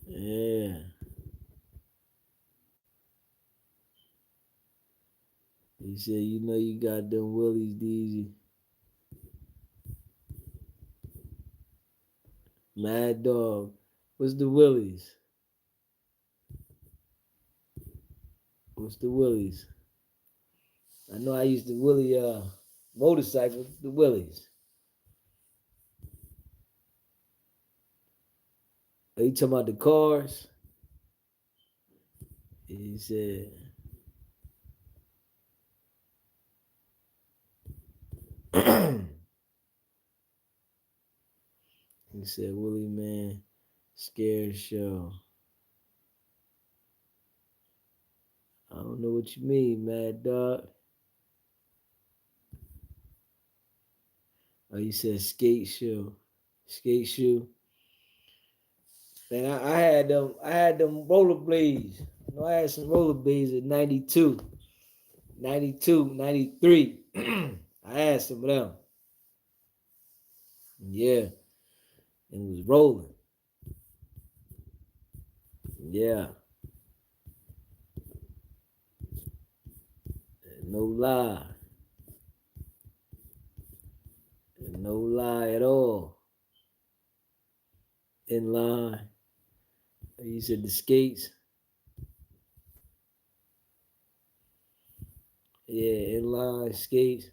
Yeah. He said, you know you got them willies, DZ. Mad Dog. What's the willies? What's the willies? I know I used to willie motorcycles, the willies. Are you talking about the cars? He said, he said, Willie man, scared show. I don't know what you mean, Mad Dog. Oh, you said skate shoe. Skate shoe. Man, I had them rollerblades. You know, I had some rollerblades in 92, 92, 93. I had some of them. Yeah. It was rolling. Yeah. No lie. No lie at all. In line. You said the skates. Yeah, inline skates.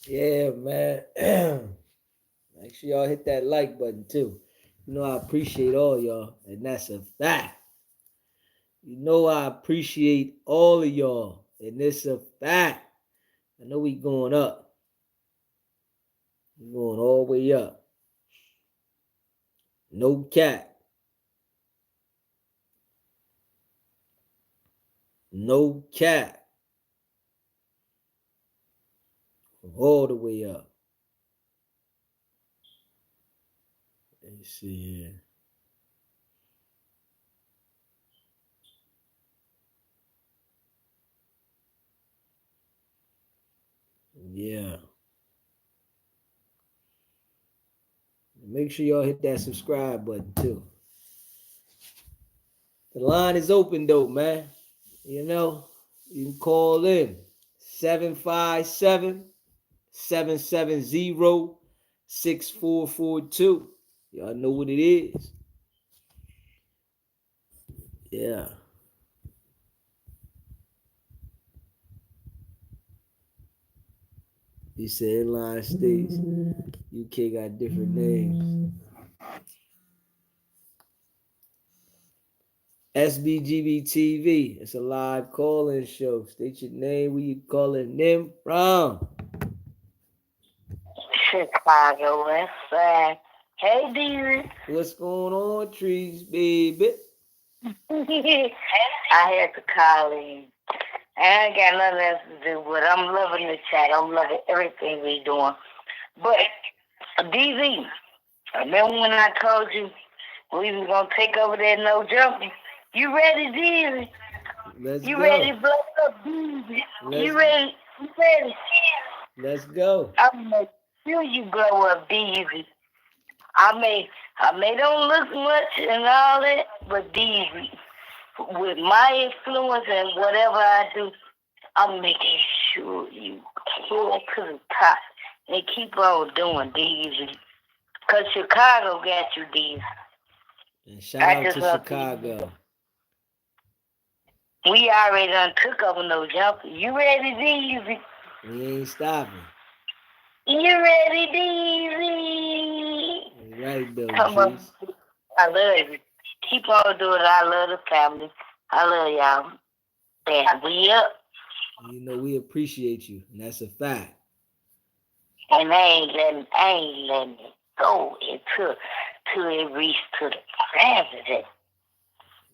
Yeah, man. Make sure y'all hit that like button too. You know I appreciate all y'all, and that's a fact. You know I appreciate all of y'all, and it's a fact. I know we going up. We going all the way up. No cap. No cap. All the way up. Let's see here. Yeah. Make sure y'all hit that subscribe button too. The line is open though, man. You know, you can call in 757-770-6442. Y'all know what it is. Yeah. You said inline states. UK got different names. SBGB TV. It's a live call-in show. State your name, where you calling in from. Chicago West Side. Hey, dear. What's going on, trees, baby? I had to call in. I ain't got nothing else to do, but I'm loving the chat. I'm loving everything we doing. But, DZ, remember when I told you We was gonna take over that no jumping. You ready, Deezy? Let's You go. ready to blow up, Deezy? You ready? You ready? Let's go. I'm gonna sure you blow up, Deezy. I may don't look much and all that, but Deezy, with my influence and whatever I do, I'm making sure you pull to the top and keep on doing Deezy. Cause Chicago got you, Deezy. And shout out to Chicago. We already done took over no jumper. You ready, Deezy? We ain't stopping. You ready, Deezy? Right, though, Come on. I love you. Keep on doing it. I love the family. I love y'all. And we up. You know, we appreciate you, and that's a fact. And I ain't letting it go until it reach to the president.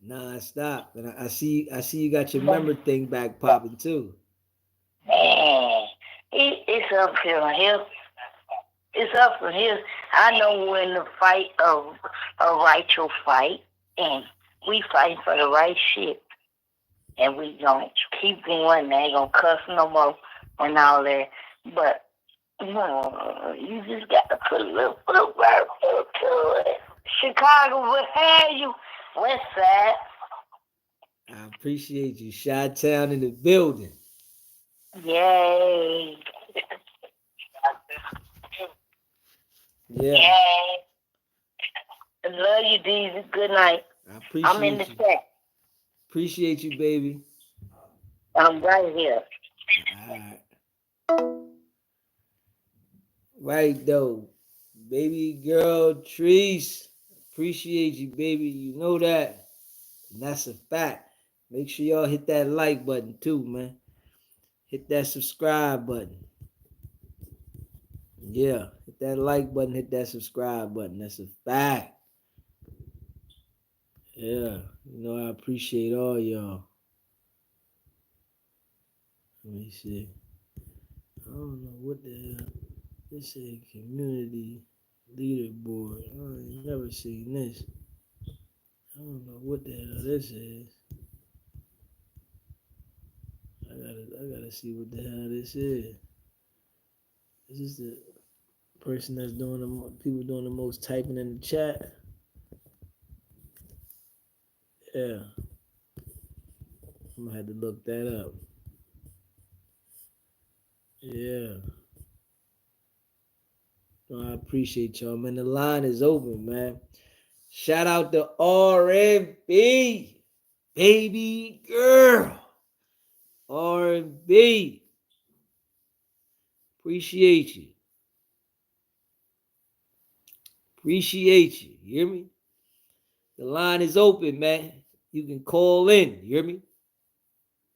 Nah, stop. And I see you got your member thing back popping too. Man, it's up from here. It's up from here. I know when to fight a rightful fight, and we fight for the right shit. And we gonna keep going. They ain't gonna cuss no more and all that. But you just got to put a little work into it. Chicago will have you. West Side. I appreciate you. Chi-Town in the building. Yay. Yeah. Yay. I love you, Deezy. Good night. I appreciate I'm in the you. chat. Appreciate you, baby. I'm right here. All right. Right, though. Baby girl, Treese. Appreciate you, baby. You know that. And that's a fact. Make sure y'all hit that like button, too, man. Hit that subscribe button. Yeah. Hit that like button. Hit that subscribe button. That's a fact. Yeah. You know, I appreciate all y'all. Let me see. I don't know what the hell. This is community leaderboard. I ain't never seen this. I don't know what the hell this is. I gotta see what the hell this is. Is this the person that's doing people doing the most typing in the chat? Yeah. I'm gonna have to look that up. Yeah. No, I appreciate y'all, man. The line is open, man. Shout out to R&B, baby girl. R&B. Appreciate you. Appreciate you. You hear me? The line is open, man. You can call in. You hear me?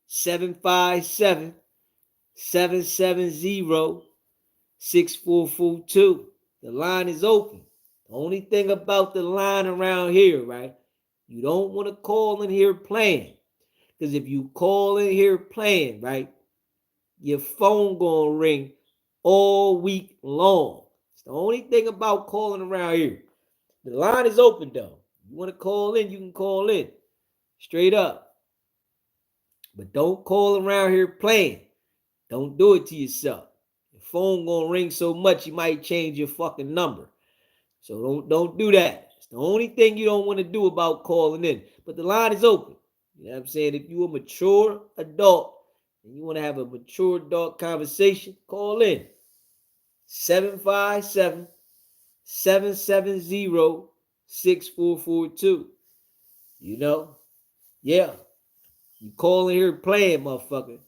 757-770-6442. The line is open. The only thing about the line around here, right? You don't want to call in here playing. Because if you call in here playing, right, your phone gonna ring all week long. It's the only thing about calling around here. The line is open though. You want to call in, you can call in. Straight up. But don't call around here playing. Don't do it to yourself. Your phone gonna ring so much you might change your fucking number. So don't do that. It's the only thing you don't want to do about calling in. But the line is open. You know what I'm saying? If you're a mature adult and you want to have a mature adult conversation, call in. 757-770-6442. You know? Yeah. You call in here playing, motherfucker.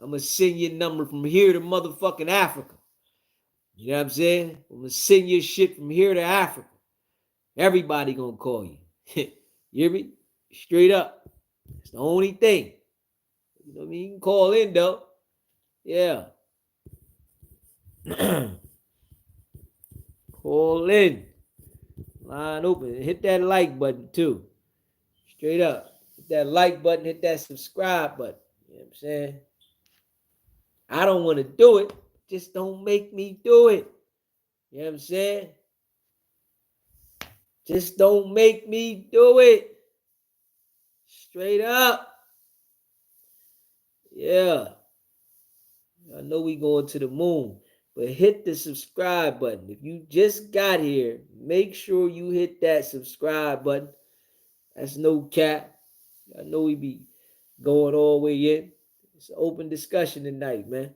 I'm going to send your number from here to motherfucking Africa. You know what I'm saying? I'm going to send your shit from here to Africa. Everybody going to call you. You hear me? Straight up. It's the only thing. You know what I mean? You can call in, though. Yeah. Call in. Line open. Hit that like button, too. Straight up. Hit that like button. Hit that subscribe button. You know what I'm saying? I don't want to do it. Just don't make me do it. You know what I'm saying? Just don't make me do it. Straight up. Yeah. I know we going to the moon, but hit the subscribe button. If you just got here, make sure you hit that subscribe button. That's no cap. I know we be going all the way in. It's an open discussion tonight, man.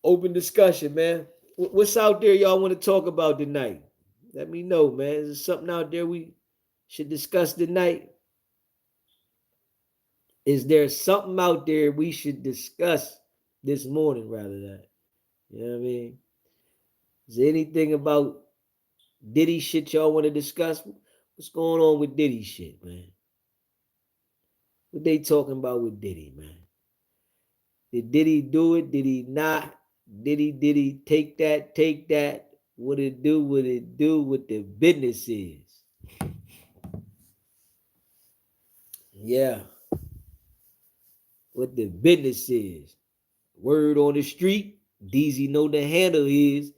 Open discussion, man. What's out there y'all want to talk about tonight? Let me know, man. Is there something out there we should discuss tonight? Is there something out there we should discuss this morning, rather than? You know what I mean? Is there anything about Diddy shit y'all want to discuss? What's going on with Diddy shit, man? What they talking about with Diddy, man? Did Diddy do it? Did he not? Did he take that? What it do? What the business is? Yeah. What the business is. Word on the street. DZ know the handle is.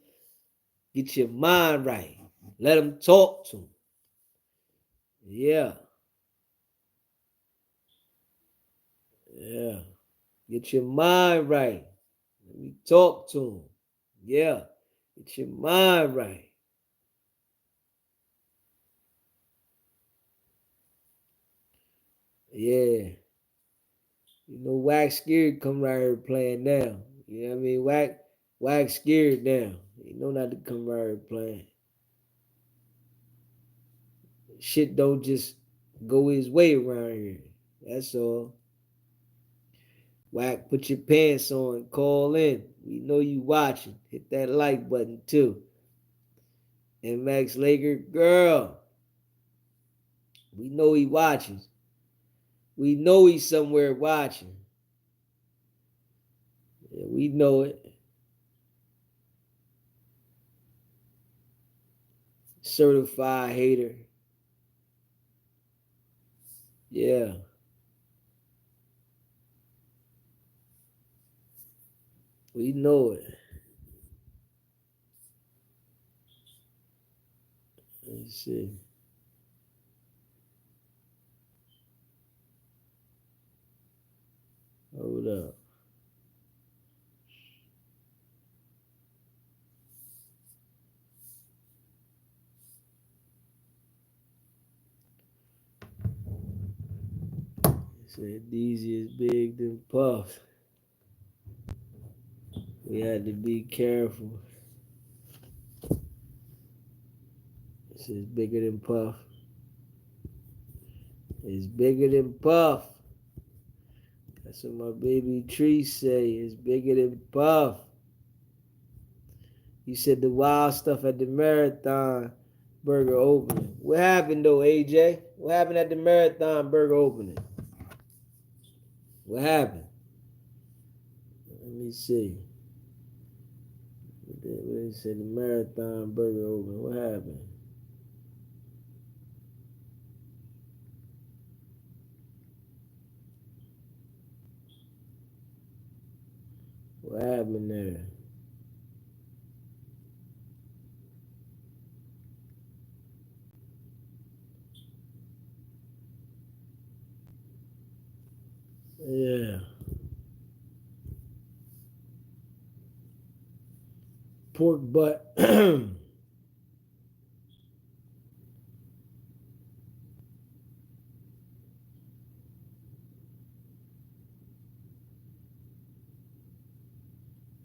Get your mind right. Let them talk to him. Yeah. Yeah. Get your mind right. Let me talk to him. Yeah. Get your mind right. Yeah. You know, Wax Scared come right here playing now. You know what I mean? Wax Scared now. You know not to come right here playing. Shit don't just go his way around here. That's all. Wack, put your pants on, call in. We know you watching. Hit that like button too. And Max Laker, girl, we know he watching. We know he's somewhere watching. Yeah, we know it. Certified hater. Yeah. We know it. Let's see. Hold up. Said DZ is big than Puff. We had to be careful. This is bigger than Puff. It's bigger than Puff. That's what my baby Tree say. It's bigger than Puff. You said the wild stuff at the Marathon Burger opening. What happened though, AJ? What happened at the Marathon Burger opening? What happened? Let me see. What they said the Marathon Burger opening. What happened? What happened there? Yeah. Pork butt. Oh,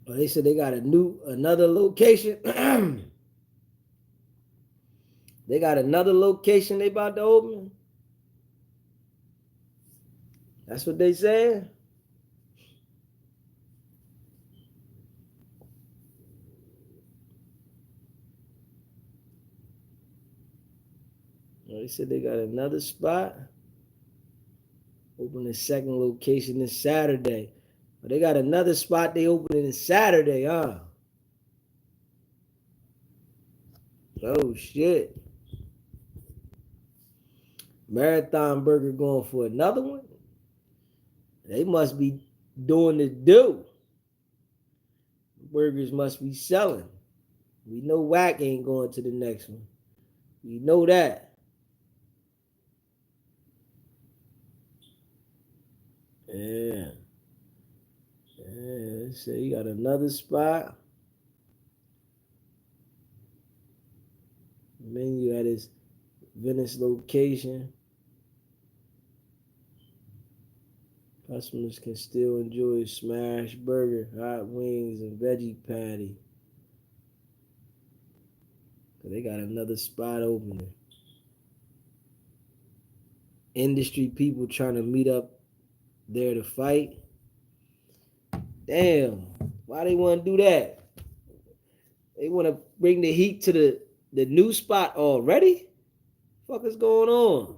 they said they got another location. They got another location they about to open. That's what they said. They said they got another spot. Open the second location this Saturday. But they got another spot they opening Saturday, huh? Oh shit. Marathon Burger going for another one? They must be doing the do. Burgers must be selling. We know Wack ain't going to the next one. You know that. Yeah. Yeah. So you got another spot. Menu at his Venice location. Customers can still enjoy smash burger, hot wings, and veggie patty. They got another spot opening. Industry people trying to meet up there to fight. Damn, why they want to do that? They want to bring the heat to the new spot already? Fuck is going on?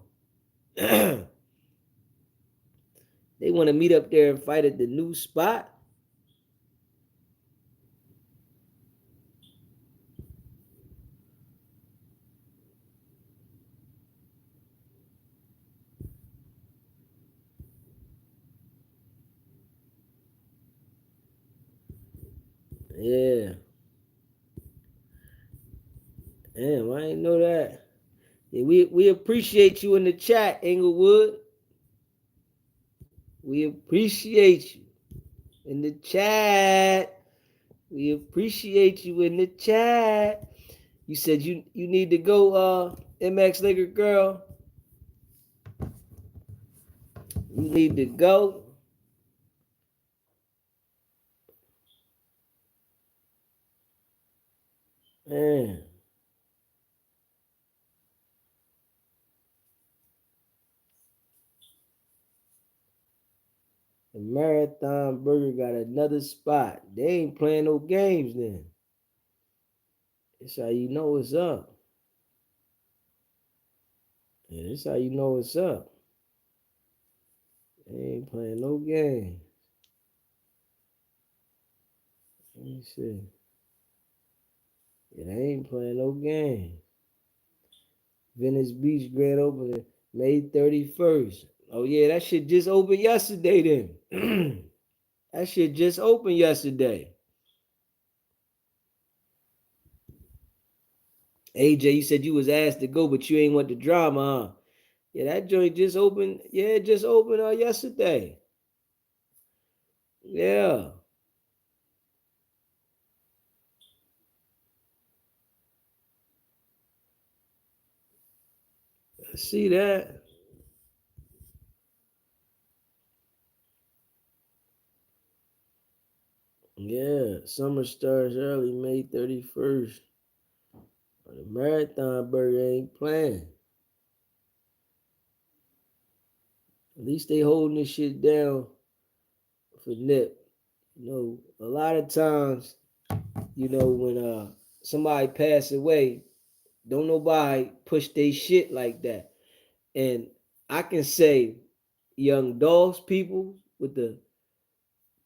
They want to meet up there and fight at the new spot? Yeah. Damn, I ain't know that. Yeah, we appreciate you in the chat, Inglewood. We appreciate you in the chat. We appreciate you in the chat. You said you need to go, MX Laker girl. You need to go. Man. The Marathon Burger got another spot. They ain't playing no games then. That's how you know it's up. Yeah, that's how you know it's up. They ain't playing no games. Let me see. Yeah, they ain't playing no games. Venice Beach grand opening May 31st. Oh yeah, that shit just opened yesterday then. That shit just opened yesterday. AJ, you said you was asked to go, but you ain't want the drama, huh? Yeah, that joint just opened. Yeah, it just opened yesterday. Yeah. See that? Yeah. Summer starts early, May 31st. But the Marathon Burger ain't playing. At least they holding this shit down for Nip. You know, a lot of times, when somebody pass away, don't nobody push they shit like that. And I can say Young Dolph's people with the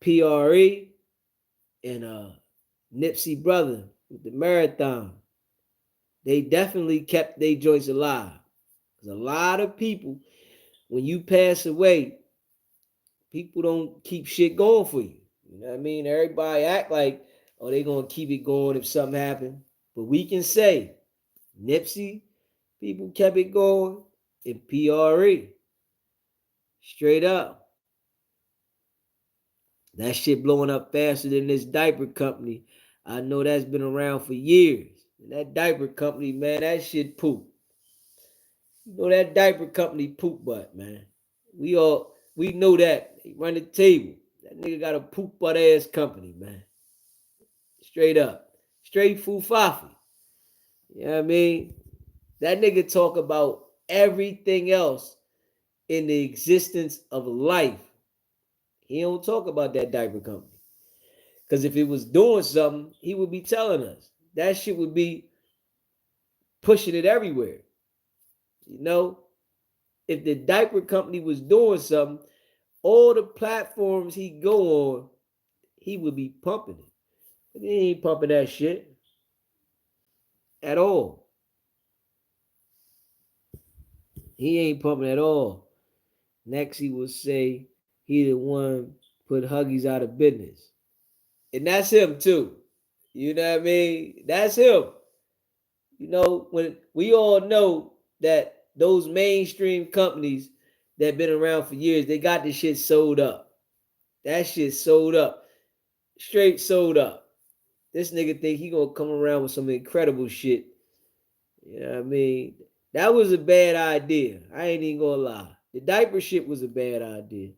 PRE and Nipsey brother with the marathon, they definitely kept their joints alive. Because a lot of people, when you pass away, people don't keep shit going for you. You know what I mean? Everybody act like, oh, they gonna keep it going if something happen. But we can say Nipsey, people kept it going, and PRE. Straight up. That shit blowing up faster than this diaper company. I know that's been around for years. And that diaper company, man, that shit poop. You know that diaper company poop butt, man. We know that. They run the table. That nigga got a poop butt ass company, man. Straight up. Straight fufafi. You know what I mean? That nigga talk about everything else in the existence of life. He don't talk about that diaper company. Because if it was doing something, he would be telling us. That shit would be pushing it everywhere. You know? If the diaper company was doing something, all the platforms he go on, he would be pumping it. But he ain't pumping that shit at all. He ain't pumping at all. Next, he will say he the one put Huggies out of business. And that's him too. You know what I mean? That's him. You know, when we all know that those mainstream companies that been around for years, they got this shit sold up. That shit sold up. Straight sold up. This nigga think he gonna come around with some incredible shit. You know what I mean? That was a bad idea. I ain't even gonna lie. The diaper shit was a bad idea.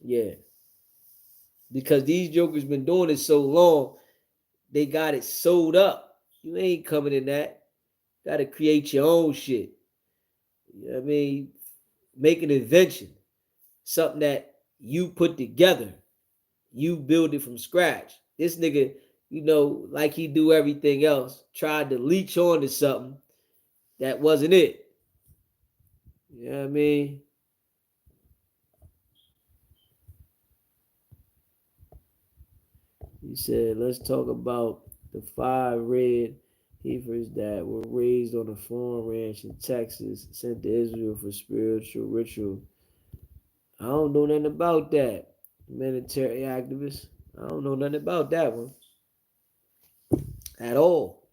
Yeah. Because these jokers been doing it so long, they got it sold up. You ain't coming in that. Gotta create your own shit. You know what I mean? Make an invention. Something that you put together. You build it from scratch. This nigga, you know, like he do everything else, tried to leech on to something that wasn't it. You know what I mean? He said, let's talk about the 5 red heifers that were raised on a farm ranch in Texas, sent to Israel for spiritual ritual. I don't know nothing about that. Humanitarian activist. I don't know nothing about that one at all.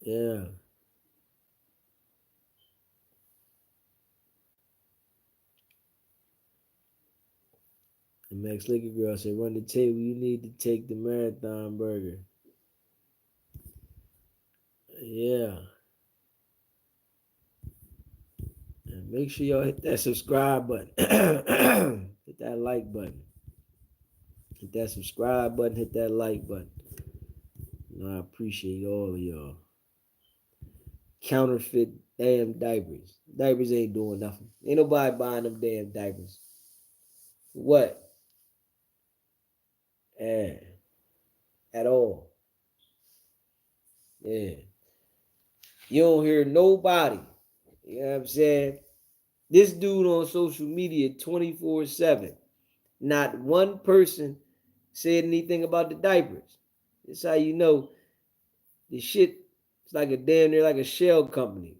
Yeah. The Max Liquor Girl said, run the table. You need to take the marathon burger. Yeah. And make sure y'all hit that subscribe button. Hit that like button. Hit that subscribe button. Hit that like button. You know, I appreciate all of y'all. Counterfeit damn diapers. Diapers ain't doing nothing. Ain't nobody buying them damn diapers. What? Yeah. At all. Yeah. You don't hear nobody. You know what I'm saying? This dude on social media 24/7. Not one person said anything about the diapers. That's how you know the shit is like a damn near like a shell company.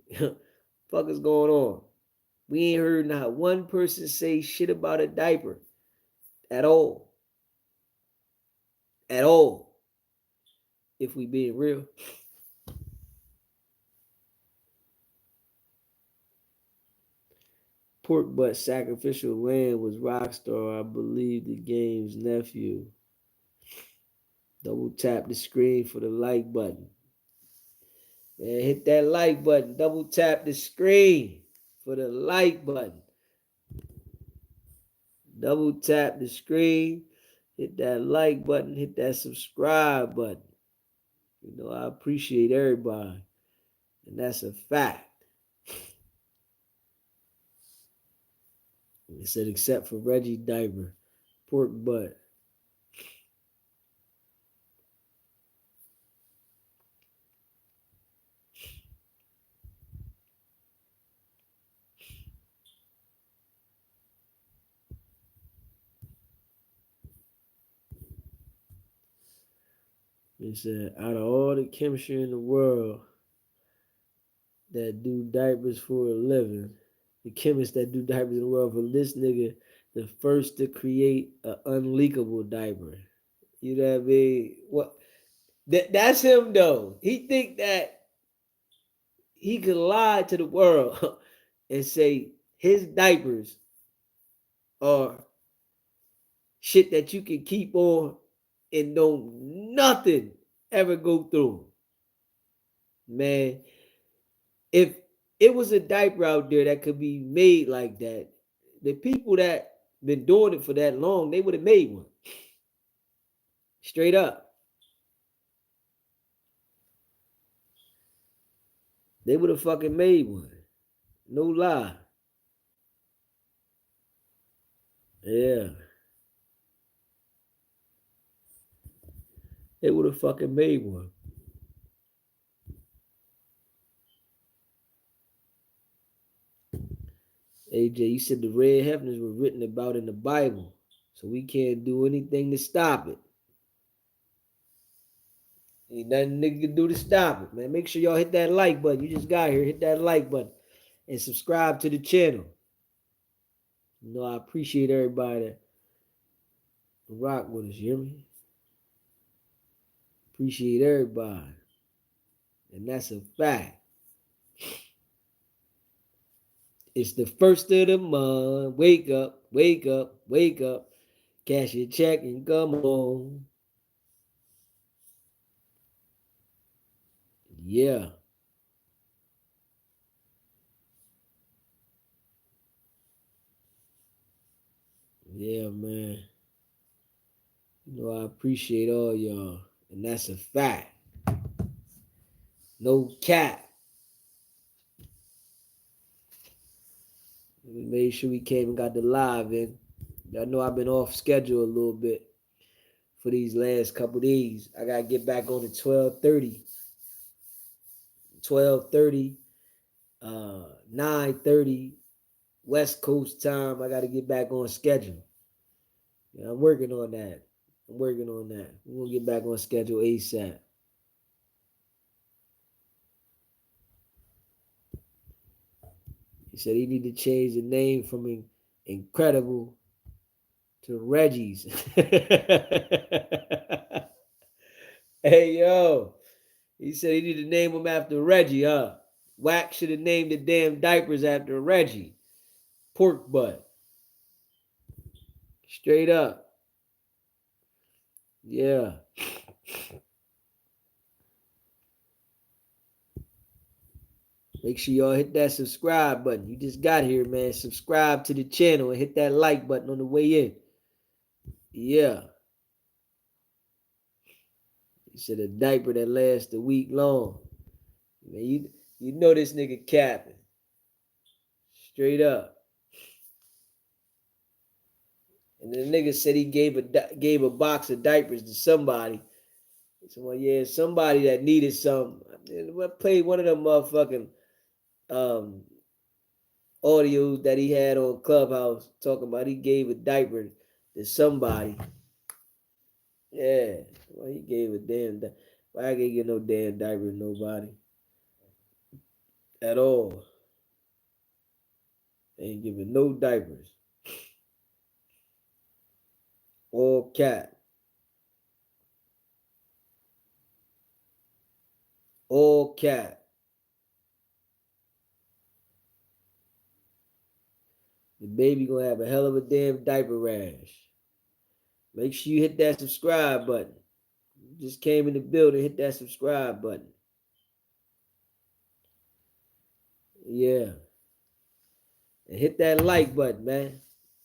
Fuck is going on? We ain't heard not one person say shit about a diaper at all. At all. If we being real. Pork butt sacrificial lamb was Rockstar, I believe, the game's nephew. Double tap the screen for the like button. Man, hit that like button. Double tap the screen for the like button. Double tap the screen. Hit that like button. Hit that subscribe button. You know, I appreciate everybody. And that's a fact. It said, except for Reggie Diaper. Pork butt. It said, out of all the chemistry in the world that do diapers for a living, the chemists that do diapers in the world, for this nigga, the first to create an unleakable diaper. You know what I mean? What? That's him though. He think that he could lie to the world and say his diapers are shit that you can keep on and don't nothing ever go through. Man, if it was a diaper out there that could be made like that, the people that been doing it for that long, they would have made one. Straight up. They would have fucking made one. No lie. Yeah. They would have fucking made one. AJ, you said the red heifers were written about in the Bible, so we can't do anything to stop it. Ain't nothing nigga can do to stop it, man. Make sure y'all hit that like button. You just got here, hit that like button and subscribe to the channel. You know, I appreciate everybody that rock with us, you hear me? Appreciate everybody. And that's a fact. It's the first of the month. Wake up, wake up, wake up. Cash your check and come home. Yeah. Yeah, man. You know, I appreciate all y'all. And that's a fact. No cap. We made sure we came and got the live in. Y'all know I've been off schedule a little bit for these last couple days. I gotta get back on at 12:30. 12:30, 9:30 West Coast time. I gotta get back on schedule. Yeah, I'm working on that. We're gonna get back on schedule ASAP. He said he need to change the name from Incredible to Reggie's. Hey, yo. He said he need to name him after Reggie, huh? Wack should have named the damn diapers after Reggie. Pork butt. Straight up. Yeah. Make sure y'all hit that subscribe button. You just got here, man. Subscribe to the channel and hit that like button on the way in. Yeah. He said a diaper that lasts a week long. Man, you know this nigga capping. Straight up. And the nigga said he gave a box of diapers to somebody. So, well, yeah, somebody that needed some. I played one of them motherfucking audios that he had on Clubhouse talking about he gave a diaper to somebody. Yeah, well, he gave a damn. Why I can't get no damn diaper to nobody at all? Ain't giving no diapers. All cat. All cat. The baby gonna have a hell of a damn diaper rash. Make sure you hit that subscribe button. You just came in the building, hit that subscribe button. Yeah. And hit that like button, man.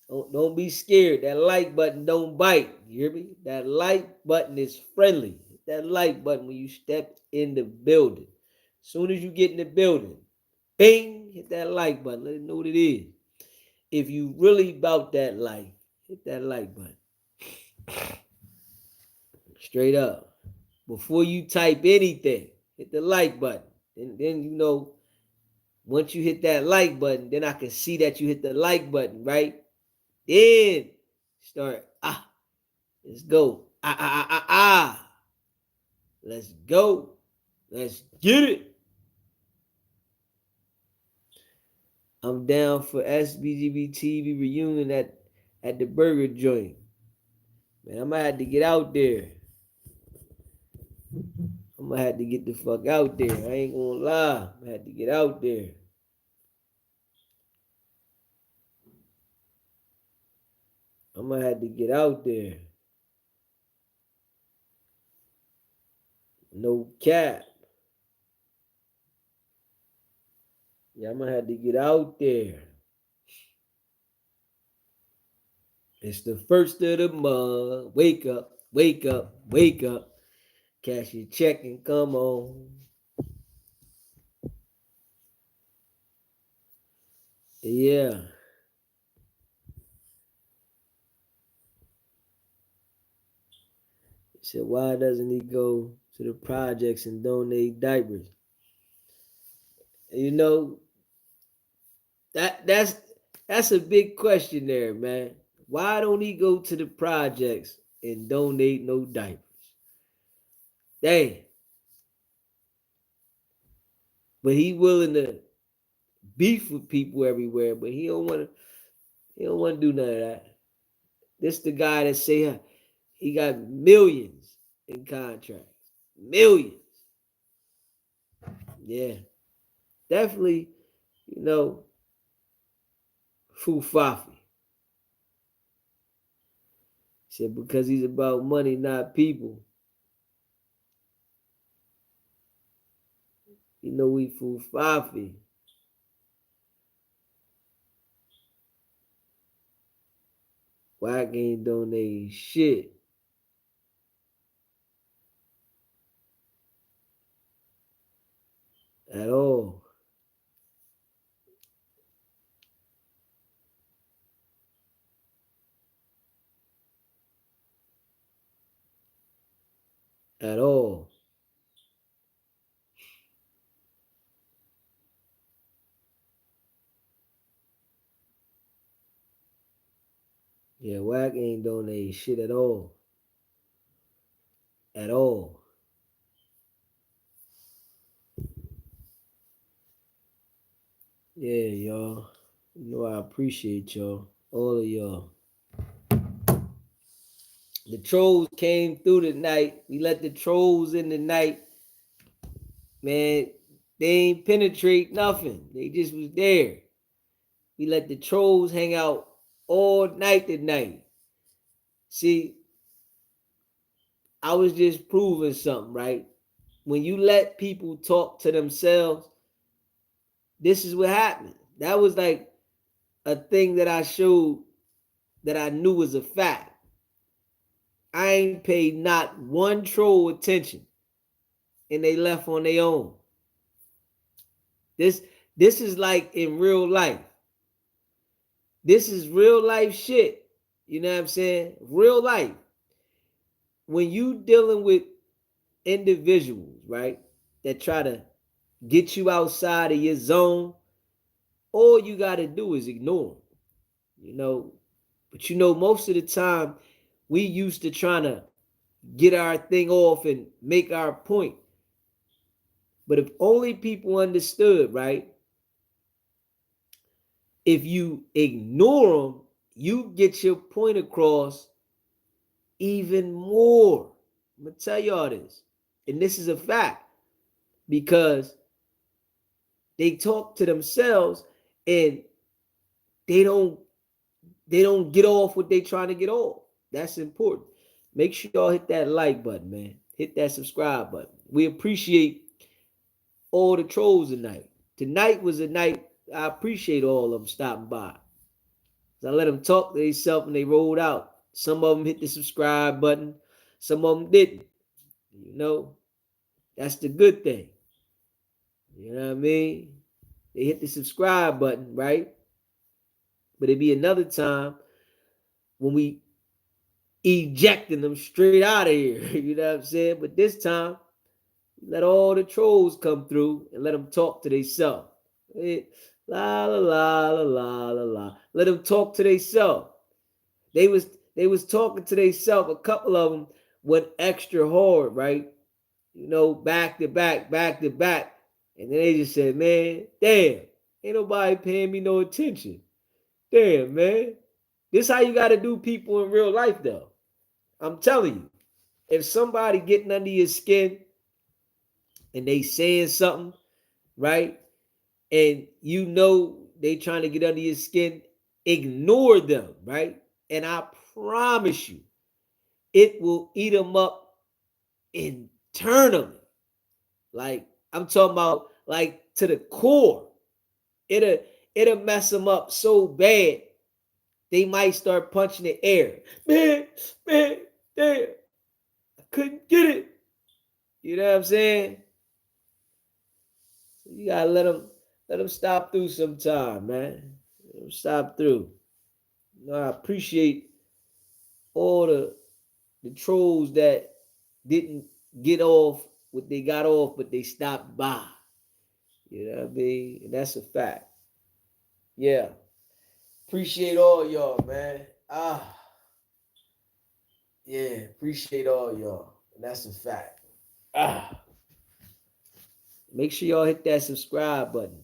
Don't be scared. That like button don't bite. You hear me? That like button is friendly. Hit that like button when you step in the building. As soon as you get in the building, bing, hit that like button. Let it know what it is. If you really about that life, hit that like button. Straight up. Before you type anything, hit the like button. And then you know, once you hit that like button, then I can see that you hit the like button, right? Then start, let's go. Let's go. Let's get it. I'm down for SBGB TV reunion at the burger joint. Man, I'm gonna have to get out there. I'm gonna have to get the fuck out there. I ain't gonna lie. I'm gonna have to get out there. I'm gonna have to get out there. No cap. Yeah, I'm gonna have to get out there. It's the first of the month. Wake up, wake up, wake up. Cash your check and come on. Yeah. He said, why doesn't he go to the projects and donate diapers? You know, that's a big question there, man. Why don't he go to the projects and donate no diapers? Dang. But he willing to beef with people everywhere, but he don't want to do none of that. This the guy that say he got millions in contracts. Millions. Yeah. Definitely, you know, Fufafi. Said because he's about money, not people. You know we Fufafi. Wack ain't donating shit. At all. At all. Yeah, Wack ain't donating shit at all. At all. Yeah, y'all. You know I appreciate y'all. All of y'all. The trolls came through tonight. We let the trolls in the night. Man, they ain't penetrate nothing. They just was there. We let the trolls hang out all night tonight. See, I was just proving something, right? When you let people talk to themselves, this is what happened. That was like a thing that I showed that I knew was a fact. I ain't paid not one troll attention, and they left on their own. This this is like in real life. This is real life shit. You know what I'm saying? Real life. When you dealing with individuals, right, that try to get you outside of your zone, all you got to do is ignore them. You know, but you know, most of the time, we used to trying to get our thing off and make our point. But if only people understood, right? If you ignore them, you get your point across even more. I'm gonna tell y'all this, and this is a fact because they talk to themselves and they don't get off what they trying to get off. That's important. Make sure y'all hit that like button, man. Hit that subscribe button. We appreciate all the trolls tonight. Tonight was a night I appreciate all of them stopping by. I let them talk to themselves and they rolled out. Some of them hit the subscribe button. Some of them didn't. You know, that's the good thing. You know what I mean? They hit the subscribe button, right? But it'd be another time when we ejecting them straight out of here. You know what I'm saying? But this time, let all the trolls come through and let them talk to themselves. La la la la la la la. Let them talk to themselves. They was talking to themselves. A couple of them went extra hard, right? You know, back to back, back to back. And then they just said, man, damn, ain't nobody paying me no attention. Damn, man. This how you got to do people in real life, though. I'm telling you. If somebody getting under your skin and they saying something, right? And you know they trying to get under your skin, ignore them, right? And I promise you, it will eat them up internally. Like I'm talking about, like to the core. It'll mess them up so bad they might start punching the air. Man, damn, I couldn't get it. You know what I'm saying? So you gotta let them stop through sometime, man. Let them stop through. You know, I appreciate all the trolls that didn't get off what they got off, but they stopped by. You know what I mean? And that's a fact. Yeah. Appreciate all y'all, man. Yeah, appreciate all y'all. And that's a fact. Make sure y'all hit that subscribe button.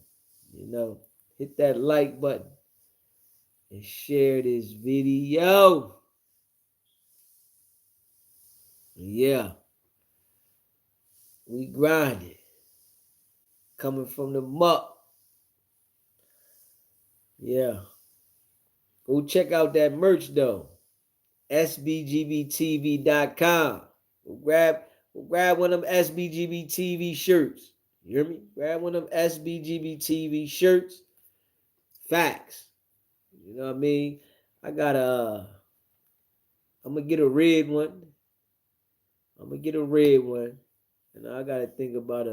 You know, hit that like button and share this video. Yeah. We grinding. Coming from the muck. Yeah. Go check out that merch though. SBGBTV.com. Grab one of them SBGBTV shirts. You hear me? Grab one of them SBGBTV shirts. Facts. You know what I mean? I got I'm gonna get a red one. And I gotta think about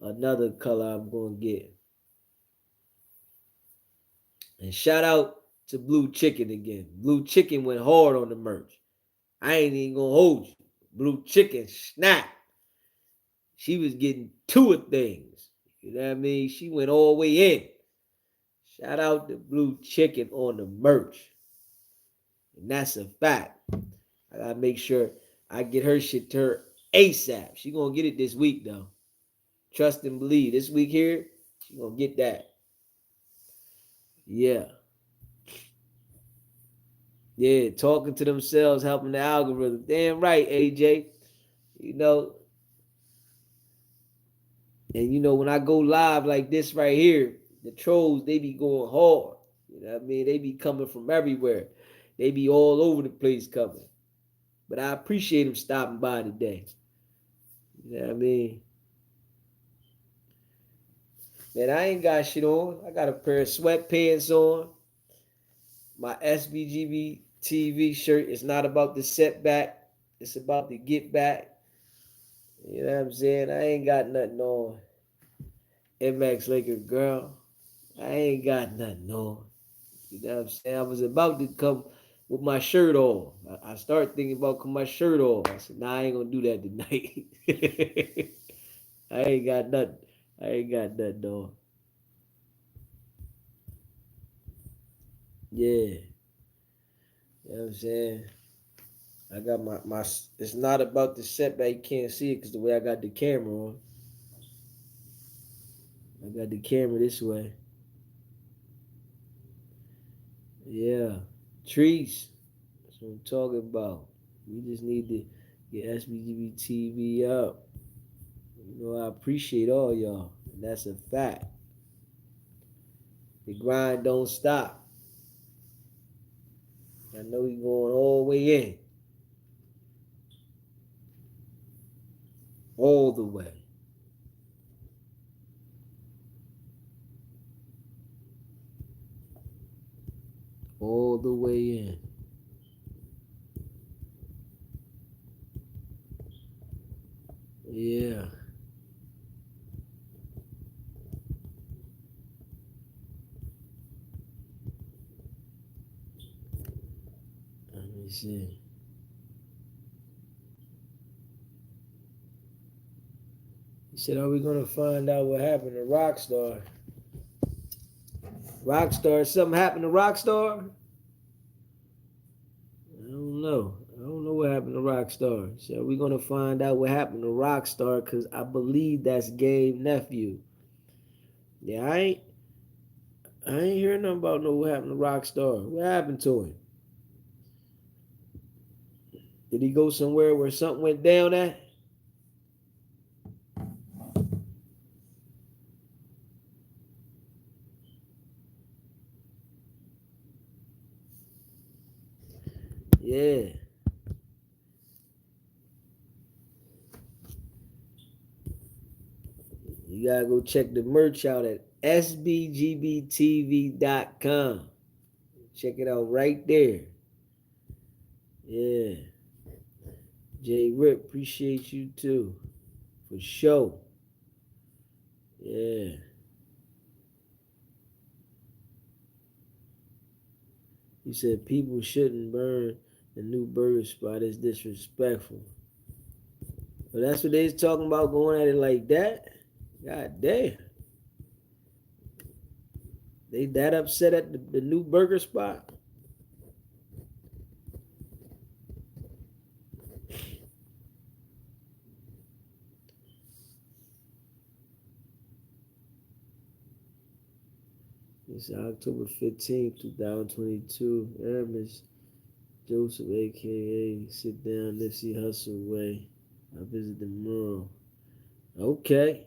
another color I'm gonna get. And shout out to Blue Chicken again. Blue Chicken went hard on the merch. I ain't even gonna hold you. Blue Chicken snap. She was getting two of things. You know what I mean? She went all the way in. Shout out to Blue Chicken on the merch. And that's a fact. I gotta make sure I get her shit to her ASAP. She gonna get it this week though. Trust and believe. This week here, she gonna get that. Yeah. Yeah, talking to themselves, helping the algorithm. Damn right, AJ. You know, and you know, when I go live like this right here, the trolls, they be going hard. You know what I mean? They be coming from everywhere. They be all over the place coming. But I appreciate them stopping by today. You know what I mean? Man, I ain't got shit on. I got a pair of sweatpants on. My SBGB TV shirt is not about the setback. It's about the get back. You know what I'm saying? I ain't got nothing on. MX Laker girl. I ain't got nothing on. You know what I'm saying? I was about to come with my shirt on. I started thinking about coming my shirt off. I said, nah, I ain't gonna do that tonight. I ain't got nothing. I ain't got nothing on. Yeah. You know what I'm saying? I got my it's not about the setback. You can't see it because the way I got the camera on. I got the camera this way. Yeah. Trees. That's what I'm talking about. We just need to get SBGB TV up. You know, I appreciate all y'all. And that's a fact. The grind don't stop. I know you're going all the way in. All the way. All the way in. Yeah. Let me see. He said, are we going to find out what happened to Rockstar? Rockstar, something happened to Rockstar? I don't know. I don't know what happened to Rockstar. So we're gonna find out what happened to Rockstar because I believe that's Gabe's nephew. Yeah, I ain't hearing nothing about what happened to Rockstar. What happened to him? Did he go somewhere where something went down at? Yeah. You gotta go check the merch out at sbgbtv.com. Check it out right there. Yeah. Jay Rip, appreciate you too. For sure. Yeah. He said people shouldn't burn the new burger spot. It's disrespectful. But that's what they was talking about, going at it like that. God damn. They that upset at the new burger spot? It's October 15th, 2022. Aramis Joseph, a.k.a. Sit Down Nipsey Hussle Way. I visit the mural. Okay.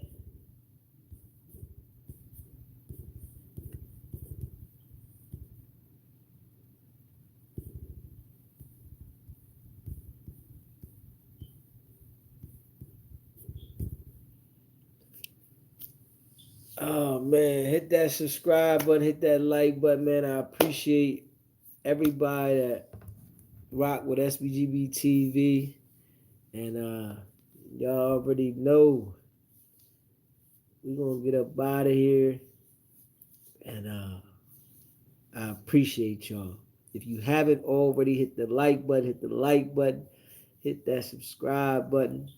Oh man, hit that subscribe button, hit that like button, man. I appreciate everybody that rock with SBGB TV. And y'all already know we're gonna get up out of here. And I appreciate y'all. If you haven't already, hit the like button, hit the like button, hit that subscribe button.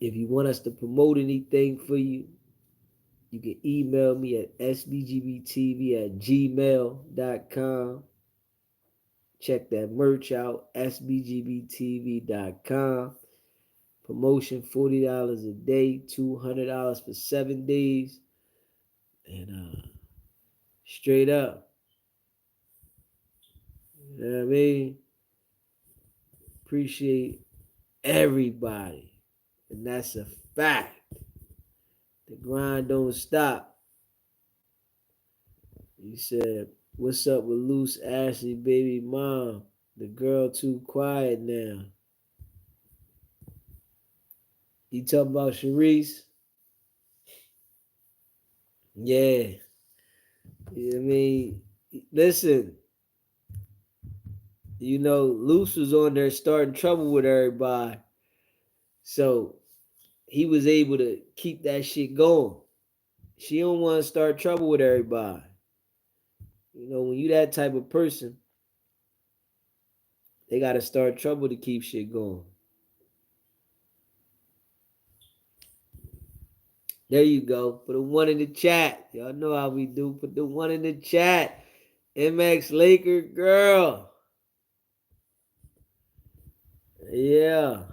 If you want us to promote anything for you, you can email me at sbgbtv@gmail.com. Check that merch out, sbgbtv.com. Promotion $40 a day, $200 for 7 days. And straight up, you know what I mean? Appreciate everybody. And that's a fact. The grind don't stop. You said, what's up with Loose Ashley, baby mom? The girl too quiet now. You talking about Sharice? Yeah. You know what I mean? Listen, Loose was on there starting trouble with everybody. So he was able to keep that shit going. She don't want to start trouble with everybody. When you that type of person, they got to start trouble to keep shit going. There you go. Put a one in the chat. Y'all know how we do. Put the one in the chat. MX Laker girl. Yeah.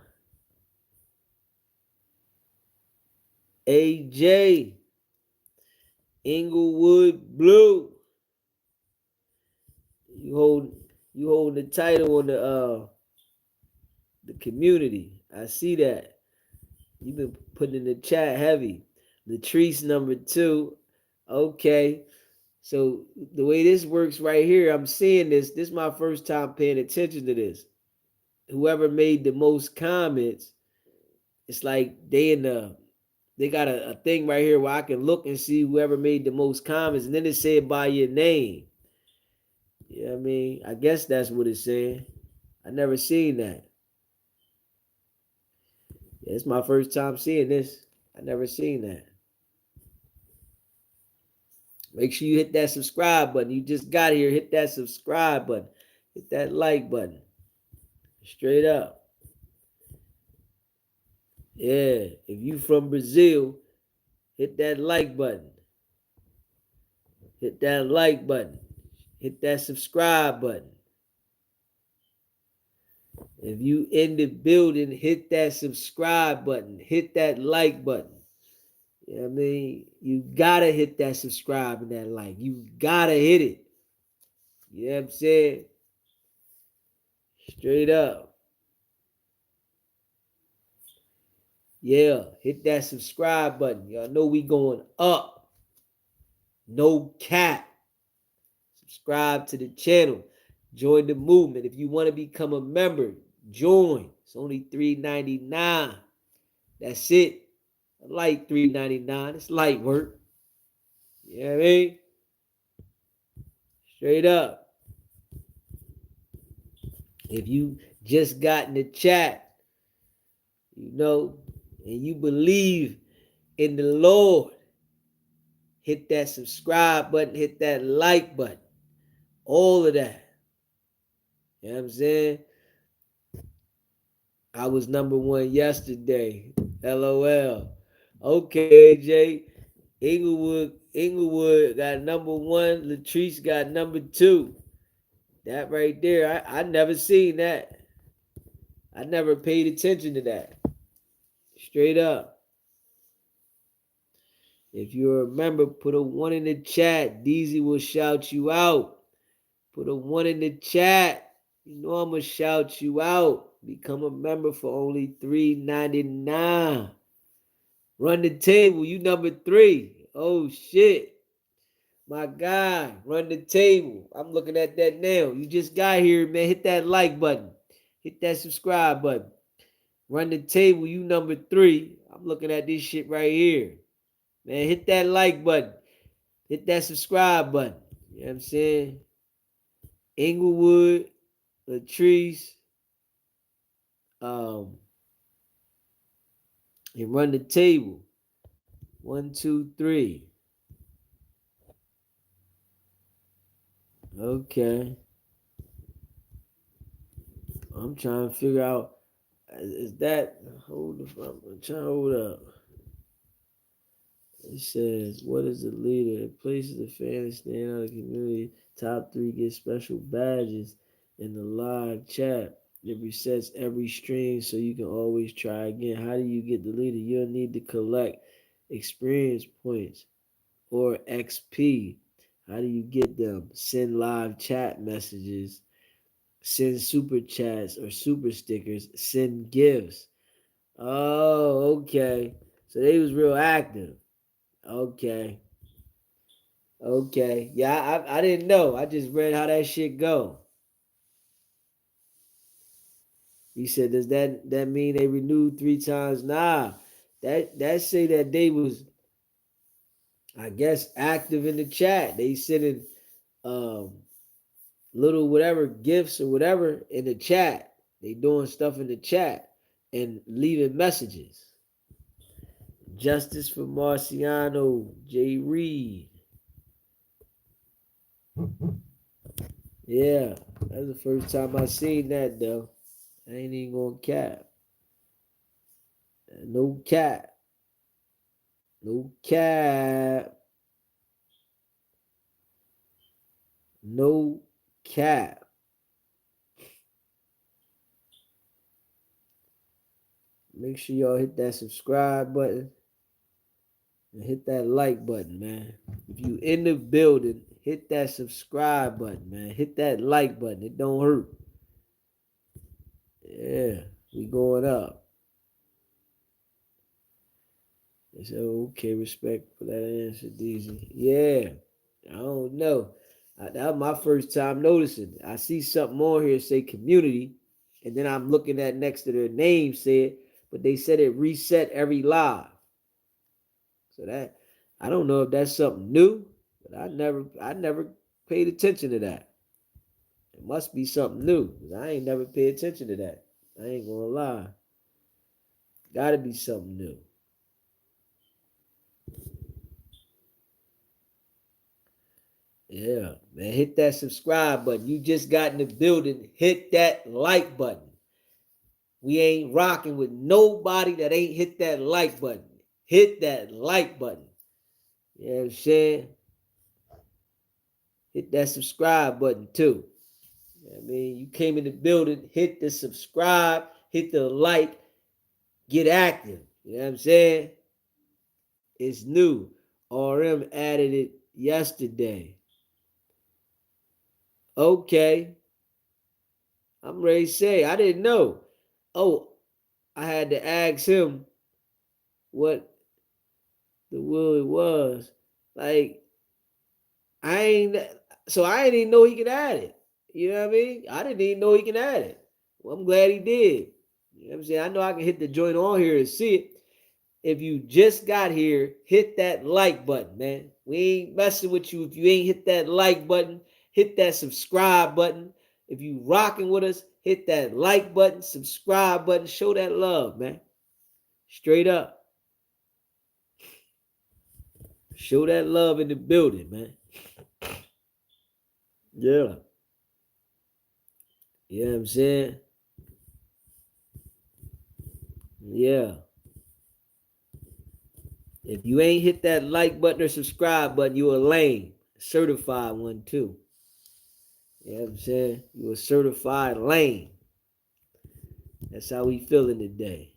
AJ. Inglewood Blue. You hold the title on the community. I see that. You've been putting in the chat heavy. Latrice #2. Okay. So the way this works right here, I'm seeing this. This is my first time paying attention to this. Whoever made the most comments, it's like they got a thing right here where I can look and see whoever made the most comments, and then it said by your name. You know what I mean? I guess that's what it's saying. I never seen that. Yeah, it's my first time seeing this. I never seen that. Make sure you hit that subscribe button. You just got here. Hit that subscribe button. Hit that like button. Straight up. Yeah. If you from Brazil, hit that like button. Hit that like button. Hit that subscribe button. If you in the building, hit that subscribe button. Hit that like button. You know what I mean? You gotta hit that subscribe and that like. You gotta hit it. You know what I'm saying? Straight up. Yeah, hit that subscribe button. Y'all know we going up. No cap. Subscribe to the channel. Join the movement. If you want to become a member, join. It's only $3.99. That's it. I like $3.99. It's light work. You know what I mean? Straight up. If you just got in the chat, and you believe in the Lord, hit that subscribe button, hit that like button. All of that. You know what I'm saying? I was #1 yesterday. LOL. Okay, AJ. Inglewood got #1. Latrice got #2. That right there, I never seen that. I never paid attention to that. Straight up. If you're a member, put a 1 in the chat. DZ will shout you out. Put a 1 in the chat. You know I'm gonna shout you out. Become a member for only $3.99. Run the table. You number 3. Oh shit. My guy, run the table. I'm looking at that now. You just got here, man. Hit that like button. Hit that subscribe button. Run the table. You number 3. I'm looking at this shit right here. Man, hit that like button. Hit that subscribe button. You know what I'm saying? Inglewood, Latrice, um, and run the table. 1, 2, 3. Okay. I'm trying to figure out, is that, I'm trying to hold up. It says, what is the leader? It places the fan stand out of the community. Top 3 get special badges in the live chat. It resets every stream so you can always try again. How do you get the leader? You'll need to collect experience points or XP. How do you get them? Send live chat messages, send super chats or super stickers, send gifts. Oh, okay. So they was real active. Okay. Okay. Yeah, I didn't know. I just read how that shit go. He said, does that mean they renewed 3 times? Nah. That say that they was, I guess, active in the chat. They sending um little whatever gifts or whatever in the chat. They doing stuff in the chat and leaving messages. Justice for Marciano, J. Reed. Yeah, that's the first time I seen that though. I ain't even gonna cap. No cap. No cap. No cap. Make sure y'all hit that subscribe button and hit that like button, man. If you in the building, hit that subscribe button, man. Hit that like button. It don't hurt. Yeah, we going up. They said, okay, respect for that answer, DZ. Yeah, I don't know. That was my first time noticing. I see something on here say community, and then I'm looking at next to their name said, but they said it reset every live. So that I don't know if that's something new, but I never paid attention to that. It must be something new, because I ain't never paid attention to that. I ain't gonna lie. Gotta be something new. Yeah, man, hit that subscribe button. You just got in the building, hit that like button. We ain't rocking with nobody that ain't hit that like button. Hit that like button. You know what I'm saying? Hit that subscribe button too. You know what I mean, you came in the building, hit the subscribe, hit the like, get active. You know what I'm saying? It's new. RM added it yesterday. Okay. I'm ready to say, I didn't know. Oh, I had to ask him what the will it was. Like, I ain't, so I didn't even know he could add it. You know what I mean? I didn't even know he can add it. Well, I'm glad he did. You know what I'm saying? I know I can hit the joint on here and see it. If you just got here, hit that like button, man. We ain't messing with you if you ain't hit that like button. Hit that subscribe button. If you rocking with us, hit that like button, subscribe button. Show that love, man. Straight up. Show that love in the building, man. Yeah. You know what I'm saying? Yeah. If you ain't hit that like button or subscribe button, you a lame. Certified one too. You know what I'm saying? You a certified lame. That's how we feeling today.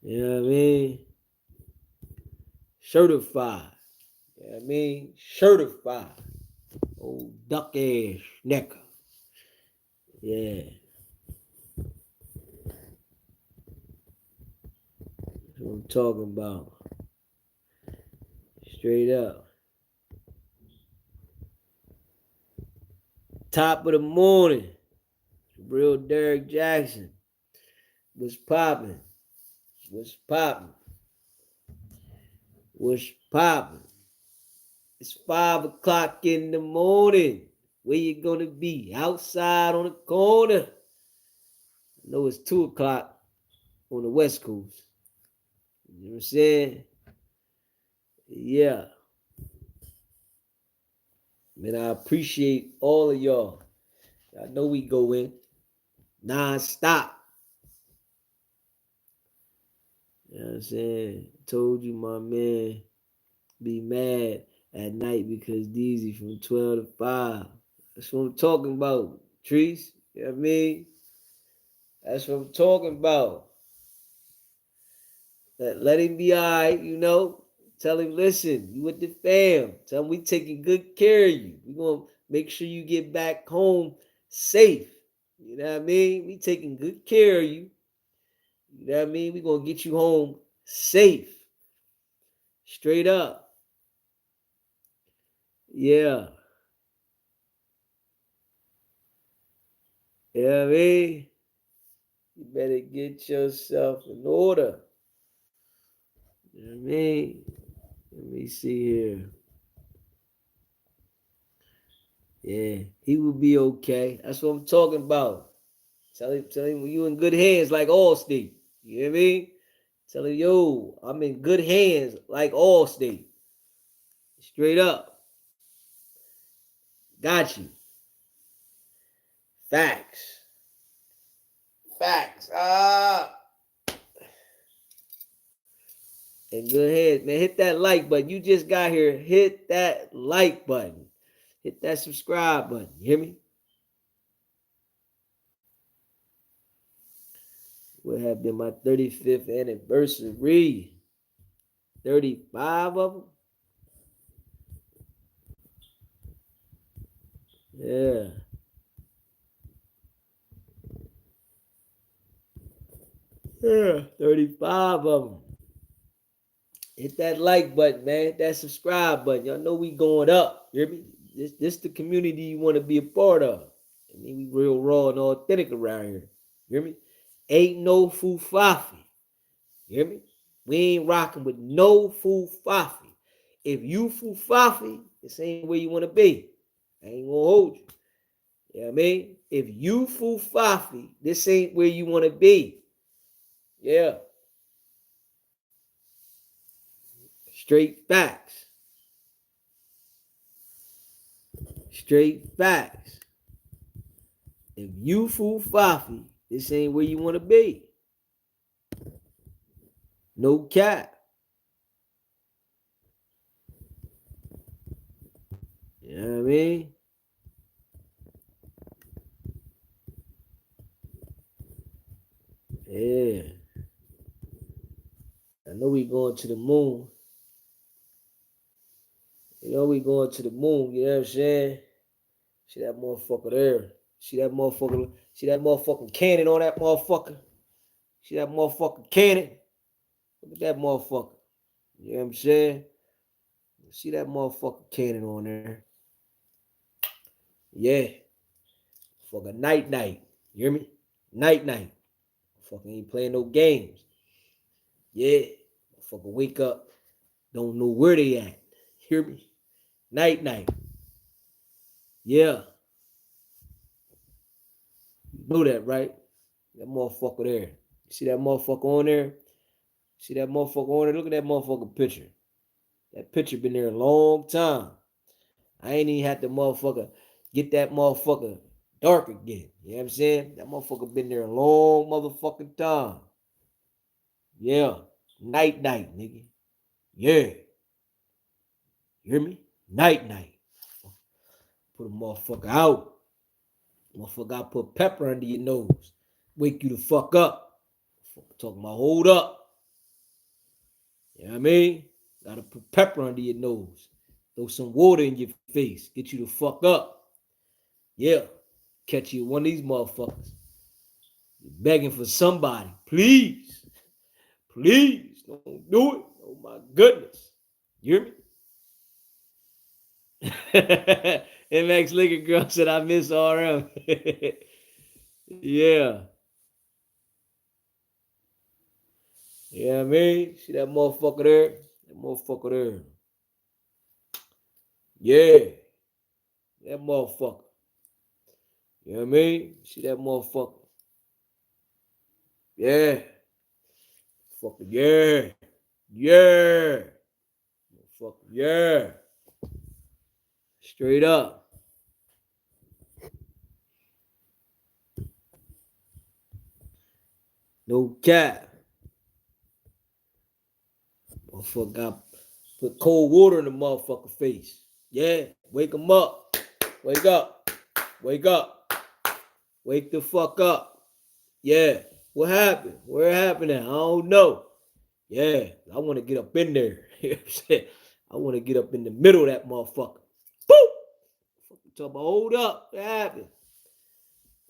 You know what I mean? Certified. You know what I mean? Certified. Old duck ass necker. Yeah. That's what I'm talking about. Straight up. Top of the morning. Real Derek Jackson. What's popping? What's popping? What's popping? It's 5 o'clock in the morning. Where you gonna be? Outside on the corner. I know it's 2 o'clock on the West Coast. You know what I'm saying? Yeah. Man, I appreciate all of y'all. I know we go in non-stop. You know what I'm saying? Told you, my man, be mad at night because Deezy from 12 to 5. That's what I'm talking about, Trees. You know what I mean? That's what I'm talking about. Let him be all right, you know. Tell him, listen, you with the fam. Tell him we taking good care of you. We going to make sure you get back home safe. You know what I mean? We taking good care of you. You know what I mean? We going to get you home safe. Straight up. Yeah. You know what I mean? You better get yourself in order. You know what I mean? Let me see here. Yeah, he will be okay. That's what I'm talking about. Tell him you in good hands like Allstate. You hear me? Tell him, yo, I'm in good hands like Allstate. Straight up. Got you. Facts. Facts. In good hands, man. Hit that like button. You just got here. Hit that like button. Hit that subscribe button. You hear me? Would have been my 35th anniversary. 35 of them. Yeah. Yeah, 35 of them. Hit that like button, man. Hit that subscribe button. Y'all know we going up. You hear me? This the community you want to be a part of. I mean, we real raw and authentic around here. You hear me? Ain't no fufafi. You hear me? We ain't rocking with no fufafi. If you fufafi, this ain't where you want to be. I ain't gonna hold you. You know what I mean? If you fufafi, this ain't where you want to be. Yeah. Straight facts. Straight facts. If you fufafi, this ain't where you want to be. No cap. You know what I mean? Yeah. I know we going to the moon. You know we going to the moon, you know what I'm saying? See that motherfucker there. See that motherfucking cannon on that motherfucker? See that motherfucking cannon? Look at that motherfucker. You know what I'm saying? See that motherfucking cannon on there? Yeah. Fucking night. You hear me? Night. Fucking ain't playing no games. Yeah. Fucking wake up. Don't know where they at. Hear me? Night. Yeah. You know that, right? That motherfucker there. See that motherfucker on there? See that motherfucker on there? Look at that motherfucking picture. That picture been there a long time. I ain't even had to motherfucker get that motherfucker dark again. You know what I'm saying? That motherfucker been there a long motherfucking time. Yeah. Night, nigga. Yeah. You hear me? Night. Put a motherfucker out. Motherfucker got put pepper under your nose. Wake you the fuck up. Talking about hold up. You know what I mean? Gotta put pepper under your nose. throw some water in your face, get you the fuck up. Yeah, catch you one of these motherfuckers. You're begging for somebody. Please, please, don't do it. Oh my goodness. You hear me? MX Liquor Girl said I miss RM. Yeah. Yeah, I mean, see that motherfucker there? That motherfucker there. Yeah. That motherfucker. You know what I mean? See that motherfucker? Yeah. Fucker, yeah. Yeah. Motherfucker, yeah. Straight up. No cap. Motherfucker got put cold water in the motherfucker face. Yeah. Wake him up. Wake up. Wake up. Wake the fuck up. Yeah. What happened? Where it happened at? I don't know. Yeah. I want to get up in there. You know what I'm saying? I want to get up in the middle of that motherfucker. Boop! Talk about hold up. What happened?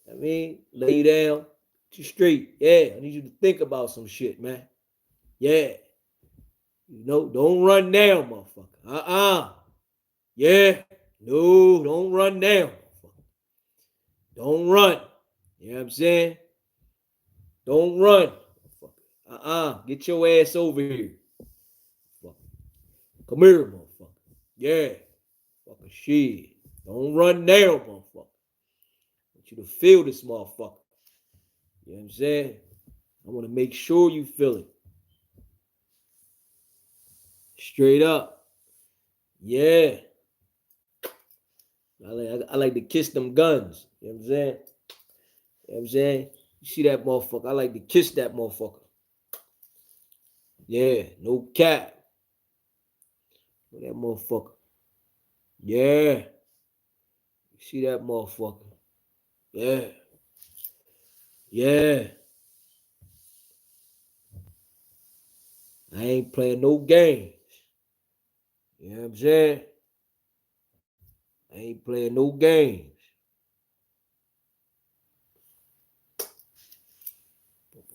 I mean, lay down. Get you straight. Yeah. I need you to think about some shit, man. Yeah. You know, don't run down, motherfucker. Yeah. No, don't run down, motherfucker. Don't run. You know what I'm saying? Don't run. Get your ass over here. Come here, motherfucker. Yeah. Fucking shit. Don't run down, motherfucker. I want you to feel this motherfucker. You know what I'm saying? I want to make sure you feel it. Straight up. Yeah. I like to kiss them guns. You know what I'm saying? You know what I'm saying? You see that motherfucker? I like to kiss that motherfucker. Yeah, no cap. Look at that motherfucker. Yeah. You see that motherfucker? Yeah. Yeah. I ain't playing no games. You know what I'm saying? I ain't playing no games.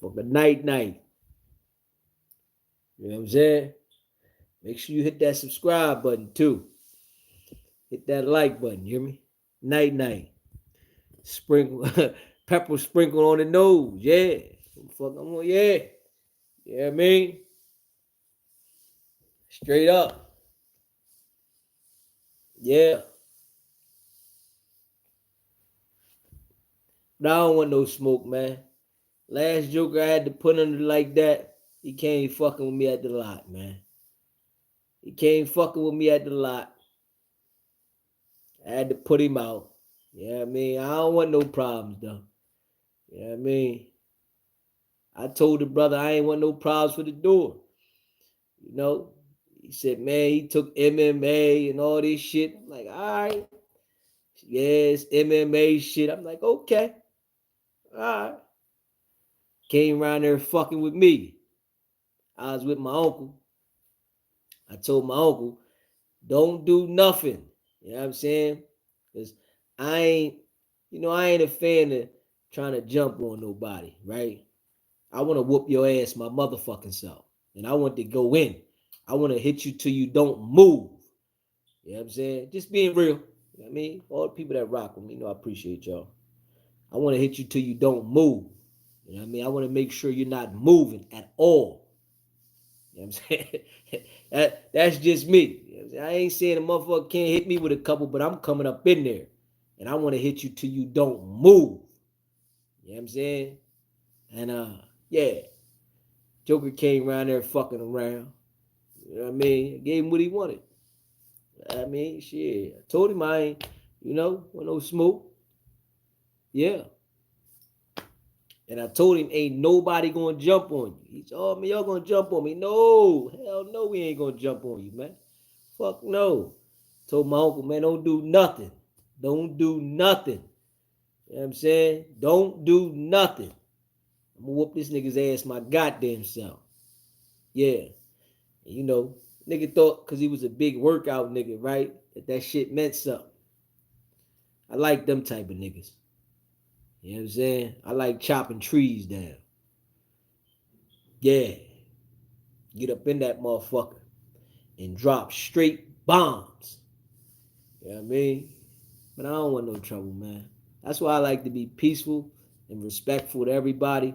Fucking night. You know what I'm saying? Make sure you hit that subscribe button too. Hit that like button, you hear me? Night. Sprinkle, pepper sprinkle on the nose, yeah. Fuck, I'm on, yeah. You know what I mean? Straight up. Yeah. But I don't want no smoke, man. Last joker I had to put under like that, he came fucking with me at the lot, man. He came fucking with me at the lot. I had to put him out. You know what I mean? I don't want no problems, though. You know what I mean? I told the brother I ain't want no problems for the door. You know? He said, man, he took MMA and all this shit. I'm like, all right. Yes, MMA shit. I'm like, okay. All right. Came around there fucking with me. I was with my uncle. I told my uncle, don't do nothing. You know what I'm saying? Because I ain't a fan of trying to jump on nobody, right? I want to whoop your ass my motherfucking self. And I want to go in. I want to hit you till you don't move. You know what I'm saying? Just being real. You know what I mean? All the people that rock with me, I appreciate y'all. I want to hit you till you don't move. You know what I mean? I want to make sure you're not moving at all. You know what I'm saying? That's just me. You know what I'm saying? I ain't saying a motherfucker can't hit me with a couple, but I'm coming up in there. And I want to hit you till you don't move. You know what I'm saying? And yeah. Joker came around there fucking around. You know what I mean? I gave him what he wanted. I mean, shit. I told him I ain't, want no smoke. Yeah. And I told him, ain't nobody gonna jump on you. He said, oh, man, y'all gonna jump on me. No, hell no, we ain't gonna jump on you, man. Fuck no. Told my uncle, man, don't do nothing. Don't do nothing. You know what I'm saying? Don't do nothing. I'm gonna whoop this nigga's ass my goddamn self. Yeah. And, Nigga thought because he was a big workout nigga, right? That shit meant something. I like them type of niggas. You know what I'm saying? I like chopping trees down. Yeah. Get up in that motherfucker and drop straight bombs. You know what I mean? But I don't want no trouble, man. That's why I like to be peaceful and respectful to everybody,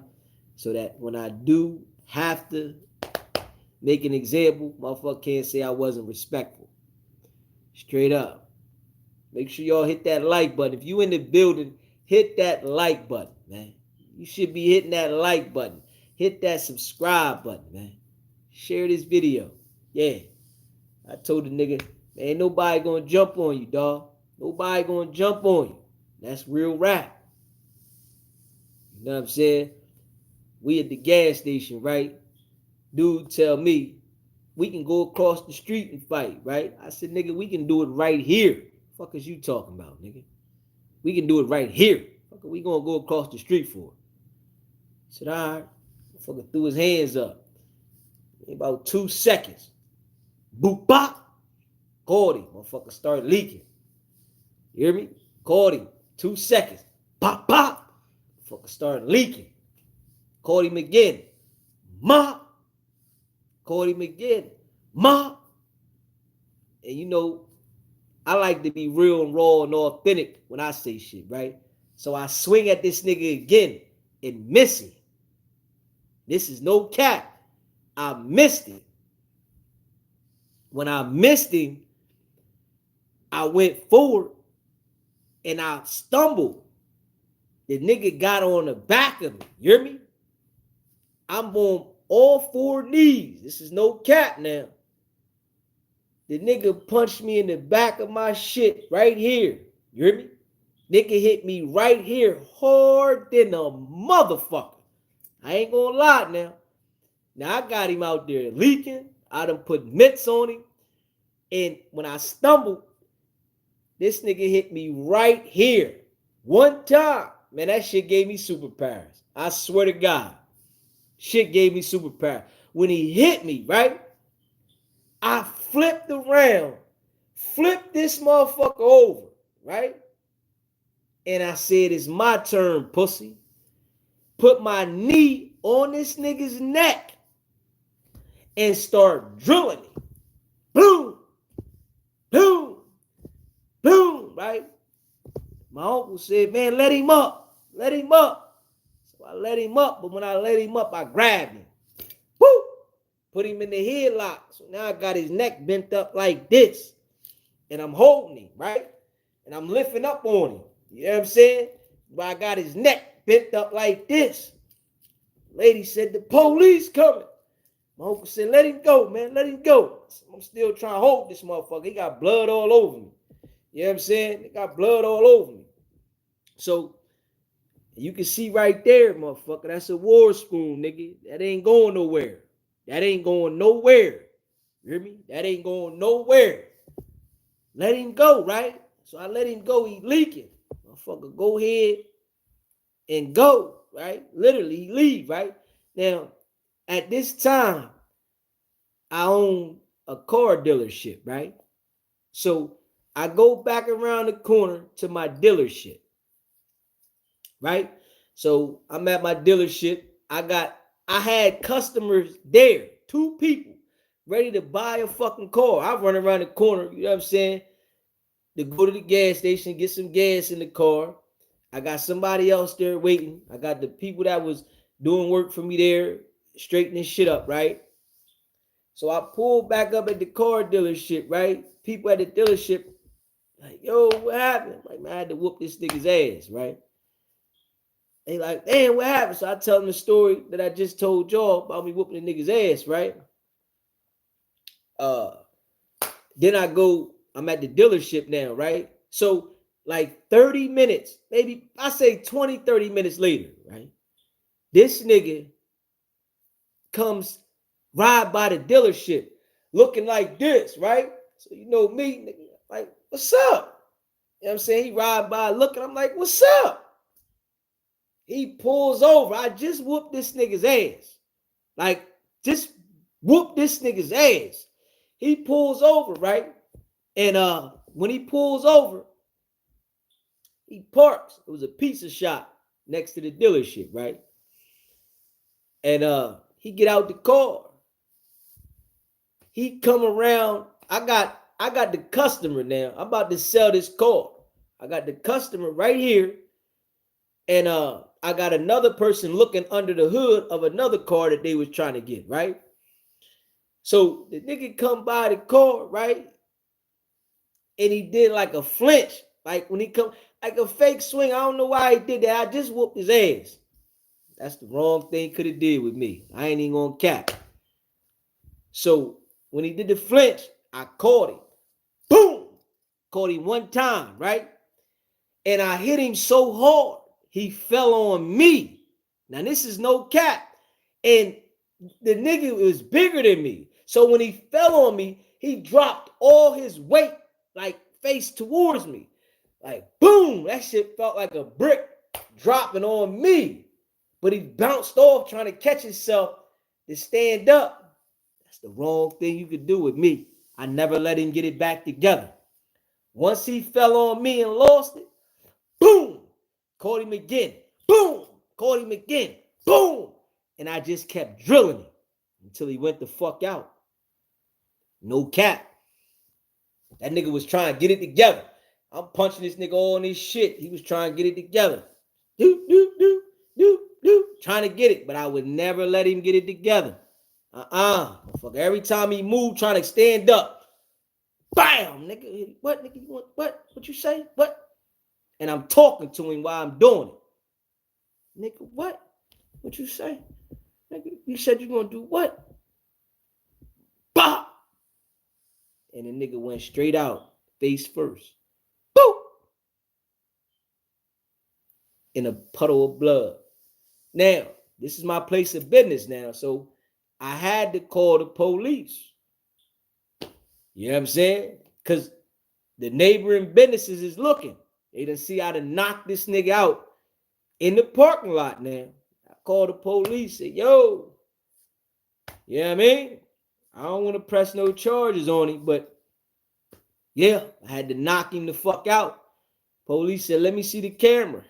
so that when I do have to make an example, motherfucker can't say I wasn't respectful. Straight up. Make sure y'all hit that like button. If you in the building, hit that like button, man. You should be hitting that like button. Hit that subscribe button, man. Share this video. Yeah. I told the nigga, ain't nobody gonna jump on you, dog. Nobody gonna jump on you. That's real rap. You know what I'm saying? We at the gas station, right? Dude tell me, we can go across the street and fight, right? I said, nigga, we can do it right here. Fuck is you talking about, nigga? We can do it right here. Fuck are we gonna go across the street for? I said, all right. Motherfucker threw his hands up. In about 2 seconds. Boop bop. Caught him. Motherfucker started leaking. You hear me? Caught him. 2 seconds. Pop, pop. Motherfucker started leaking. Caught him again. Mop. Caught him again. Mop. And you know, I like to be real and raw and authentic when I say shit, right? So I swing at this nigga again and miss him. This is no cap. I missed it. When I missed him, I went forward and I stumbled. The nigga got on the back of me. You hear me? I'm on all 4 knees. This is no cap now. The nigga punched me in the back of my shit right here. You hear me? Nigga hit me right here hard than a motherfucker. I ain't gonna lie now. Now I got him out there leaking. I done put mitts on him. And when I stumbled, this nigga hit me right here. One time. Man, that shit gave me superpowers. I swear to God. Shit gave me superpowers. When he hit me, right? I flipped around. Flipped this motherfucker over, right? And I said, it's my turn, pussy. Put my knee on this nigga's neck and start drilling him. Boom, boom, boom, right? My uncle said, man, let him up. Let him up. So I let him up, but when I let him up, I grabbed him. Woo! Put him in the headlock. So now I got his neck bent up like this. And I'm holding him, right? And I'm lifting up on him. You know what I'm saying? But I got his neck bent up like this. Lady said, the police coming. My uncle said, let him go, man. Let him go. I'm still trying to hold this motherfucker. He got blood all over me. You know what I'm saying? He got blood all over me. So, you can see right there, motherfucker, that's a war spoon, nigga. That ain't going nowhere. That ain't going nowhere. You hear me? That ain't going nowhere. Let him go, right? So I let him go. He leaking. Motherfucker, go ahead and go, right? Literally, he leave, right? Now, at this time, I own a car dealership, right? So I go back around the corner to my dealership, right? So I'm at my dealership. I had customers there, 2 people ready to buy a fucking car. I run around the corner, you know what I'm saying, to go to the gas station, get some gas in the car. I got somebody else there waiting. I got the people that was doing work for me there, straightening shit up, right? So I pulled back up at the car dealership, right? People at the dealership, like, yo, what happened? Like, man, I had to whoop this nigga's ass, right? They like, damn, what happened? So I tell them the story that I just told y'all about me whooping the nigga's ass, right? Then I'm at the dealership now, right? So like 30 minutes, maybe I say 20, 30 minutes later, right? This nigga comes ride by the dealership looking like this, right? So you know me, nigga, like, what's up? You know what I'm saying? He ride by looking, I'm like, what's up? He pulls over. I just whooped this nigga's ass. Like, just whooped this nigga's ass. He pulls over, right? And when he pulls over, he parks. It was a pizza shop next to the dealership, right? And he get out the car. He come around. I got the customer now. I'm about to sell this car. I got the customer right here. And I got another person looking under the hood of another car that they was trying to get, right? So the nigga come by the car, right? And he did like a flinch. Like when he come, like a fake swing. I don't know why he did that. I just whooped his ass. That's the wrong thing could have did with me. I ain't even gonna cap. So when he did the flinch, I caught him. Boom! Caught him one time, right? And I hit him so hard, he fell on me. Now this is no cap. And the nigga was bigger than me. So when he fell on me, he dropped all his weight, like face towards me. Like boom, that shit felt like a brick dropping on me. But he bounced off trying to catch himself to stand up. That's the wrong thing you could do with me. I never let him get it back together. Once he fell on me and lost it, boom, caught him again. Boom, caught him again. Boom. And I just kept drilling him until he went the fuck out. No cap. That nigga was trying to get it together. I'm punching this nigga all in his shit. He was trying to get it together. Trying to get it, but I would never let him get it together. Fuck. Every time he moved, trying to stand up. Bam, nigga. What, nigga? You want what? What you say? What? And I'm talking to him while I'm doing it. Nigga, what? What you say? Nigga, you said you gonna do what? Bah! And the nigga went straight out, face first. Boom! In a puddle of blood. Now, this is my place of business now, so I had to call the police. You know what I'm saying? Because the neighboring businesses is looking. They done see how to knock this nigga out in the parking lot now. I called the police, said, yo, you know what I mean? I don't want to press no charges on him, but yeah, I had to knock him the fuck out. Police said, let me see the camera.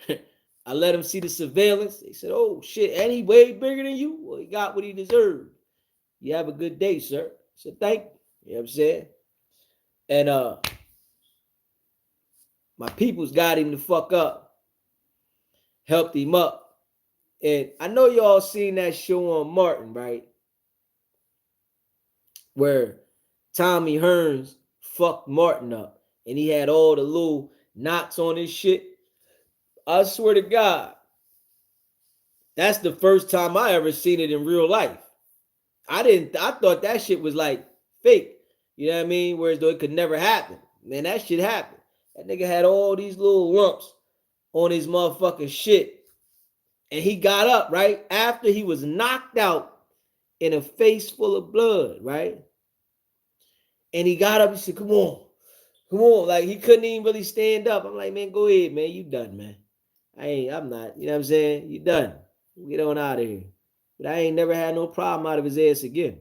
I let him see the surveillance. They said, oh shit, and he way bigger than you? Well, he got what he deserved. You have a good day, sir. I said, thank you. You know what I'm saying? And my peoples got him the fuck up. Helped him up. And I know y'all seen that show on Martin, right? Where Tommy Hearns fucked Martin up. And he had all the little knots on his shit. I swear to God, that's the first time I ever seen it in real life. I thought that shit was like fake. You know what I mean? Whereas though it could never happen. Man, that shit happened. That nigga had all these little lumps on his motherfucking shit. And he got up, right? After he was knocked out in a face full of blood, right? And he got up and said, come on. Come on. Like, he couldn't even really stand up. I'm like, man, go ahead, man. You done, man. I'm not. You know what I'm saying? You done. Get on out of here. But I ain't never had no problem out of his ass again.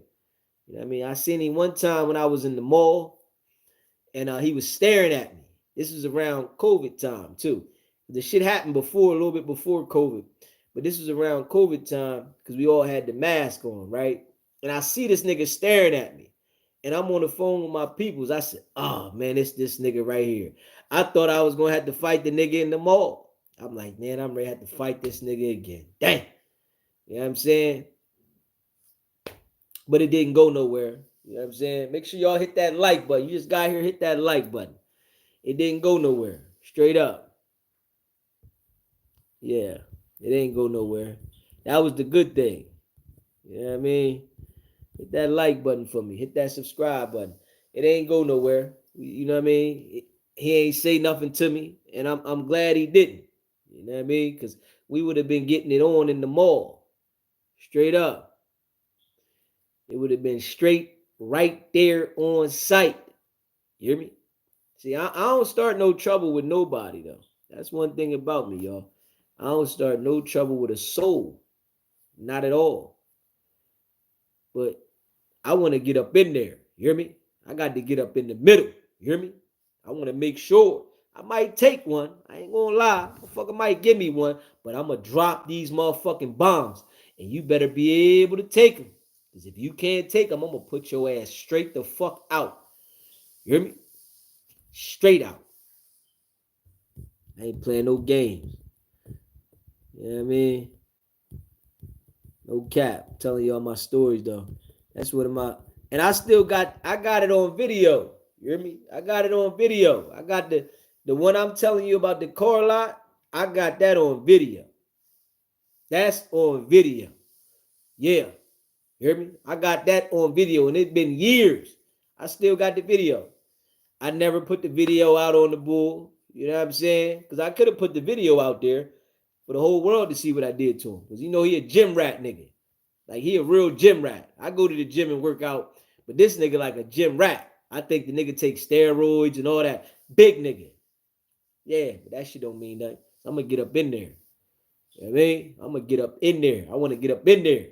You know what I mean? I seen him one time when I was in the mall, and he was staring at me. This was around COVID time, too. The shit happened before, a little bit before COVID. But this was around COVID time because we all had the mask on, right? And I see this nigga staring at me. And I'm on the phone with my peoples. I said, oh, man, it's this nigga right here. I thought I was going to have to fight the nigga in the mall. I'm like, man, I'm ready to have to fight this nigga again. Dang. You know what I'm saying? But it didn't go nowhere. You know what I'm saying? Make sure y'all hit that like button. You just got here, hit that like button. It didn't go nowhere. Straight up. Yeah, it ain't go nowhere. That was the good thing. You know what I mean? Hit that like button for me. Hit that subscribe button. It ain't go nowhere. You know what I mean? He ain't say nothing to me, and I'm glad he didn't. You know what I mean? Because we would have been getting it on in the mall. Straight up. It would have been straight right there on site. You hear me? See, I don't start no trouble with nobody, though. That's one thing about me, y'all. I don't start no trouble with a soul. Not at all. But I want to get up in there. You hear me? I got to get up in the middle. You hear me? I want to make sure. I might take one. I ain't gonna lie. Motherfucker might give me one, but I'm gonna drop these motherfucking bombs. And you better be able to take them. Because if you can't take them, I'm gonna put your ass straight the fuck out. You hear me? Straight out. I ain't playing no games. You know what I mean? No cap. I'm telling y'all my stories though. That's what and I got it on video. You hear me? I got it on video. I got the one I'm telling you about the car lot. I got that on video. That's on video. Yeah. You hear me? I got that on video and it's been years. I still got the video. I never put the video out on the bull. You know what I'm saying? Because I could have put the video out there for the whole world to see what I did to him. Because you know he a gym rat nigga. Like he a real gym rat. I go to the gym and work out, but this nigga like a gym rat. I think the nigga takes steroids and all that. Big nigga. Yeah, but that shit don't mean nothing. So I'm gonna get up in there. You know what I mean? I'm gonna get up in there. I want to get up in there.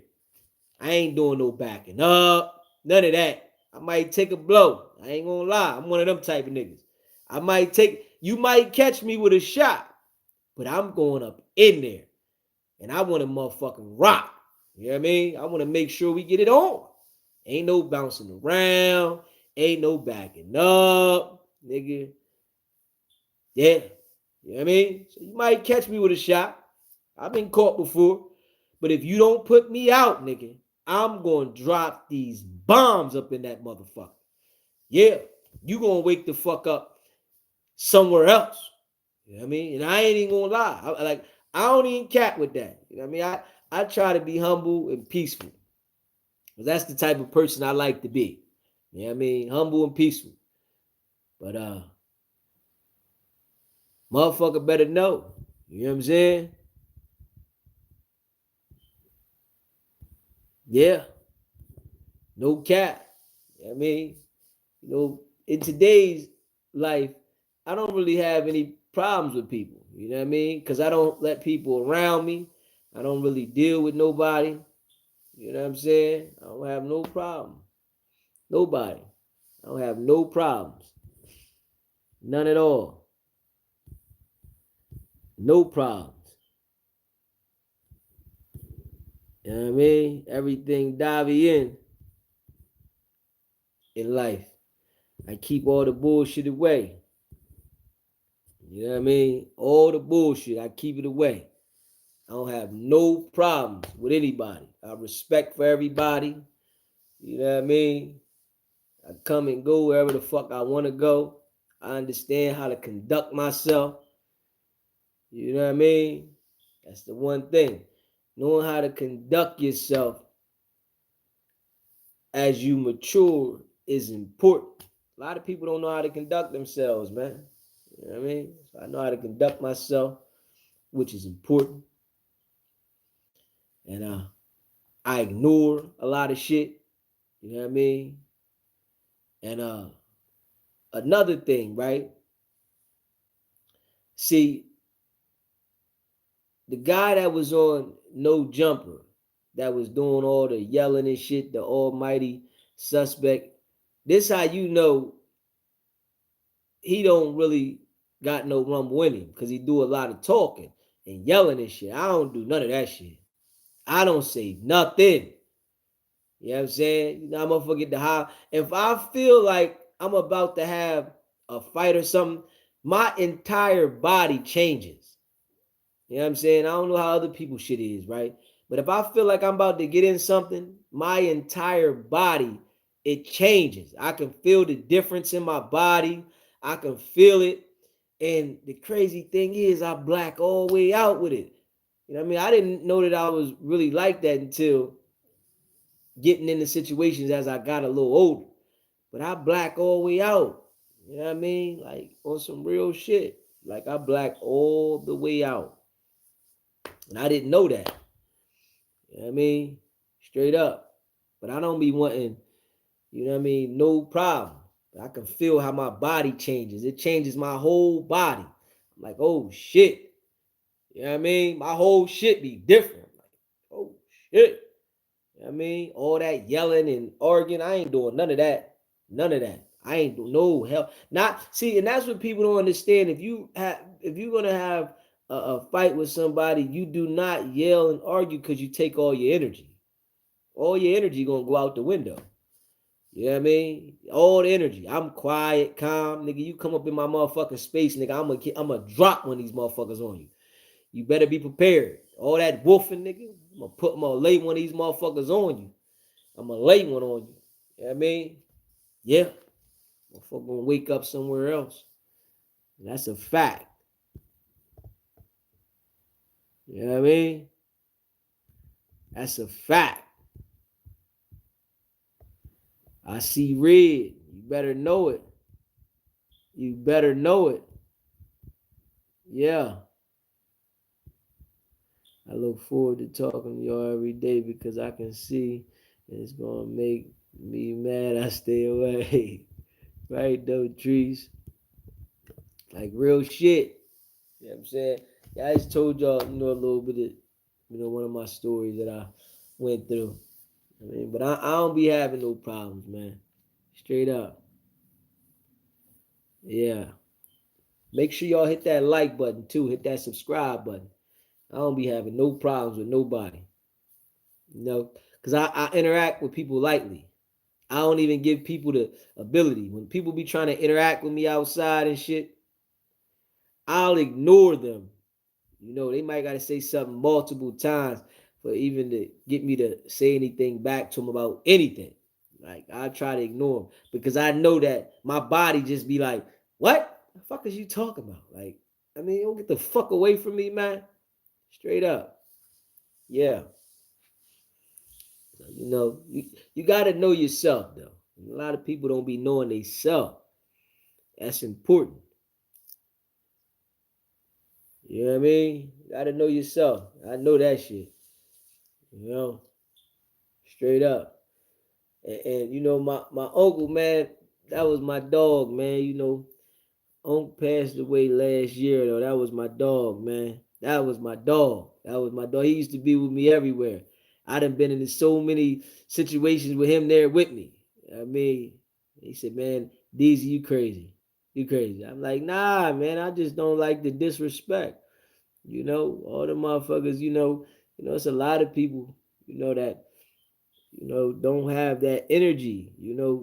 I ain't doing no backing up. None of that. I might take a blow. I ain't gonna lie. I'm one of them type of niggas. You might catch me with a shot, but I'm going up in there. And I want to motherfucking rock. You know what I mean? I want to make sure we get it on. Ain't no bouncing around. Ain't no backing up, nigga. Yeah. You know what I mean? So you might catch me with a shot. I've been caught before. But if you don't put me out, nigga, I'm going to drop these bombs up in that motherfucker. Yeah. You going to wake the fuck up somewhere else. You know what I mean? And I ain't even going to lie. I don't even cap with that. You know what I mean? I try to be humble and peaceful. Because that's the type of person I like to be. You know what I mean? Humble and peaceful. But motherfucker better know. You know what I'm saying? Yeah. No cap. You know what I mean? You know, in today's life, I don't really have any problems with people. You know what I mean? Because I don't let people around me. I don't really deal with nobody. You know what I'm saying? I don't have no problem. Nobody. I don't have no problems. None at all. No problems. You know what I mean? Everything divey in life. I keep all the bullshit away. You know what I mean? All the bullshit, I keep it away. I don't have no problems with anybody. I have respect for everybody. You know what I mean? I come and go wherever the fuck I want to go. I understand how to conduct myself. You know what I mean? That's the one thing. Knowing how to conduct yourself as you mature is important. A lot of people don't know how to conduct themselves, man. You know what I mean? So I know how to conduct myself, which is important. And I ignore a lot of shit. You know what I mean? And another thing, right? See, the guy that was on No Jumper, that was doing all the yelling and shit, the almighty suspect, this how you know he don't really got no rumble in him, because he do a lot of talking and yelling and shit. I don't do none of that shit. I don't say nothing. You know what I'm saying? You know, I'm gonna forget the how. If I feel like I'm about to have a fight or something, my entire body changes. You know what I'm saying? I don't know how other people's shit is, right? But if I feel like I'm about to get in something, my entire body, it changes. I can feel the difference in my body. I can feel it. And the crazy thing is, I black all the way out with it. You know what I mean? I didn't know that I was really like that until getting into situations as I got a little older. But I black all the way out. You know what I mean? Like on some real shit. Like I black all the way out. And I didn't know that. You know what I mean? Straight up. But I don't be wanting, you know what I mean, no problem. I can feel how my body changes. It changes my whole body. I'm like, oh shit. You know what I mean? My whole shit be different. Like, oh shit. You know what I mean? All that yelling and arguing, I ain't doing none of that. None of that. I ain't do no hell. Not see, and that's what people don't understand. If you're gonna have a fight with somebody, you do not yell and argue because you take all your energy. All your energy gonna go out the window. You know what I mean? All the energy. I'm quiet, calm, nigga. You come up in my motherfucking space, nigga. I'm gonna drop one of these motherfuckers on you. You better be prepared. All that wolfing, nigga. I'm gonna lay one of these motherfuckers on you. I'm gonna lay one on you. You know what I mean? Yeah. Motherfucker gonna wake up somewhere else. That's a fact. You know what I mean? That's a fact. I see red. You better know it. You better know it. Yeah. I look forward to talking to y'all every day because I can see it's gonna make me mad. I stay away. Right though, trees. Like real shit. You know what I'm saying? Yeah, I just told y'all, a little bit of, one of my stories that I went through. I mean, but I don't be having no problems, man. Straight up. Yeah. Make sure y'all hit that like button too. Hit that subscribe button. I don't be having no problems with nobody. Because I interact with people lightly. I don't even give people the ability. When people be trying to interact with me outside and shit, I'll ignore them. They might got to say something multiple times for even to get me to say anything back to them about anything. Like, I try to ignore them because I know that my body just be like, what the fuck is you talking about? Like, I mean, don't get the fuck away from me, man. Straight up. Yeah. So, you got to know yourself, though. A lot of people don't be knowing they self. That's important. You know what I mean? You got to know yourself. I know that shit. Straight up. And my uncle, man, that was my dog, man. Uncle passed away last year, though. That was my dog, man. That was my dog. That was my dog. He used to be with me everywhere. I done been in so many situations with him there with me. I mean, he said, man, DZ, you crazy. You crazy. I'm like, nah, man, I just don't like the disrespect. All the motherfuckers, it's a lot of people, that don't have that energy.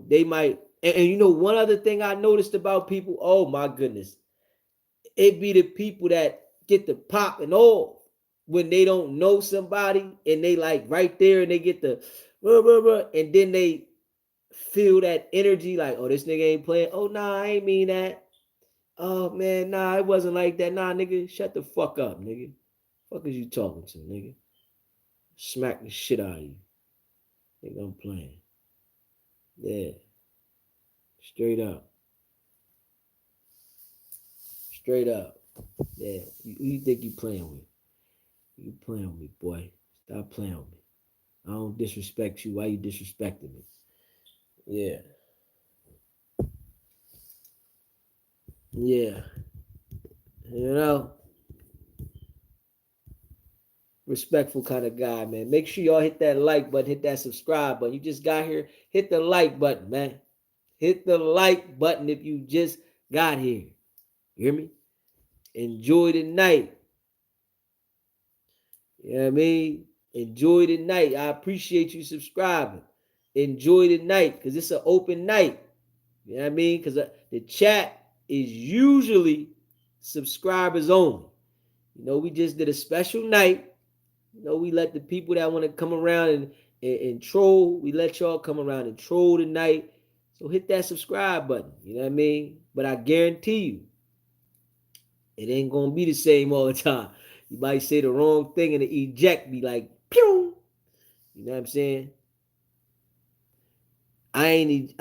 They might, and one other thing I noticed about people, oh my goodness, it be the people that get the popping off when they don't know somebody and they like right there and they get the and then they feel that energy like, oh, this nigga ain't playing. Oh, nah, I ain't mean that. Oh man, nah, it wasn't like that. Nah, nigga, shut the fuck up, nigga. Fuck is you talking to, nigga? Smack the shit out of you. Think I'm playing. Yeah. Straight up. Straight up. Yeah. Who you think you playing with? You playing with me, boy. Stop playing with me. I don't disrespect you. Why you disrespecting me? Yeah. Yeah. Respectful kind of guy, man. Make sure y'all hit that like button, hit that subscribe button. You just got here, hit the like button, man. Hit the like button if you just got here. You hear me? Enjoy the night. You know what I mean? Enjoy the night. I appreciate you subscribing. Enjoy the night because it's an open night. You know what I mean? Because the chat is usually subscribers only. We just did a special night. We let the people that want to come around and troll, we let y'all come around and troll tonight. So hit that subscribe button. You know what I mean? But I guarantee you, it ain't going to be the same all the time. You might say the wrong thing and the eject be like, pew. You know what I'm saying? I ain't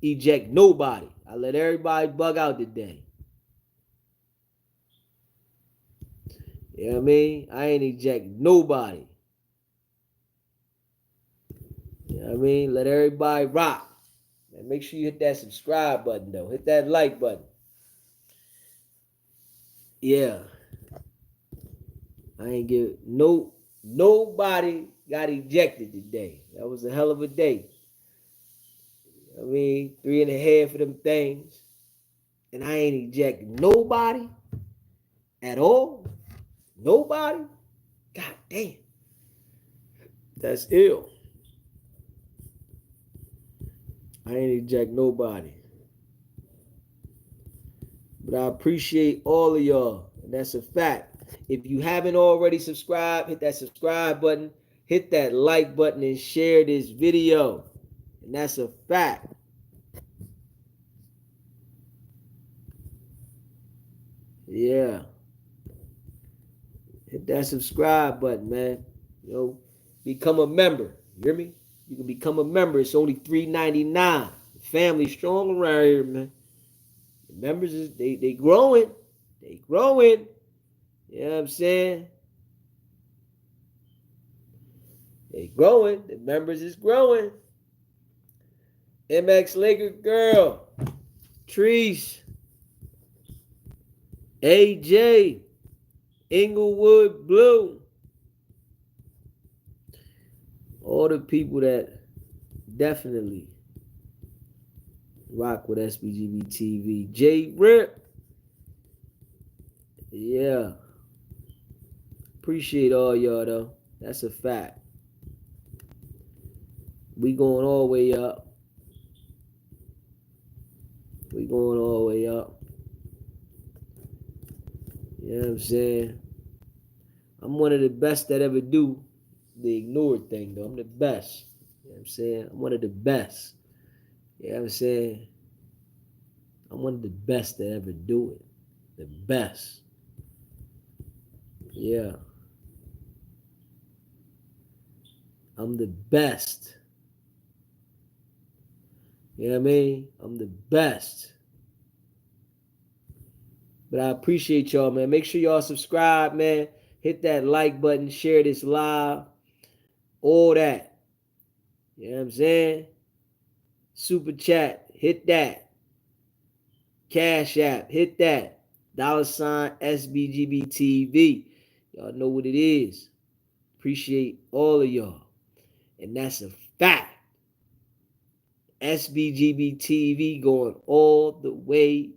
eject nobody. I let everybody bug out today. You know what I mean? I ain't eject nobody. You know what I mean? Let everybody rock. And make sure you hit that subscribe button, though. Hit that like button. Yeah. I ain't give nobody got ejected today. That was a hell of a day. I mean, 3.5 of them things. And I ain't eject nobody at all. Nobody. God damn. That's ill. I ain't eject nobody. But I appreciate all of y'all. And that's a fact. If you haven't already subscribed, hit that subscribe button. Hit that like button and share this video. And that's a fact. Yeah. Hit that subscribe button, man. You know, become a member. You hear me? You can become a member. It's only $3.99. Family strong around here, man. The members is they growing. They growing. You know what I'm saying? They growing. The members is growing. MX Laker girl. Treese. AJ. Inglewood Blue. All the people that definitely rock with SBGB TV. J Rip. Yeah. Appreciate all y'all though. That's a fact. We going all the way up. We going all the way up. You know what I'm saying? I'm one of the best that ever do the ignored thing though. I'm the best. You know what I'm saying? I'm one of the best. You know what I'm saying? I'm one of the best that ever do it. The best. Yeah. I'm the best. You know what I mean? I'm the best. But I appreciate y'all, man. Make sure y'all subscribe, man. Hit that like button. Share this live. All that. You know what I'm saying? Super chat. Hit that. Cash App. Hit that. $ SBGB TV. Y'all know what it is. Appreciate all of y'all. And that's a fact. SBGB TV going all the way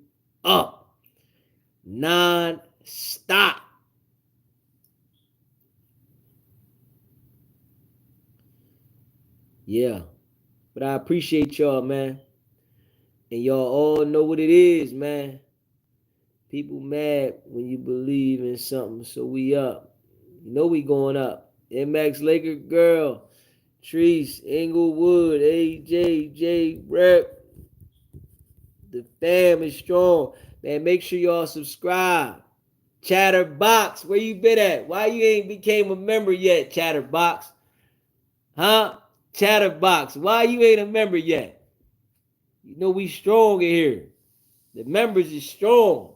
up. Non-stop. Yeah. But I appreciate y'all, man. And y'all all know what it is, man. People mad when you believe in something, so we up. You know we going up. MX Laker girl, Treese, Inglewood, AJ, J Rep. The fam is strong. Man, make sure y'all subscribe. Chatterbox, where you been at? Why you ain't became a member yet, Chatterbox? Huh? Chatterbox, why you ain't a member yet? You know we strong in here. The members is strong.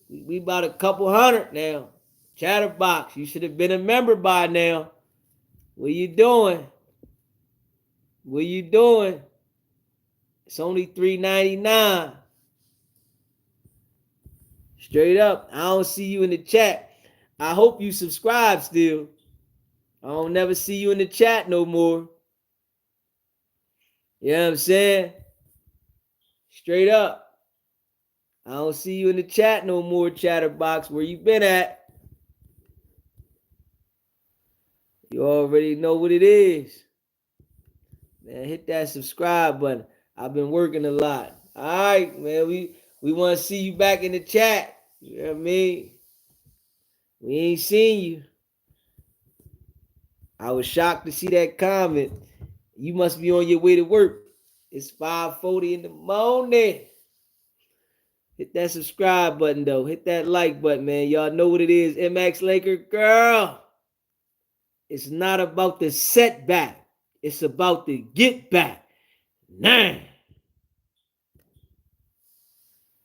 We about a couple hundred now. Chatterbox, you should have been a member by now. What you doing? What you doing? It's only $3.99. Straight up. I don't see you in the chat. I hope you subscribe still. I don't never see you in the chat no more. You know what I'm saying? Straight up. I don't see you in the chat no more, Chatterbox. Where you been at? You already know what it is. Man, hit that subscribe button. I've been working a lot. All right, man. We want to see you back in the chat. You know what I mean? We ain't seen you. I was shocked to see that comment. You must be on your way to work. It's 5:40 in the morning. Hit that subscribe button, though. Hit that like button, man. Y'all know what it is. MX Laker girl. It's not about the setback. It's about the get back. Nah.